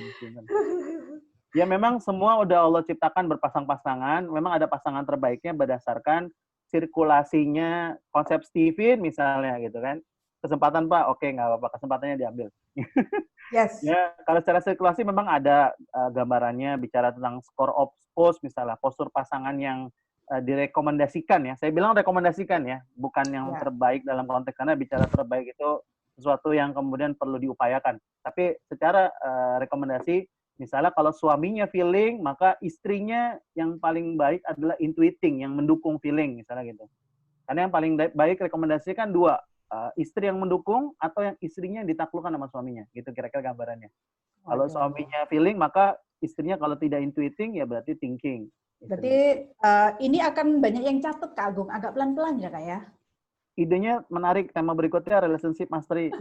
Ya memang semua udah Allah ciptakan berpasang-pasangan. Memang ada pasangan terbaiknya berdasarkan sirkulasinya, konsep Steven misalnya gitu kan. Kesempatan Pak, oke nggak apa-apa, kesempatannya diambil. Yes. Ya kalau secara sirkulasi memang ada gambarannya bicara tentang score of spouse misalnya, postur pasangan yang direkomendasikan ya. Saya bilang rekomendasikan ya, bukan yang terbaik dalam konteks, karena bicara terbaik itu sesuatu yang kemudian perlu diupayakan. Tapi secara rekomendasi, misalnya kalau suaminya feeling, maka istrinya yang paling baik adalah intuiting, yang mendukung feeling, misalnya gitu. Karena yang paling baik rekomendasi kan dua, istri yang mendukung atau yang istrinya ditaklukkan sama suaminya, gitu kira-kira gambarannya. Kalau suaminya feeling, maka istrinya kalau tidak intuiting, ya berarti thinking. Berarti ini akan banyak yang catat Kak Agung, agak pelan-pelan ya Kak ya? Idenya menarik, tema berikutnya relationship mastery.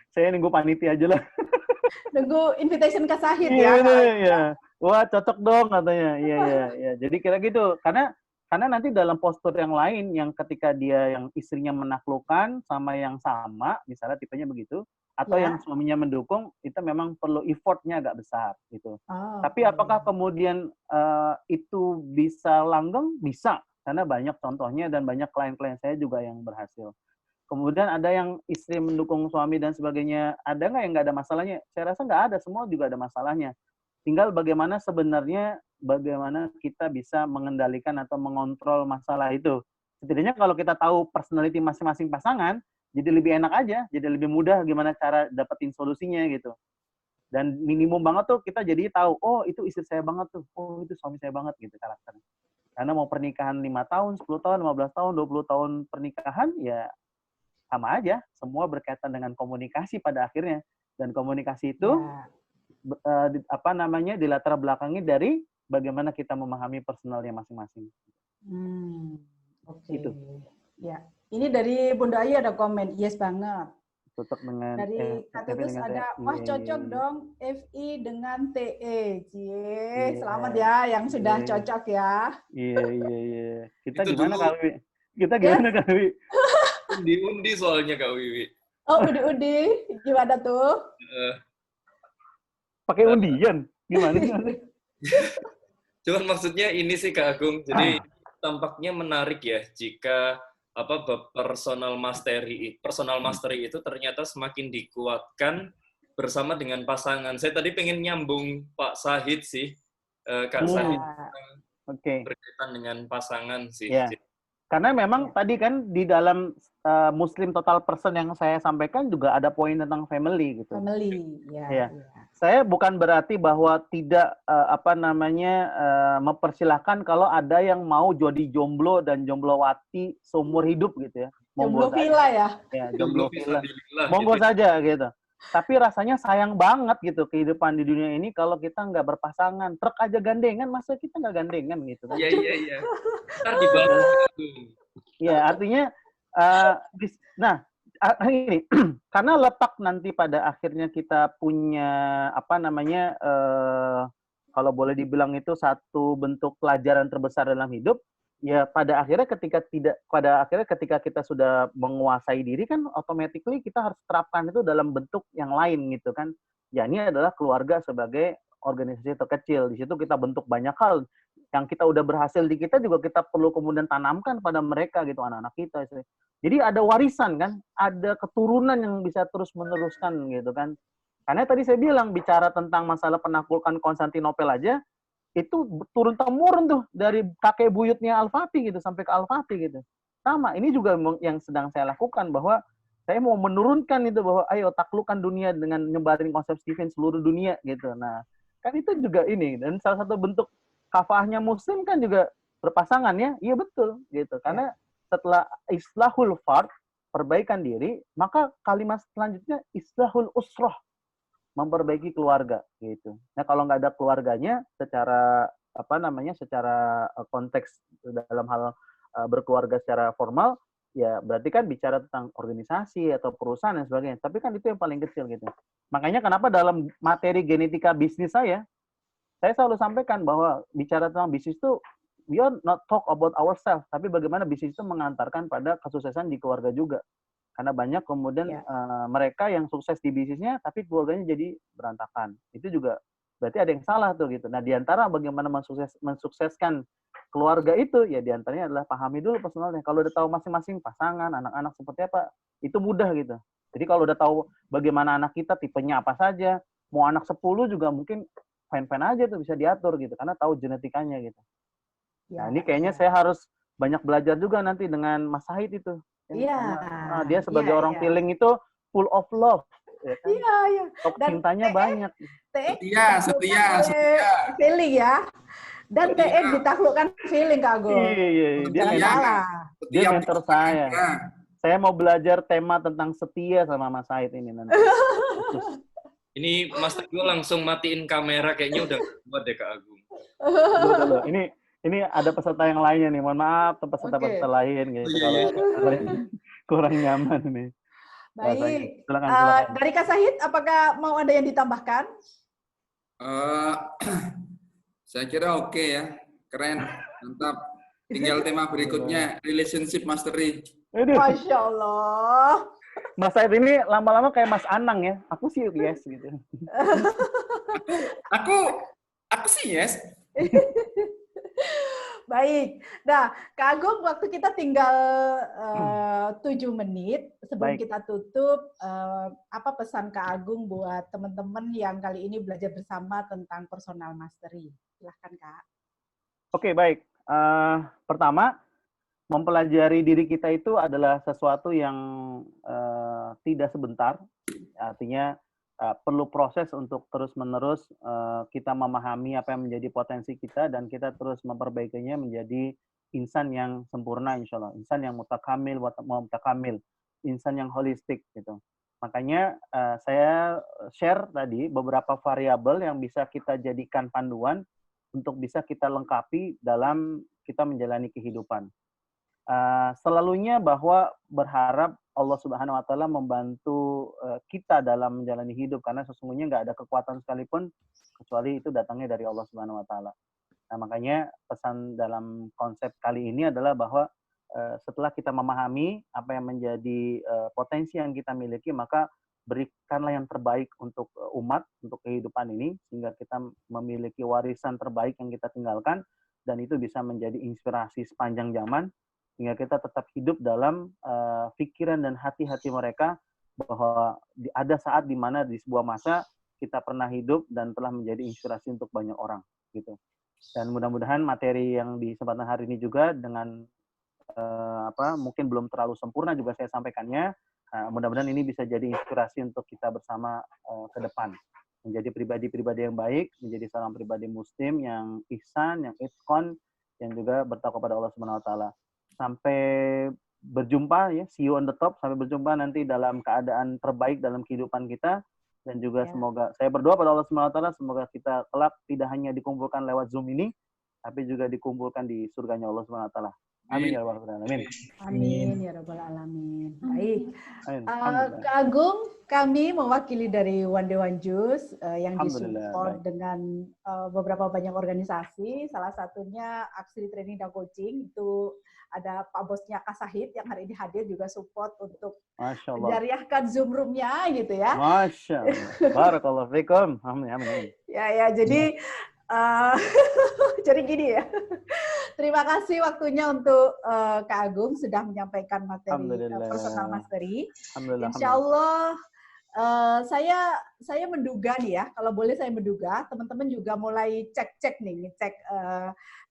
Saya nunggu panitia aja lah. Nunggu invitation Kak Syahid ya. Iya. Wah, cocok dong katanya. Iya. Jadi kira gitu. Karena nanti dalam postur yang lain, yang ketika dia yang istrinya menaklukkan sama yang sama, misalnya tipenya begitu, atau yang suaminya mendukung, itu memang perlu effortnya agak besar gitu. Tapi apakah kemudian itu bisa langgeng? Bisa. Karena banyak contohnya dan banyak klien-klien saya juga yang berhasil. Kemudian ada yang istri mendukung suami dan sebagainya. Ada nggak yang nggak ada masalahnya? Saya rasa nggak ada, semua juga ada masalahnya. Tinggal bagaimana kita bisa mengendalikan atau mengontrol masalah itu. Setidaknya kalau kita tahu personality masing-masing pasangan, jadi lebih enak aja, jadi lebih mudah gimana cara dapetin solusinya gitu. Dan minimum banget tuh kita jadi tahu, oh itu istri saya banget tuh, oh itu suami saya banget gitu karakternya. Karena mau pernikahan 5 tahun, 10 tahun, 15 tahun, 20 tahun pernikahan, ya sama aja. Semua berkaitan dengan komunikasi pada akhirnya. Dan komunikasi itu dilatar belakangi dari bagaimana kita memahami personalnya masing-masing. Oke. Itu. Ya, ini dari Bunda Ayu ada komen, yes banget. Cocok dengan dari Katutus ada, wah cocok dong FI dengan TE. Cie, selamat ya yang sudah cocok ya. Iya. Kita itu gimana Kak Wiwi? Kita gimana Kak Wiwi? Undi-undi soalnya Kak Wiwi. Oh, undi-undi. Gimana tuh? Pakai undian? Gimana? Cuman maksudnya ini sih Kak Agung, jadi tampaknya menarik ya jika personal mastery itu ternyata semakin dikuatkan bersama dengan pasangan. Saya tadi pengen nyambung Pak Sahid sih, Kak Sahid, berkaitan dengan pasangan sih. Yeah. Karena memang tadi kan di dalam Muslim Total Person yang saya sampaikan juga ada poin tentang family gitu. Family, ya. Yeah. Saya bukan berarti bahwa tidak mempersilahkan kalau ada yang mau jadi jomblo dan jomblowati seumur hidup gitu ya. Jomblo villa ya? Ya, jomblo villa. Monggo saja gitu. Tapi rasanya sayang banget gitu kehidupan di dunia ini kalau kita nggak berpasangan. Truk aja gandengan, masa kita nggak gandengan gitu kan? Iya. Ntar dibantu. Ya, artinya, ini karena letak nanti pada akhirnya kita punya kalau boleh dibilang itu satu bentuk pelajaran terbesar dalam hidup, ya pada akhirnya ketika kita sudah menguasai diri kan automatically kita harus terapkan itu dalam bentuk yang lain gitu kan. Ya ini adalah keluarga sebagai organisasi terkecil. Di situ kita bentuk banyak hal yang kita udah berhasil di kita juga kita perlu kemudian tanamkan pada mereka gitu, anak-anak kita. Jadi ada warisan kan, ada keturunan yang bisa terus meneruskan gitu kan. Karena tadi saya bilang bicara tentang masalah penaklukan Konstantinopel aja itu turun temurun tuh dari kakek buyutnya Al-Fatih gitu sampai ke Al-Fatih gitu. Sama, ini juga yang sedang saya lakukan bahwa saya mau menurunkan itu bahwa ayo taklukkan dunia dengan nyebarin konsep Stephen seluruh dunia gitu. Nah, kan itu juga ini dan salah satu bentuk kafahnya Muslim kan juga berpasangan ya, iya betul gitu. Karena setelah islahul fard, perbaikan diri, maka kalimat selanjutnya islahul usroh, memperbaiki keluarga gitu. Nah kalau nggak ada keluarganya, secara secara konteks dalam hal berkeluarga secara formal, ya berarti kan bicara tentang organisasi atau perusahaan dan sebagainya. Tapi kan itu yang paling kecil gitu. Makanya kenapa dalam materi genetika bisnis saya selalu sampaikan bahwa bicara tentang bisnis itu we are not talk about ourselves, tapi bagaimana bisnis itu mengantarkan pada kesuksesan di keluarga juga. Karena banyak kemudian mereka yang sukses di bisnisnya, tapi keluarganya jadi berantakan. Itu juga berarti ada yang salah tuh gitu. Nah, diantara bagaimana mensukseskan keluarga itu, ya diantaranya adalah pahami dulu personalnya. Kalau udah tahu masing-masing pasangan, anak-anak seperti apa, itu mudah gitu. Jadi kalau udah tahu bagaimana anak kita, tipenya apa saja, mau anak 10 juga mungkin fine-fine aja tuh bisa diatur gitu, karena tahu genetikanya gitu. Nah, ini kayaknya saya harus banyak belajar juga nanti dengan Mas Sahid itu. Iya. Dia sebagai orang feeling itu full of love. Ya kan? Iya. Dan cintanya banyak. Setia. Feeling ya. Dan TE ditaklukkan feeling Kak Agung. Iya. Dia mentor saya. Saya mau belajar tema tentang setia sama Mas Sahid ini nanti. Ini Mas Teguh langsung matiin kamera, kayaknya udah buat deh Kak Agung. Ini ada peserta yang lainnya nih, mohon maaf peserta-peserta lain gitu kalau kurang nyaman nih. Baik. Silakan. Dari Kak Sahid, apakah mau ada yang ditambahkan? Saya kira oke ya, keren, mantap. Tinggal tema berikutnya, relationship mastery. Masya Allah. Mas Sahid ini lama-lama kayak Mas Anang ya. Aku sih yes gitu. Aku sih yes. Baik. Nah, Kak Agung, waktu kita tinggal 7 menit sebelum kita tutup, apa pesan Kak Agung buat teman-teman yang kali ini belajar bersama tentang personal mastery? Silahkan, Kak. Oke, baik. Pertama, mempelajari diri kita itu adalah sesuatu yang tidak sebentar. Artinya perlu proses untuk terus-menerus kita memahami apa yang menjadi potensi kita dan kita terus memperbaikinya menjadi insan yang sempurna insya Allah, insan yang mutakamil, insan yang holistik gitu. Makanya saya share tadi beberapa variabel yang bisa kita jadikan panduan untuk bisa kita lengkapi dalam kita menjalani kehidupan. Selalunya bahwa berharap Allah Subhanahu wa Ta'ala membantu kita dalam menjalani hidup, karena sesungguhnya nggak ada kekuatan sekalipun kecuali itu datangnya dari Allah Subhanahu wa Ta'ala. Nah, makanya pesan dalam konsep kali ini adalah bahwa setelah kita memahami apa yang menjadi potensi yang kita miliki, maka berikanlah yang terbaik untuk umat, untuk kehidupan ini, sehingga kita memiliki warisan terbaik yang kita tinggalkan, dan itu bisa menjadi inspirasi sepanjang zaman, sehingga kita tetap hidup dalam pikiran dan hati-hati mereka, bahwa ada saat di mana di sebuah masa kita pernah hidup dan telah menjadi inspirasi untuk banyak orang gitu. Dan mudah-mudahan materi yang di kesempatan hari ini juga dengan mungkin belum terlalu sempurna juga saya sampaikannya, mudah-mudahan ini bisa jadi inspirasi untuk kita bersama ke depan menjadi pribadi-pribadi yang baik, menjadi seorang pribadi muslim yang ihsan, yang itqan, yang juga bertakwa pada Allah Subhanahu wa Ta'ala. Sampai berjumpa ya, see you on the top. Sampai berjumpa nanti dalam keadaan terbaik dalam kehidupan kita, dan juga semoga saya berdoa pada Allah Subhanahu wa Ta'ala semoga kita kelak tidak hanya dikumpulkan lewat Zoom ini, tapi juga dikumpulkan di surganya Allah Subhanahu wa Ta'ala. Amin ya rabbal alamin. Amin ya rabbal alamin. Baik. Kak Agung, kami mewakili dari One Day One Juice yang disupport dengan beberapa banyak organisasi, salah satunya Aksi Training dan Coaching, itu ada Pak Bosnya Kak Sahid yang hari ini hadir juga support untuk menjariahkan Zoom room-nya gitu ya. Masya Allah. Barakallahu fikum. Amin, amin. Ya, jadi jadi gini ya. Terima kasih waktunya untuk Kak Agung sudah menyampaikan materi personal mastery. Insya Allah saya menduga nih ya, kalau boleh saya menduga, teman-teman juga mulai cek ngecek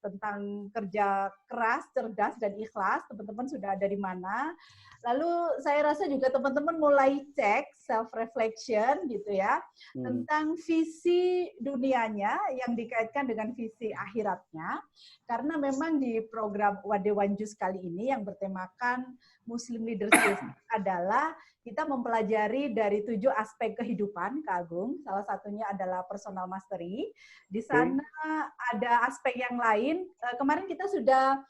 tentang kerja keras, cerdas, dan ikhlas. Teman-teman sudah ada di mana. Lalu saya rasa juga teman-teman mulai cek self-reflection gitu ya, tentang visi dunianya yang dikaitkan dengan visi akhiratnya. Karena memang di program One Day One Juice kali ini yang bertemakan Muslim Leadership adalah kita mempelajari dari 7 aspek kehidupan, Kak Agung. Salah satunya adalah personal mastery. Di sana ada aspek yang lain. Kemarin kita sudah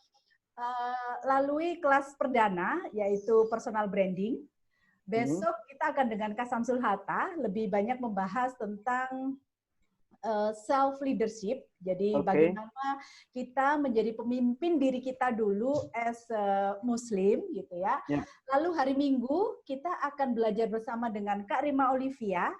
lalui kelas perdana, yaitu personal branding. Besok kita akan dengan Kak Samsul Hatta lebih banyak membahas tentang self leadership. Jadi bagaimana kita menjadi pemimpin diri kita dulu as Muslim gitu ya. Lalu hari Minggu kita akan belajar bersama dengan Kak Rima Olivia.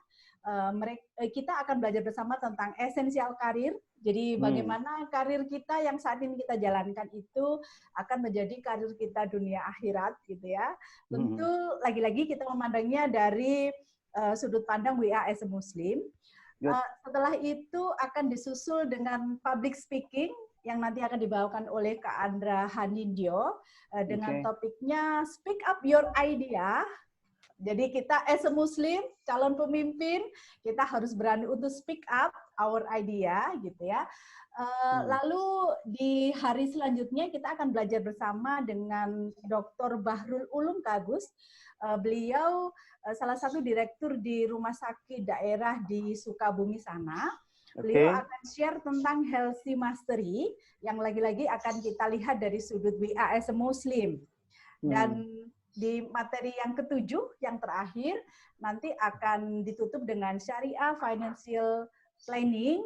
Kita akan belajar bersama tentang esensial karir. Jadi bagaimana karir kita yang saat ini kita jalankan itu akan menjadi karir kita dunia akhirat gitu ya. Tentu lagi-lagi kita memandangnya dari sudut pandang WA as a Muslim. Setelah itu akan disusul dengan public speaking yang nanti akan dibawakan oleh Kak Andra Hanindyo dengan topiknya Speak Up Your Idea. Jadi kita as a Muslim, calon pemimpin, kita harus berani untuk speak up our idea gitu ya. Lalu di hari selanjutnya kita akan belajar bersama dengan Dr. Bahrul Ulum Kagus. Beliau salah satu direktur di rumah sakit daerah di Sukabumi sana. Beliau akan share tentang healthy mastery yang lagi-lagi akan kita lihat dari sudut WA as a Muslim. Dan di materi yang ketujuh, yang terakhir, nanti akan ditutup dengan Syariah Financial Planning,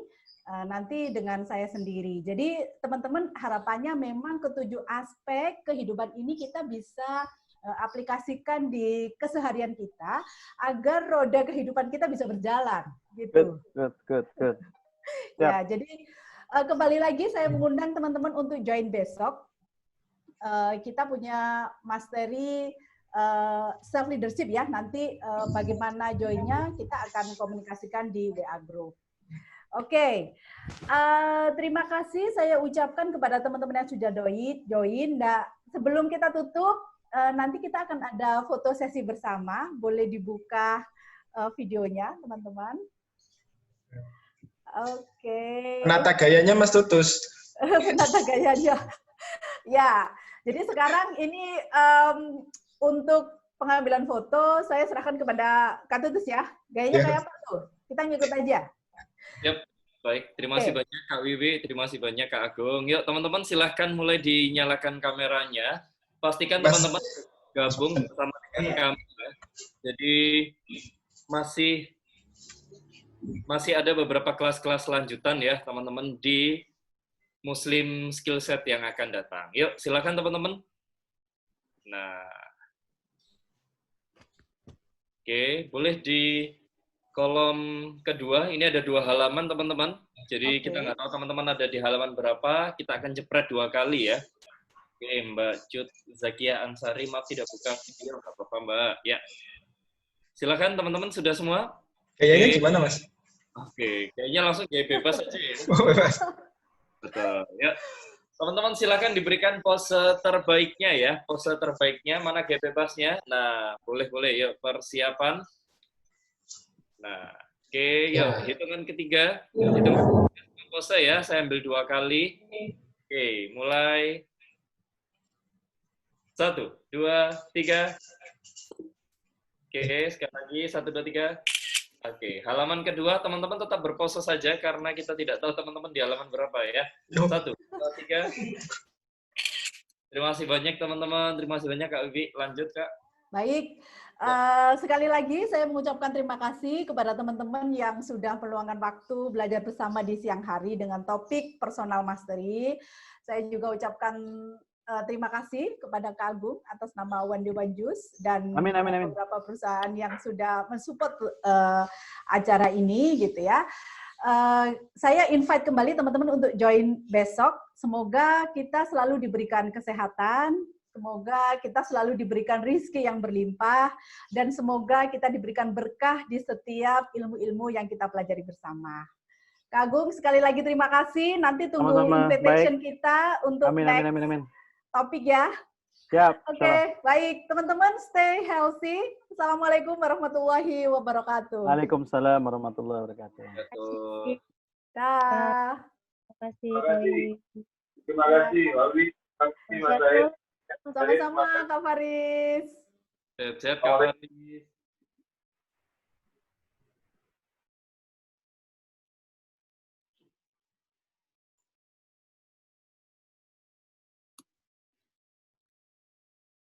nanti dengan saya sendiri. Jadi teman-teman harapannya memang ketujuh aspek kehidupan ini kita bisa aplikasikan di keseharian kita agar roda kehidupan kita bisa berjalan. Gitu. Good. Ya, jadi kembali lagi saya mengundang teman-teman untuk join besok. Kita punya materi self leadership ya. Nanti bagaimana joinnya kita akan komunikasikan di WA group. Oke, terima kasih saya ucapkan kepada teman-teman yang sudah join. Nah, sebelum kita tutup, nanti kita akan ada foto sesi bersama. Boleh dibuka videonya, teman-teman. Oke. Penata gayanya Mas Tutus. Penata gayanya. Ya, jadi sekarang ini untuk pengambilan foto saya serahkan kepada Kak Tutus ya. Gayanya kayak apa tuh? Kita ngikut aja. Yap, baik. Terima kasih banyak Kak Wiwi, terima kasih banyak Kak Agung. Yuk teman-teman silahkan mulai dinyalakan kameranya. Pastikan teman-teman gabung bersama dengan kami. Ya. Jadi masih ada beberapa kelas-kelas lanjutan ya teman-teman di Muslim Skill Set yang akan datang. Yuk silakan teman-teman. Nah, oke, boleh di kolom kedua, ini ada 2 halaman teman-teman. Jadi kita nggak tahu teman-teman ada di halaman berapa, kita akan jepret 2 kali ya. Oke, Mbak Cut Zakia Ansari, maaf tidak buka video, nggak apa-apa Mbak. Ya, silakan teman-teman sudah semua. Kayaknya gimana Mas? Oke, kayaknya langsung gaya bebas aja ya. Bebas. Betul, ya. Teman-teman silakan diberikan pose terbaiknya ya, pose terbaiknya, mana gaya bebasnya. Nah, boleh-boleh, yuk persiapan. Nah, oke, yuk hitungan ketiga, hitungan pose ya, saya ambil 2 kali. Oke, mulai. 1, 2, 3. Oke, sekali lagi 1, 2, 3. Oke, halaman kedua teman-teman tetap berpose saja karena kita tidak tahu teman-teman di halaman berapa ya. 1, 2, 3. Terima kasih banyak teman-teman, terima kasih banyak Kak Wiwi. Lanjut Kak. Baik, sekali lagi saya mengucapkan terima kasih kepada teman-teman yang sudah meluangkan waktu belajar bersama di siang hari dengan topik personal mastery. Saya juga ucapkan terima kasih kepada Kak Agung atas nama One Day One Juice dan beberapa perusahaan yang sudah mensupport acara ini gitu ya. Saya invite kembali teman-teman untuk join besok. Semoga kita selalu diberikan kesehatan, semoga kita selalu diberikan rezeki yang berlimpah, dan semoga kita diberikan berkah di setiap ilmu-ilmu yang kita pelajari bersama. Kak Agung, sekali lagi terima kasih. Nanti tunggu invitation kita untuk next topik ya. Siap. Oke, baik. Teman-teman, stay healthy. Assalamualaikum warahmatullahi wabarakatuh. Waalaikumsalam warahmatullahi wabarakatuh. Dah. Terima kasih. Terima kasih, Wawi. Terima kasih, Mas Zahid. Sama-sama, Kak Faris. Sehat-sehat Kak Faris.